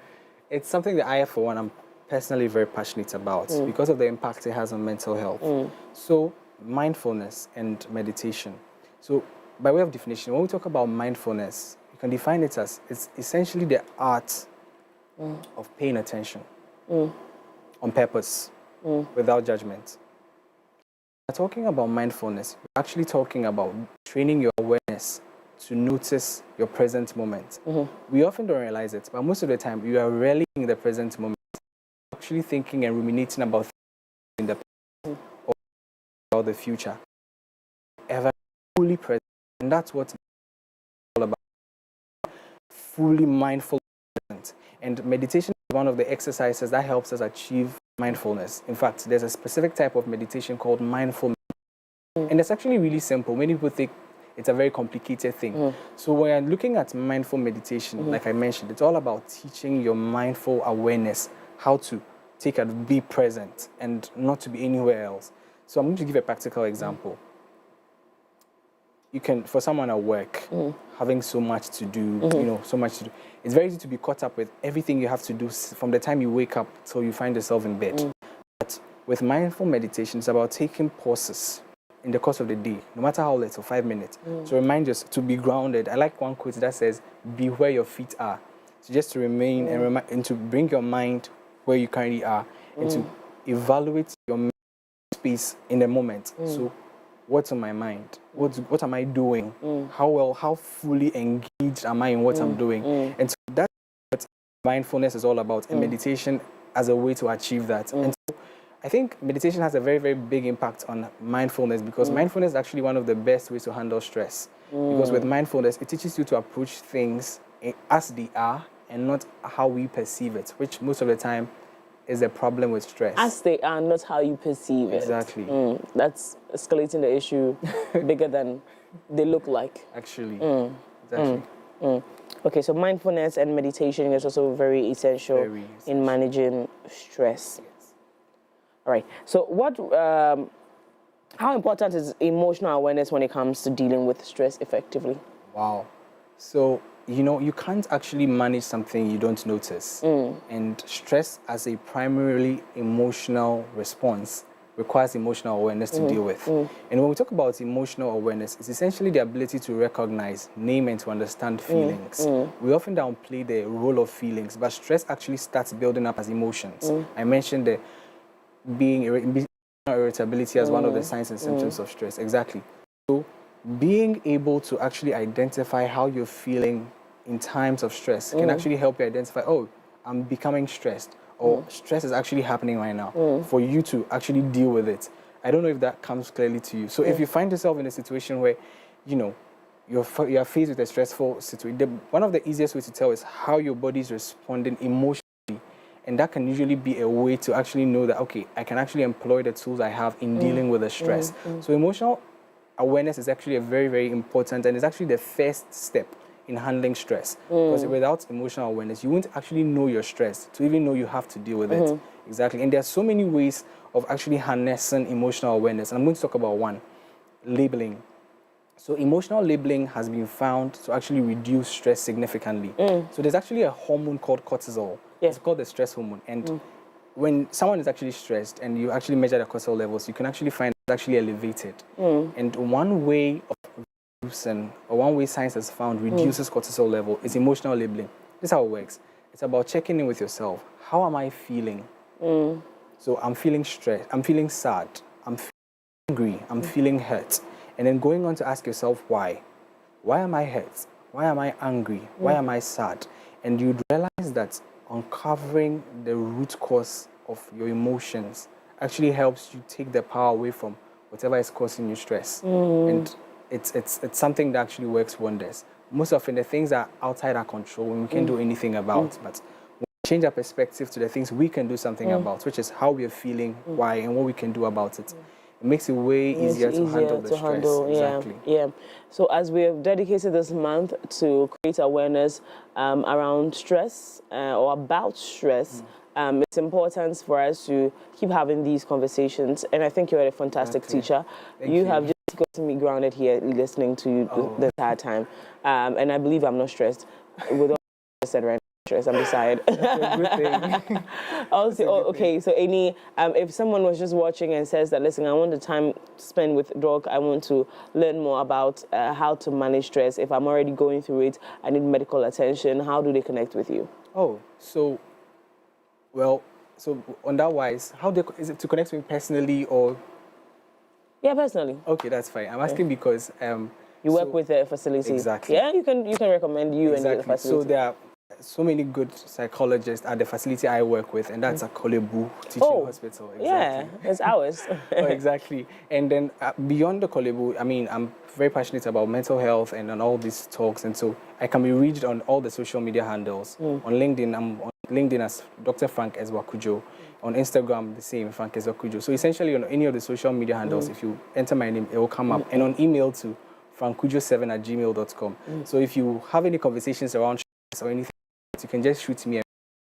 it's something that I, for one, I'm personally very passionate about because of the impact it has on mental health. So mindfulness and meditation. So by way of definition, when we talk about mindfulness, you can define it as it's essentially the art of paying attention on purpose without judgment. We're talking about mindfulness. We're actually talking about training your awareness to notice your present moment. We often don't realize it, but most of the time you are rarely in the present moment, actually thinking and ruminating about in the past or about the future. Ever fully present, and that's what it's all about. Fully mindful present. And meditation is one of the exercises that helps us achieve mindfulness. In fact, there's a specific type of meditation called mindful meditation. And it's actually really simple. Many people think it's a very complicated thing. So when you're looking at mindful meditation, like I mentioned, it's all about teaching your mindful awareness how to take and be present and not to be anywhere else. So I'm going to give a practical example. You can, for someone at work, having so much to do, you know, so much to do, it's very easy to be caught up with everything you have to do from the time you wake up till you find yourself in bed. But with mindful meditation, it's about taking pauses in the course of the day, no matter how little, 5 minutes, to remind yourself to be grounded. I like one quote that says, "Be where your feet are." So just to remain and to bring your mind where you currently are, and to evaluate your space in the moment. So what's on my mind? What am I doing? How fully engaged am I in what I'm doing? And so that's what mindfulness is all about, and meditation as a way to achieve that. And so I think meditation has a very, very big impact on mindfulness, because mindfulness is actually one of the best ways to handle stress. Because with mindfulness, it teaches you to approach things as they are and not how we perceive it, which most of the time is a problem with stress. As they are, not how you perceive it. Exactly. That's escalating the issue bigger than they look like. Actually. Exactly. Okay, so mindfulness and meditation is also very essential in managing stress. Yes. All right. So how important is emotional awareness when it comes to dealing with stress effectively? Wow. So, you know, you can't actually manage something you don't notice. And stress as a primarily emotional response requires emotional awareness to deal with. And when we talk about emotional awareness, it's essentially the ability to recognize, name, and to understand feelings. We often downplay the role of feelings, but stress actually starts building up as emotions. I mentioned the being irritability as one of the signs and symptoms of stress. Exactly. So being able to actually identify how you're feeling in times of stress can actually help you identify, oh, I'm becoming stressed, or stress is actually happening right now, for you to actually deal with it. I don't know if that comes clearly to you. So if you find yourself in a situation where, you know, you are faced with a stressful situation, one of the easiest ways to tell is how your body is responding emotionally. And that can usually be a way to actually know that, okay, I can actually employ the tools I have in dealing with the stress. So emotional awareness is actually a very, very important, and it's actually the first step in handling stress. Because without emotional awareness, you won't actually know your stress to even know you have to deal with it. Exactly. And there are so many ways of actually harnessing emotional awareness. And I'm going to talk about one, labeling. So emotional labeling has been found to actually reduce stress significantly. So there's actually a hormone called cortisol. It's called the stress hormone. And when someone is actually stressed and you actually measure the cortisol levels, you can actually find it's actually elevated. And one way of reducing, or one way science has found reduces cortisol level is emotional labeling. This is how it works. It's about checking in with yourself. How am I feeling? So I'm feeling stressed, I'm feeling sad, I'm feeling angry, I'm feeling hurt. And then going on to ask yourself why. Why am I hurt? Why am I angry? Why am I sad? And you'd realize that uncovering the root cause of your emotions actually helps you take the power away from whatever is causing you stress. And it's something that actually works wonders. Most often the things are outside our control and we can't do anything about, but when we change our perspective to the things we can do something about, which is how we are feeling, why, and what we can do about it. It makes it way easier to handle the stress. Exactly. Yeah. So as we have dedicated this month to create awareness around stress or about stress, it's important for us to keep having these conversations. And I think you're a fantastic teacher. You have just got me grounded here listening to you the entire time. And I believe I'm not stressed. With all I said right now, I'm beside. Also, okay, so any, if someone was just watching and says that, listen, I want the time spent with Doc, I want to learn more about how to manage stress. If I'm already going through it, I need medical attention, how do they connect with you? So on that wise, is it to connect with me personally or? Yeah, personally. Okay, that's fine. I'm asking because you work with the facility. Exactly. Yeah, you can recommend you and the facility. So there are so many good psychologists at the facility I work with, and that's at Kolebu Teaching Hospital. Exactly. Yeah, it's ours. Exactly. And then beyond the Kolebu, I mean, I'm very passionate about mental health and on all these talks, and so I can be reached on all the social media handles. On LinkedIn, I'm on LinkedIn as Dr. Frank Erzoah-Cudjoe. On Instagram, the same, Frank Erzoah-Cudjoe. So essentially, on any of the social media handles, if you enter my name, it will come up. And on email to frankcudjoe7@gmail.com. So if you have any conversations around stress or anything, you can just shoot me a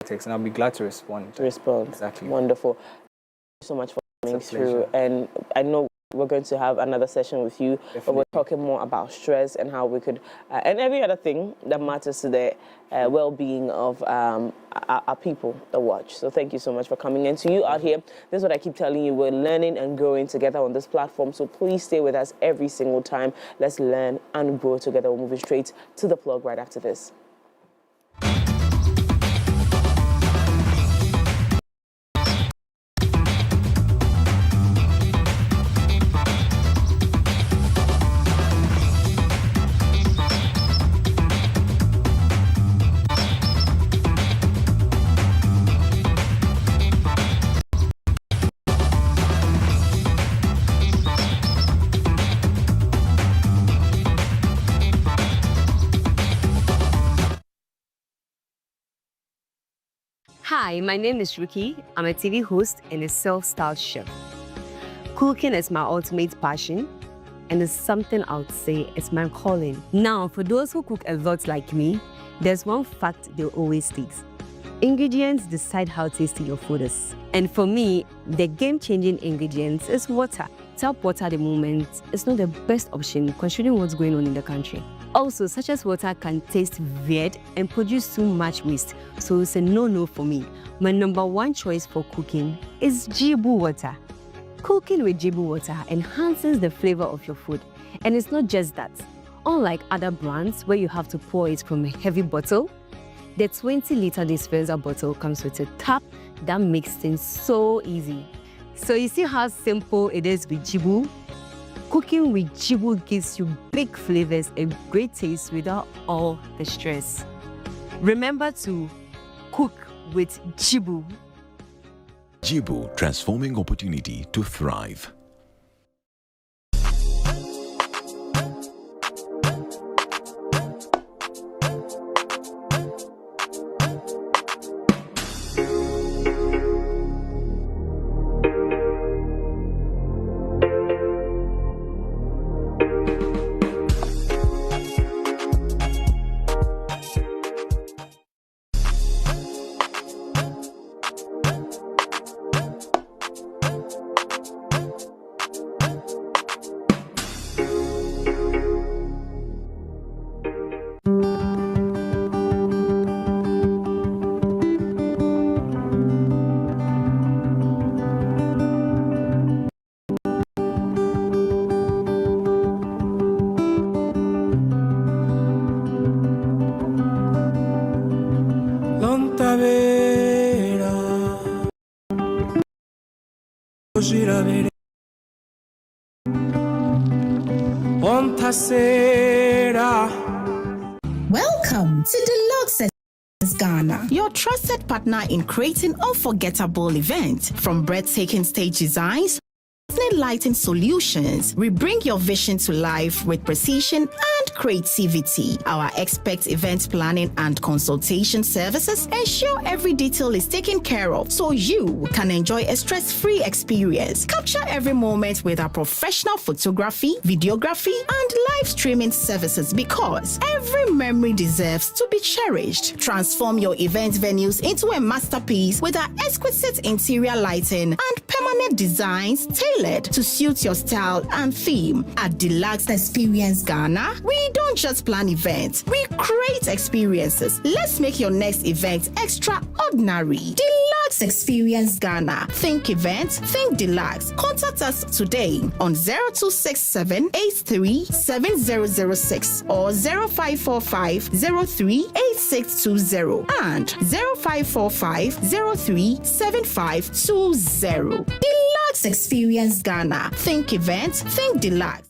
text and I'll be glad to respond. Exactly. Wonderful. Thank you so much for coming through. And I know we're going to have another session with you, but we're talking more about stress and how we could, and every other thing that matters to the well-being of our people that watch. So thank you so much for coming. And to you out here, this is what I keep telling you, we're learning and growing together on this platform. So please stay with us every single time. Let's learn and grow together. We're moving straight to the plug right after this. Hi, my name is Ruki. I'm a TV host and a self-styled chef. Cooking is my ultimate passion, and it's something I would say is my calling. Now, for those who cook a lot like me, there's one fact they always state. Ingredients decide how tasty your food is. And for me, the game-changing ingredients is water. Tap water at the moment is not the best option considering what's going on in the country. Also, such as water can taste weird and produce too much waste, so it's a no-no for me. My number one choice for cooking is Jibu water. Cooking with Jibu water enhances the flavor of your food. And it's not just that. Unlike other brands where you have to pour it from a heavy bottle, the 20-liter dispenser bottle comes with a tap that makes things so easy. So you see how simple it is with Jibu? Cooking with Jibu gives you big flavors and great taste without all the stress. Remember to cook with Jibu. Jibu, transforming opportunity to thrive. Welcome to Deluxe Ghana, your trusted partner in creating unforgettable events. From breathtaking stage designs, lighting solutions, we bring your vision to life with precision and creativity. Our expert event planning and consultation services ensure every detail is taken care of so you can enjoy a stress-free experience. Capture every moment with our professional photography, videography, and live streaming services because every memory deserves to be cherished. Transform your event venues into a masterpiece with our exquisite interior lighting and permanent designs tailored to suit your style and theme. At Deluxe Experience Ghana, we don't just plan events, we create experiences. Let's make your next event extraordinary. Deluxe Experience Ghana. Think events, think Deluxe. Contact us today on 0267 83 7006 or 0545 03 8620 and 0545 03 7520. Deluxe Experience Ghana. Think events, think Deluxe.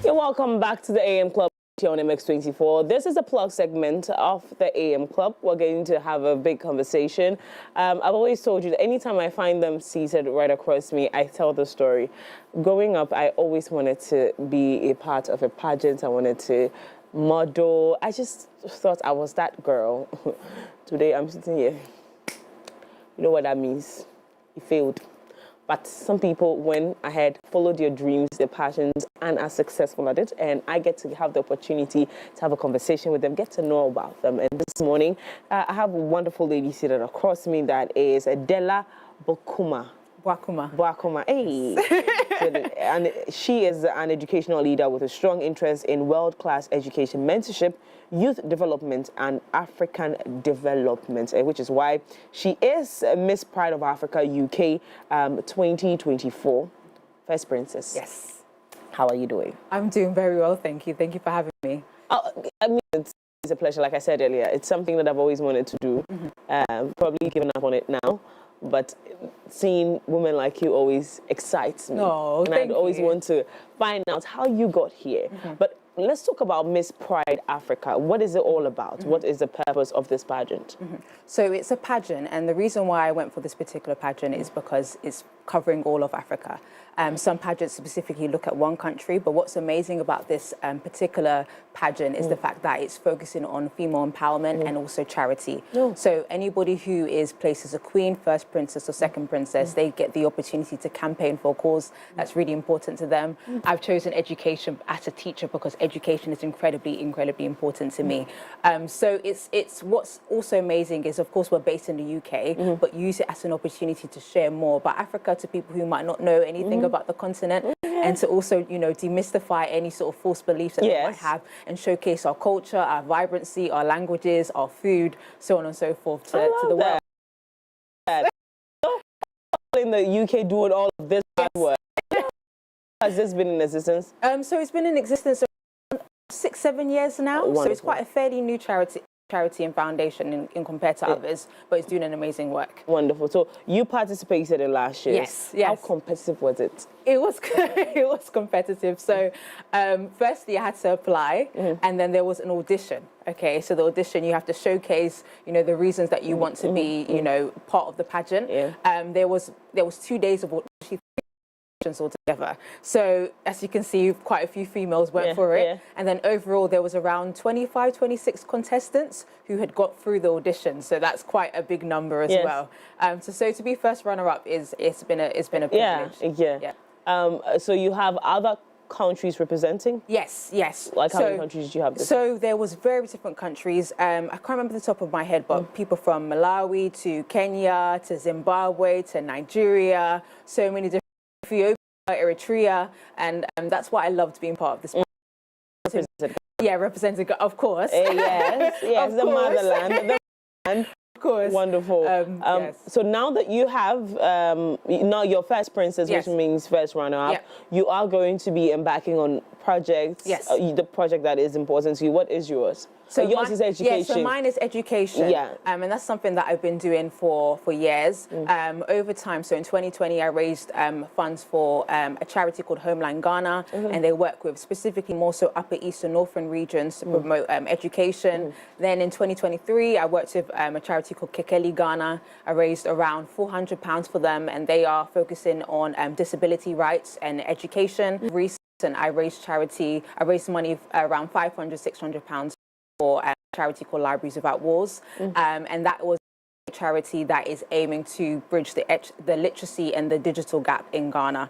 Welcome back to the AM Club on MX24. This is a plug segment of the AM Club. We're going to have a big conversation. I've always told you that anytime I find them seated right across me, I tell the story. Growing up, I always wanted to be a part of a pageant. I wanted to model. I just thought I was that girl. Today, I'm sitting here. You know what that means? You failed. But some people went ahead, followed their dreams, their passions, and are successful at it. And I get to have the opportunity to have a conversation with them, get to know about them. And this morning, I have a wonderful lady seated across me that is Della Buakuma. Buakuma. Hey. And she is an educational leader with a strong interest in world-class education mentorship, youth development, and African development, which is why she is Miss Pride of Africa UK 2024 First Princess. Yes. How are you doing? I'm doing very well, thank you. Thank you for having me. I mean, it's a pleasure. Like I said earlier, it's something that I've always wanted to do. Probably given up on it now. But seeing women like you always excites me. Oh, and I'd always want to find out how you got here. But let's talk about Miss Pride Africa. What is it all about? What is the purpose of this pageant? So it's a pageant, and the reason why I went for this particular pageant is because it's covering all of Africa. Some pageants specifically look at one country, but what's amazing about this particular pageant is the fact that it's focusing on female empowerment and also charity. So anybody who is placed as a queen, first princess or second princess, they get the opportunity to campaign for a cause that's really important to them. I've chosen education as a teacher because education is incredibly important to me. So it's what's also amazing is, of course, we're based in the UK, but use it as an opportunity to share more about Africa to people who might not know anything about the continent, and to also, you know, demystify any sort of false beliefs that they might have, and showcase our culture, our vibrancy, our languages, our food, so on and so forth to the world. In the UK doing all of this work. Has this been in existence? So it's been in existence around 6-7 years now. So it's quite a fairly new charity. charity and foundation in compared to others, but it's doing an amazing work. Wonderful. So you participated in last year. Yes, yes. How competitive was it? It was it was competitive. So firstly, I had to apply, and then there was an audition. Okay, so the audition, you have to showcase, you know, the reasons that you want to be, you know, part of the pageant. There was 2 days of audition altogether. So as you can see, quite a few females went for it. And then overall, there was around 25, 26 contestants who had got through the audition. So that's quite a big number as well. So to be first runner-up it's been a privilege. So you have other countries representing? Yes, yes. Like how many countries did you have? So there was very different countries. I can't remember the top of my head, but people from Malawi to Kenya to Zimbabwe to Nigeria, so many different, Ethiopia, Eritrea, and that's why I loved being part of this. Yeah, representing, of course. Yes, yes, the motherland. Of course. Wonderful. Yes. So now that you have now your first princess, which means first runner-up, you are going to be embarking on projects. Yes. The project that is important to you. What is yours? So yours is education. Yeah, so mine is education. Yeah. And that's something that I've been doing for years. Over time, so in 2020, I raised funds for a charity called Homeland Ghana, and they work with specifically more so Upper East and Northern regions to promote education. Then in 2023, I worked with a charity called Kekeli Ghana. I raised around £400 for them, and they are focusing on disability rights and education. Recently, I raised money around £500, £600 for a charity called Libraries Without Walls, and that was a charity that is aiming to bridge the literacy and the digital gap in Ghana.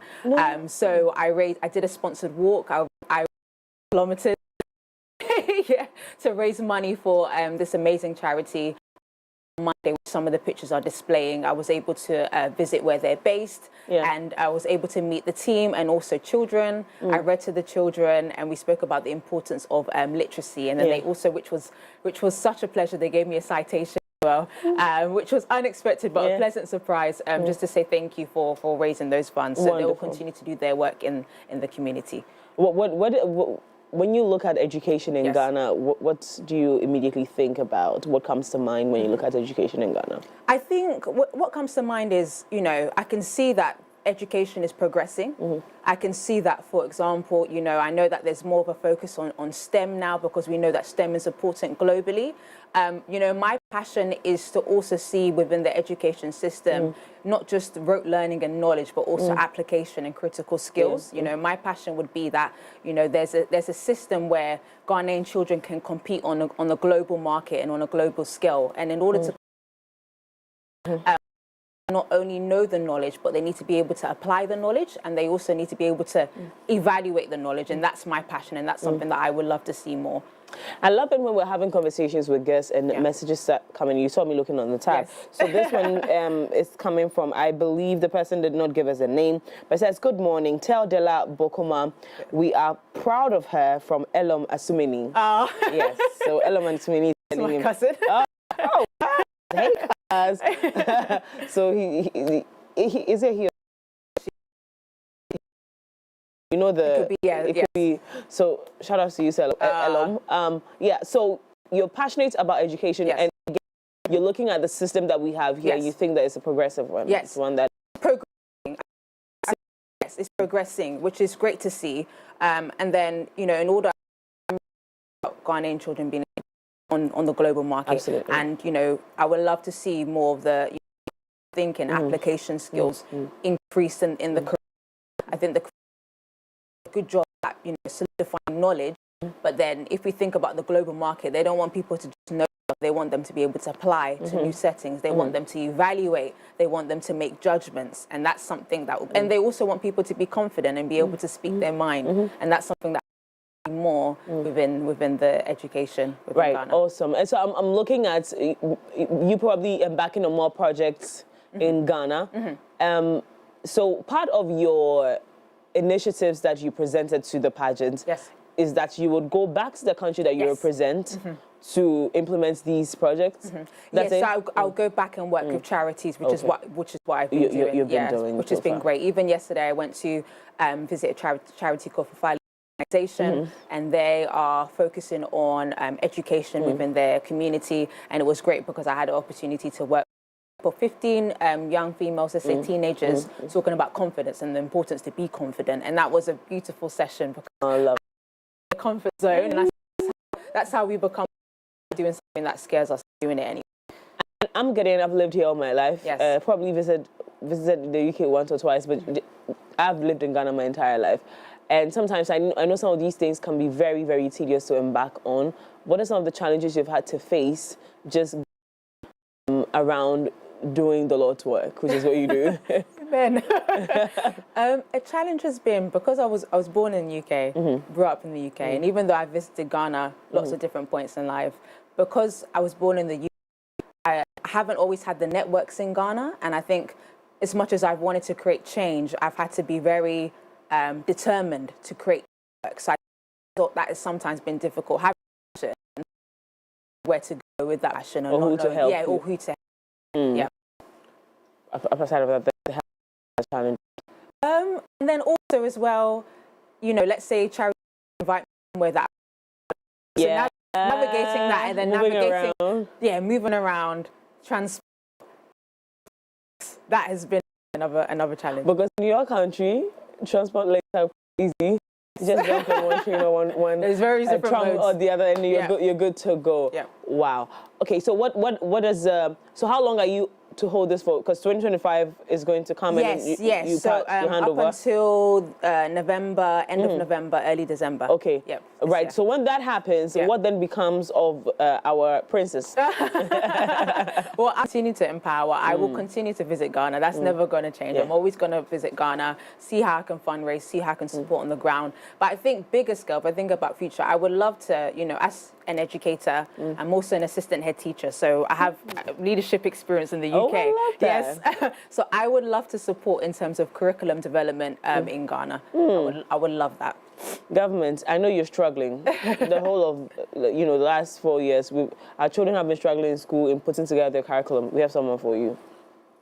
So I did a sponsored walk. I kilometers to raise money for this amazing charity. Monday, which some of the pictures are displaying, I was able to visit where they're based, and I was able to meet the team and also children. I read to the children, and we spoke about the importance of literacy. And then they also, which was such a pleasure, they gave me a citation as well, which was unexpected but a pleasant surprise. Just to say thank you for raising those funds. So they will continue to do their work in the community. When you look at education in Ghana, what do you immediately think about? What comes to mind when you look at education in Ghana? I think what comes to mind is, you know, I can see that education is progressing. I can see that, for example, you know, I know that there's more of a focus on STEM now because we know that STEM is important globally. You know, my passion is to also see within the education system, not just rote learning and knowledge, but also application and critical skills. You know, my passion would be that, you know, there's a system where Ghanaian children can compete on a global market and on a global scale. And in order to not only know the knowledge, but they need to be able to apply the knowledge, and they also need to be able to evaluate the knowledge. And that's my passion, and that's something that I would love to see more. I love it when we're having conversations with guests and messages start coming. You saw me looking on the tab. So this one is coming from, I believe the person did not give us a name, but says, good morning. Tell Della Buakuma we are proud of her from Elom Asumini. Yes, so Elom Asumini is my cousin. Hey, cuz. So he is it here? You know the. It could be. So shout out to you, Elom. So you're passionate about education, and you're looking at the system that we have here. You think that it's a progressive one. Yes, it's one that progressing. Yes, it's progressing, which is great to see. And then, you know, in order Ghanaian children being on the global market, and you know, I would love to see more of the thinking, application skills increase in the. I think the good job at, you know, solidifying knowledge, but then if we think about the global market, they don't want people to just know, they want them to be able to apply to new settings, they want them to evaluate, they want them to make judgments, and that's something that, and they also want people to be confident and be able to speak their mind, and that's something that more within the education within Ghana. Awesome. And so I'm looking at you probably embarking on more projects in Ghana. So part of your initiatives that you presented to the pageant is that you would go back to the country that you represent to implement these projects. So I'll go back and work with charities, which is what I've been doing. You've been doing, which has been great. Even yesterday, I went to visit a charity called Fafali, organization, and they are focusing on education within their community. And it was great because I had the opportunity to work for 15 young females, let's say teenagers, talking about confidence and the importance to be confident. And that was a beautiful session because I love the comfort zone. And that's how we become doing something that scares us, doing it anyway. And I've lived here all my life. Yes. Probably visited the UK once or twice, but I've lived in Ghana my entire life. And sometimes I know some of these things can be very, very tedious to embark on. What are some of the challenges you've had to face just around doing the Lord's work, which is what you do? Amen. A challenge has been, because I was born in the UK, grew up in the UK, and even though I visited Ghana lots of different points in life, because I was born in the UK, I haven't always had the networks in Ghana, and I think as much as I've wanted to create change, I've had to be very determined to create networks. So I thought that has sometimes been difficult. Having passion, where to go with that passion, or who to help. Yeah, or who to help. Yeah. Aside of that, the challenge. And then also as well, you know, let's say charity invite me where that. So navigating that and then moving around, that has been another challenge. Because in your country, transport links are easy. You just jump on one train or one There's very different tram modes. or the other, and you're good to go. Yeah. Wow. Okay, so what is so how long are you to hold this for? Because 2025 is going to come and you hand up over until November, end of November, early December. Okay. Yep. Right. So when that happens, what then becomes of our princess? Well, I continue to empower. I will continue to visit Ghana. That's never going to change. I'm always going to visit Ghana, see how I can fundraise, see how I can support on the ground. But I think bigger scale, if I think about future, I would love to, you know, as an educator, I'm also an assistant head teacher. So I have leadership experience in the UK. Oh, I love that. Yes. So I would love to support in terms of curriculum development in Ghana. I would love that. Government, I know you're struggling. The whole of, the last 4 years, our children have been struggling in school in putting together their curriculum. We have someone for you.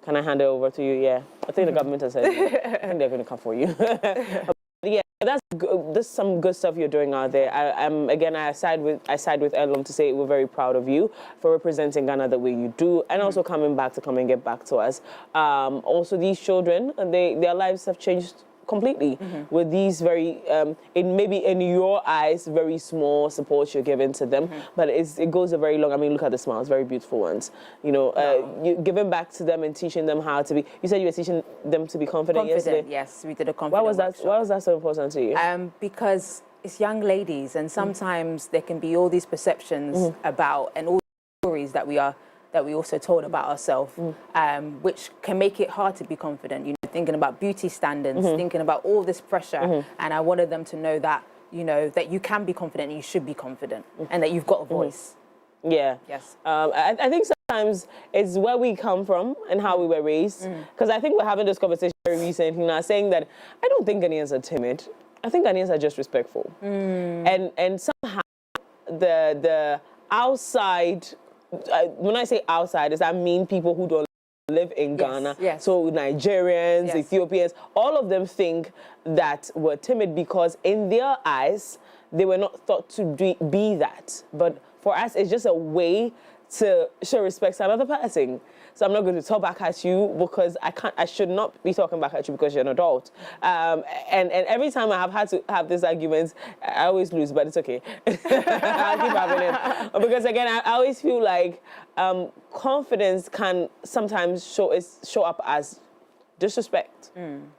Can I hand it over to you? Yeah. I think the government has said, I think they're going to come for you. Yeah, that's some good stuff you're doing out there. I side with Elum to say we're very proud of you for representing Ghana the way you do, and also coming back to come and get back to us. Also, these children, their lives have changed completely with these very, in your eyes, very small supports you're giving to them. But it goes a very long. I mean, look at the smiles, very beautiful ones. You know, you giving back to them and teaching them how to be. You said you were teaching them to be confident yesterday. Yes, we did a confident. Why was that so important to you? Because it's young ladies, and sometimes there can be all these perceptions about, and all the stories that we also told about ourselves, which can make it hard to be confident. You know, thinking about beauty standards, thinking about all this pressure, and I wanted them to know that, you know, that you can be confident, and you should be confident, and that you've got a voice. Yeah. Yes. I think sometimes it's where we come from and how we were raised. Because I think we're having this conversation very recently now, saying that I don't think Ghanaians are timid. I think Ghanaians are just respectful. And somehow the outside. When I say outsiders, I mean people who don't live in Ghana. Yes. So Nigerians, Ethiopians, all of them think that we're timid because in their eyes, they were not thought to be that. But for us, it's just a way to show respect to another person. So I'm not going to talk back at you because I should not be talking back at you because you're an adult. And every time I have had to have these arguments, I always lose, but it's okay. I'll keep having it. Because again, I always feel like confidence can sometimes show up as disrespect.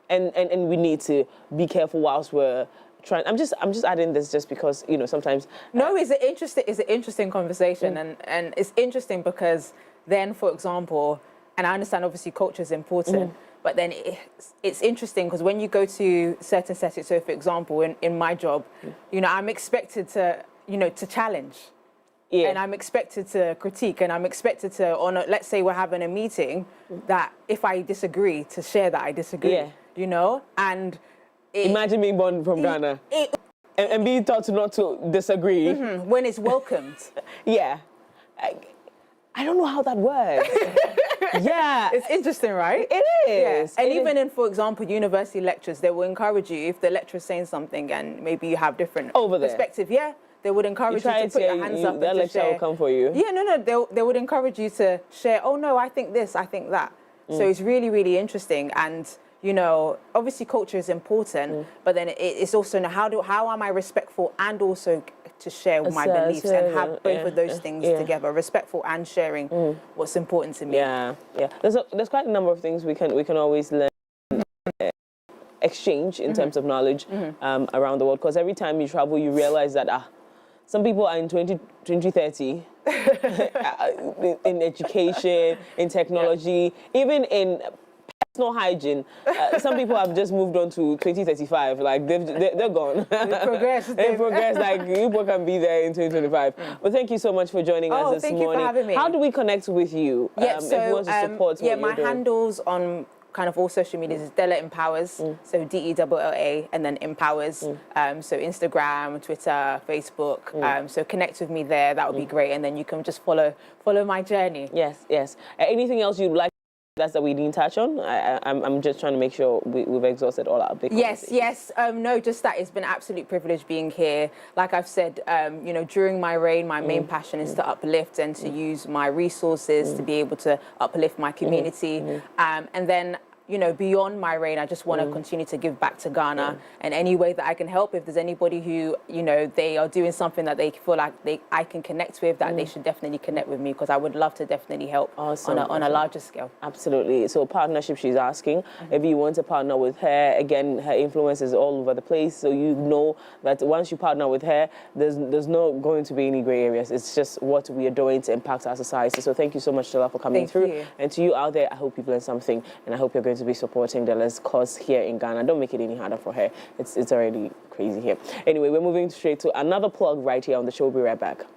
And we need to be careful whilst we're trying. I'm just adding this just because, you know, sometimes. No, it's an interesting conversation, and it's interesting because then, for example, and I understand obviously culture is important, but then it's interesting because when you go to certain settings, so for example, in my job, you know, I'm expected to, you know, to challenge. Yeah. And I'm expected to critique, and I'm expected to, let's say we're having a meeting, that if I disagree, to share that I disagree. Yeah. You know? And imagine being born from Ghana and being taught not to disagree. When it's welcomed. Yeah. I don't know how that works. Yeah. It's interesting, right? It is. Yeah. And It even is. in, for example, university lectures, they will encourage you, if the lecturer's saying something and maybe you have different Over there. perspective, they would encourage you to put your hands up that and to lecture share. will come for you. Yeah, no, they would encourage you to share, oh no, I think this, I think that. So it's really, really interesting. And, you know, obviously culture is important, but then it's also how am I respectful and also to share my beliefs and have both of those things together, respectful and sharing what's important to me. Yeah. There's quite a number of things we can always learn, exchange in terms of knowledge around the world. Because every time you travel, you realize that some people are in 2030 in education, in technology, even in personal hygiene. Some people have just moved on to 2035. Like they're gone. They've progressed. They've progressed. Like people can be there in 2025. But thank you so much for joining us this thank morning. you for having me. How do we connect with you? If we want to support what my you're doing? handles on kind of all social medias is Della Empowers, so Della and then Empowers. So Instagram, Twitter, Facebook. So connect with me there. That would be great, and then you can just follow my journey. Yes. Anything else you'd like that we didn't touch on? I'm just trying to make sure we've exhausted all our big Yes. No, just that it's been an absolute privilege being here. Like I've said, you know, during my reign, my main passion is to uplift and to use my resources to be able to uplift my community. And then, you know, beyond my reign, I just want to continue to give back to Ghana and any way that I can help. If there's anybody who, you know, they are doing something that they feel like I can connect with, that they should definitely connect with me, because I would love to definitely help on a larger scale. Absolutely. So partnership, she's asking. If you want to partner with her, again, her influence is all over the place. So you know that once you partner with her, there's not going to be any gray areas. It's just what we are doing to impact our society. So thank you so much, Della, for coming through. You. And to you out there, I hope you've learned something, and I hope you're going to be supporting Della's cause here in Ghana. Don't make it any harder for her. It's already crazy here. Anyway, we're moving straight to another plug right here on the show. We'll be right back.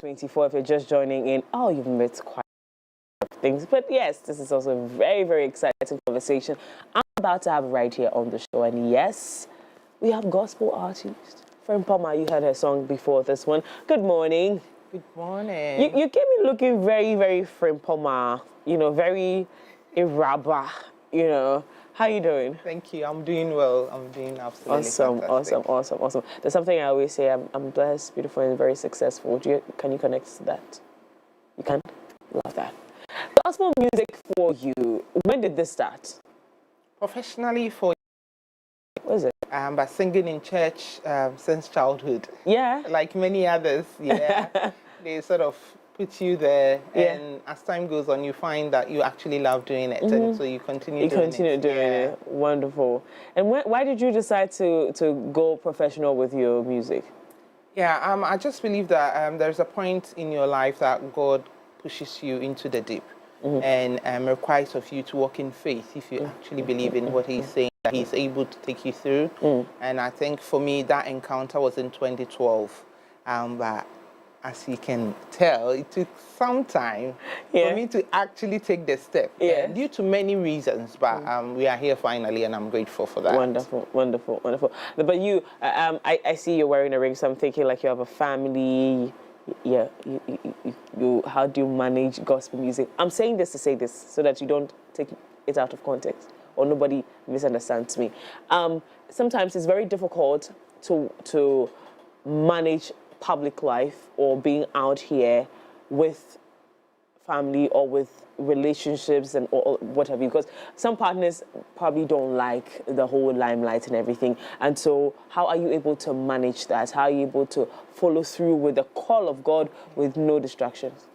24. If you're just joining in, oh, you've met quite a lot of things. But yes, this is also a very, very exciting conversation I'm about to have right here on the show. And yes, we have gospel artist Frimpomaa. You heard her song before this one. Good morning. Good morning. You came in looking very, very Frimpomaa, you know, very Iraba, you know. How you doing? Thank you. I'm doing well. I'm doing absolutely fantastic. Awesome. There's something I always say, I'm blessed, beautiful, and very successful. Can you connect to that? You can? Love that. Gospel music for you. When did this start? Professionally for what is it? By singing in church since childhood. Yeah. Like many others, yeah. They sort of put you there, and as time goes on, you find that you actually love doing it, and so you continue doing it. Wonderful. And why did you decide to go professional with your music? Yeah, I just believe that there's a point in your life that God pushes you into the deep and requires of you to walk in faith if you actually believe in what He's saying, that He's able to take you through. And I think for me, that encounter was in 2012. But as you can tell, it took some time for me to actually take the step, due to many reasons, but we are here finally, and I'm grateful for that. Wonderful. But you, I see you're wearing a ring, so I'm thinking like you have a family. Yeah, you how do you manage gospel music? I'm saying this to say this, so that you don't take it out of context, or nobody misunderstands me. Sometimes it's very difficult to manage public life or being out here with family or with relationships and or what have you, because some partners probably don't like the whole limelight and everything. And so how are you able to manage that? How are you able to follow through with the call of God with no distractions?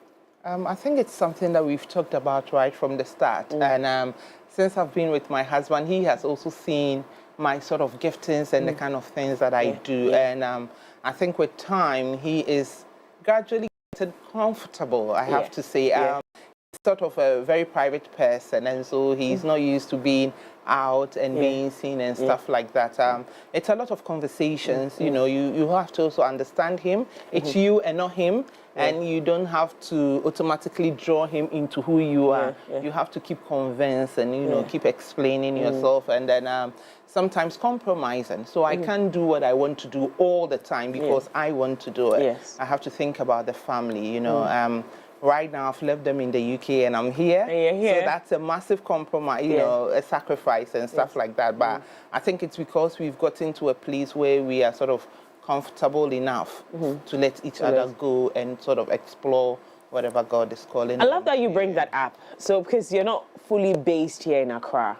I think it's something that we've talked about right from the start. And since I've been with my husband, he has also seen my sort of giftings and the kind of things that I do. And I think with time, he is gradually getting comfortable, I have to say. He's sort of a very private person, and so he's not used to being out and being seen and stuff like that. It's a lot of conversations, you know, you have to also understand him. It's you and not him. And you don't have to automatically draw him into who you are. You have to keep convincing, you know, keep explaining yourself, and then sometimes compromising. So I can't do what I want to do all the time because I want to do it. I have to think about the family, you know. Right now, I've left them in the UK and I'm here. So that's a massive compromise, you know, a sacrifice and stuff like that. But I think it's because we've gotten to a place where we are sort of comfortable enough to let each other go and sort of explore whatever God is calling. I love that you bring that up. So, because you're not fully based here in Accra.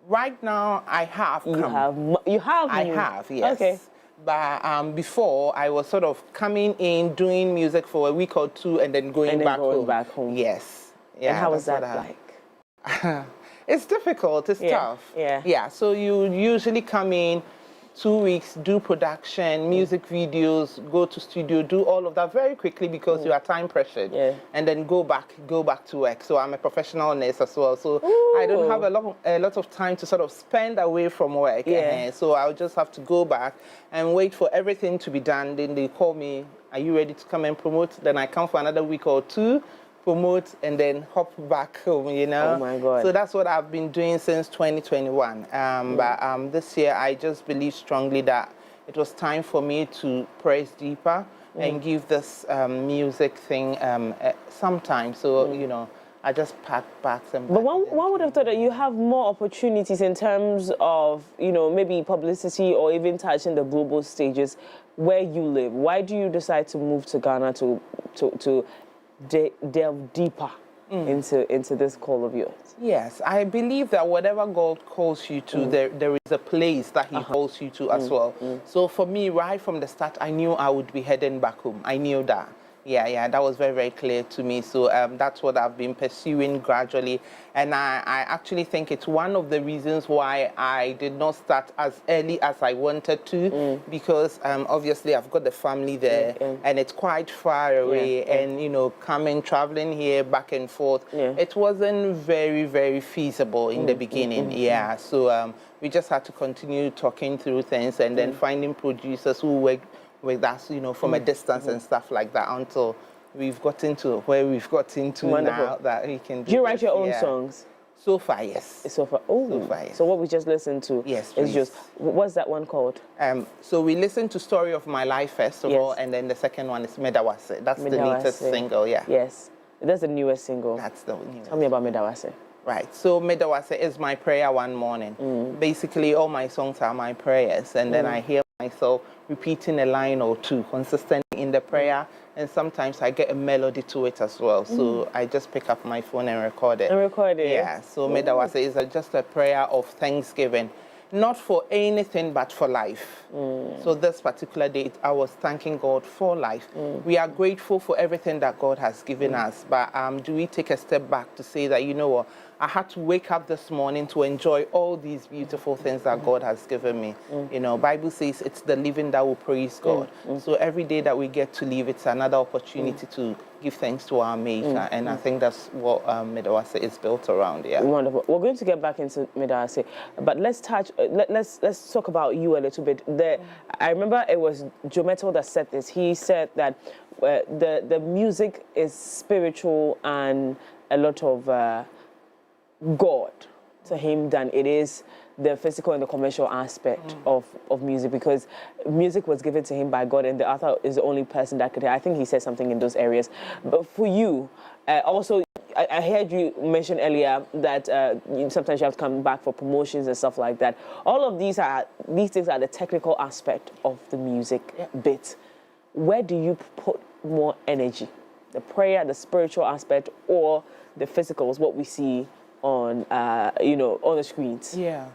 Right now, I have come. You have? I have, yes. Okay. But before, I was sort of coming in, doing music for a week or two, and then going back home. Yes. Yeah. And how was that like? It's difficult. It's tough. Yeah. So you usually come in 2 weeks, do production, music videos, go to studio, do all of that very quickly because you are time pressured, and then go back to work. So I'm a professional nurse as well, so I don't have a lot of time to sort of spend away from work. So I'll just have to go back and wait for everything to be done. Then they call me, are you ready to come and promote? Then I come for another week or two, promote, and then hop back home, you know. Oh my God. So that's what I've been doing since 2021. But this year, I just believe strongly that it was time for me to press deeper and give this music thing some time. So, you know, I just packed bags and But one would have thought that you have more opportunities in terms of, you know, maybe publicity or even touching the global stages where you live. Why do you decide to move to Ghana to delve deeper into this call of yours? Yes, I believe that whatever God calls you to, there is a place that He calls you to as well. So for me, right from the start, I knew I would be heading back home. I knew that. Yeah, that was very, very clear to me. So that's what I've been pursuing gradually. And I actually think it's one of the reasons why I did not start as early as I wanted to, because obviously I've got the family there and it's quite far away. And, you know, traveling here back and forth, it wasn't very, very feasible in the beginning. So we just had to continue talking through things and then finding producers who work with us, you know, from a distance and stuff like that until we've gotten to where we've gotten to now that we can do. Do you write your own songs? So far, yes. So far, yes. So what we just listened to is just, what's that one called? So we listened to Story of My Life first of all, and then the second one is Medawase. That's the latest single, Yes, that's the newest single. That's the newest. Tell me about Medawase. Right, so Medawase is my prayer one morning. Basically, all my songs are my prayers, and then I hear myself repeating a line or two consistently in the prayer, and sometimes I get a melody to it as well. So I just pick up my phone and record it. Yeah, so Medawase is just a prayer of thanksgiving, not for anything but for life. So this particular day, I was thanking God for life. We are grateful for everything that God has given us, but do we take a step back to say that, you know what, I had to wake up this morning to enjoy all these beautiful things that God has given me. You know, Bible says it's the living that will praise God. So every day that we get to live, it's another opportunity to give thanks to our Maker, and I think that's what Medawase is built around. Yeah. Wonderful. We're going to get back into Medawase, but let's touch. Let's talk about you a little bit. I remember it was Jometo that said this. He said that the music is spiritual and a lot of God to him than it is the physical and the commercial aspect of music, because music was given to him by God, and the author is the only person that could. I think he said something in those areas. But for you, also, I heard you mention earlier that sometimes you have to come back for promotions and stuff like that. All of these things are the technical aspect of the music bit. Where do you put more energy? The prayer, the spiritual aspect, or the physical is what we see on on the screens? Yeah,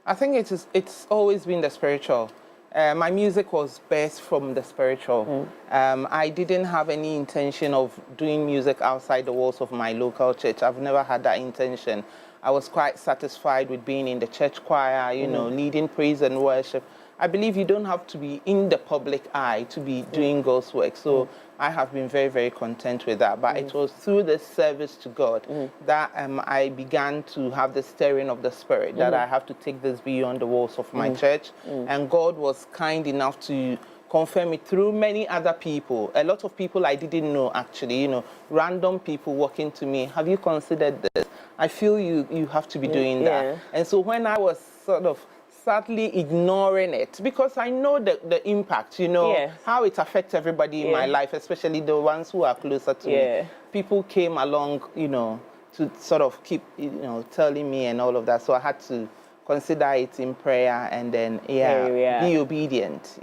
I think it's always been the spiritual. My music was birthed from the spiritual. I didn't have any intention of doing music outside the walls of my local church. I've never had that intention. I was quite satisfied with being in the church choir, you know, leading praise and worship. I believe you don't have to be in the public eye to be doing God's work. So I have been very, very content with that. But it was through the service to God that I began to have the stirring of the Spirit, that I have to take this beyond the walls of my church. And God was kind enough to confirm it through many other people. A lot of people I didn't know, actually, you know, random people walking to me. Have you considered this? I feel you have to be doing that. And so when I was sort of sadly ignoring it, because I know the impact, you know, how it affects everybody in my life, especially the ones who are closer to me. People came along, you know, to sort of keep, you know, telling me and all of that. So I had to consider it in prayer and then, be obedient.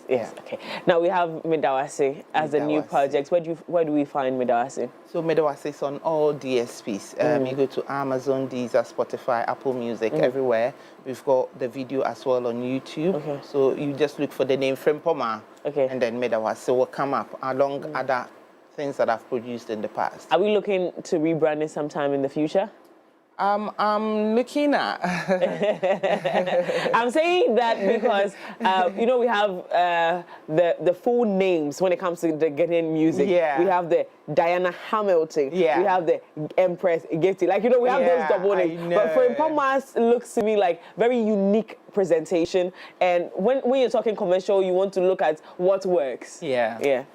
Yes. Okay. Now we have Medawase as a new project. Where do we find Medawase? So Medawase is on all DSPs. You go to Amazon, Deezer, Spotify, Apple Music, everywhere. We've got the video as well on YouTube. So you just look for the name Frimpomaa, and then Medawase will come up along other things that I've produced in the past. Are we looking to rebrand it sometime in the future? I'm looking at. I'm saying that because you know, we have the full names when it comes to the Ghanaian music. We have the Diana Hamilton. We have the Empress Gifty. Like, you know, we have those double names. But Frimpomaa looks to me like very unique presentation. And when you're talking commercial, you want to look at what works. Initially,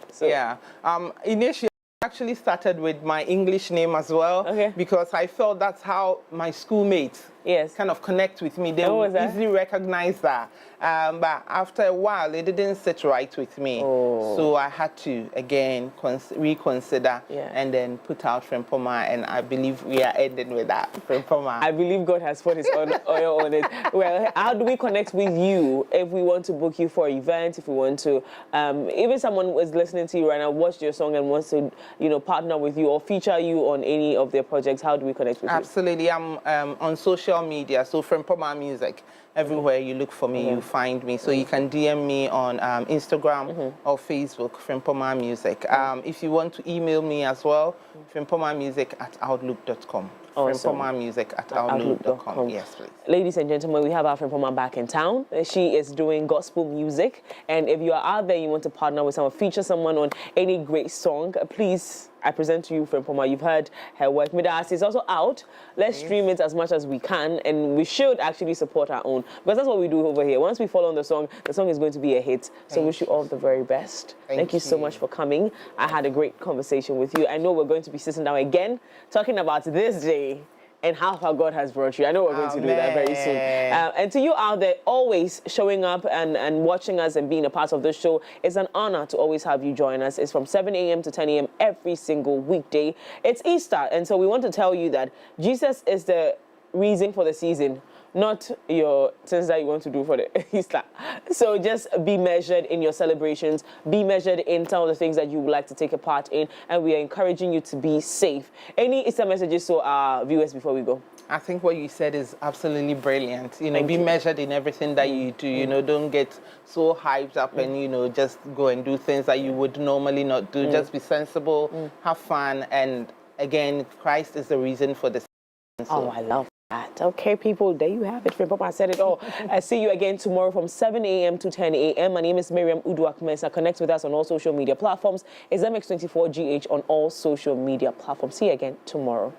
I actually started with my English name as well, because I felt that's how my schoolmates kind of connect with me. They would easily recognize that. But after a while, it didn't sit right with me. So I had to, again, reconsider and then put out Frimpomaa, and I believe we are ending with that, Frimpomaa. I believe God has put his oil on it. Well, how do we connect with you if we want to book you for an event, if we want to, even someone was listening to you right now, watched your song and wants to, you know, partner with you or feature you on any of their projects, how do we connect with you? Absolutely. I'm on social media, so Frimpomaa Music. Everywhere you look for me, you find me. So you can DM me on Instagram or Facebook, Frimpomaa Music. If you want to email me as well, frimpomaamusic@outlook.com. Frimpomaamusic@outlook.com. Yes, please. Ladies and gentlemen, we have our Frimpomaa back in town. She is doing gospel music. And if you are out there, you want to partner with someone, feature someone on any great song, please I present to you Frimpomaa. You've heard her work. Midas is also out. Let's stream it as much as we can, and we should actually support our own, because that's what we do over here. Once we follow on the song is going to be a hit. So wish you all the very best. Thank you so much for coming. I had a great conversation with you. I know we're going to be sitting down again, talking about this day and how far God has brought you. I know we're going to do that very soon. And to you out there, always showing up and watching us and being a part of this show, it's an honor to always have you join us. It's from 7 a.m. to 10 a.m. every single weekday. It's Easter, and so we want to tell you that Jesus is the reason for the season, not your things that you want to do for the Easter. So just be measured in your celebrations, be measured in some of the things that you would like to take a part in, and we are encouraging you to be safe. Any Easter messages to our viewers before we go? I think what you said is absolutely brilliant. You know, be measured in everything that you do. You know, don't get so hyped up and, you know, just go and do things that you would normally not do. Just be sensible, have fun, and again, Christ is the reason for this. Oh, I love that. Okay, people, there you have it. Frimpomaa, I said it all. I see you again tomorrow from 7 a.m. to 10 a.m. My name is Miriam Uduak-Mensah. Connect with us on all social media platforms. It's MX24GH on all social media platforms. See you again tomorrow.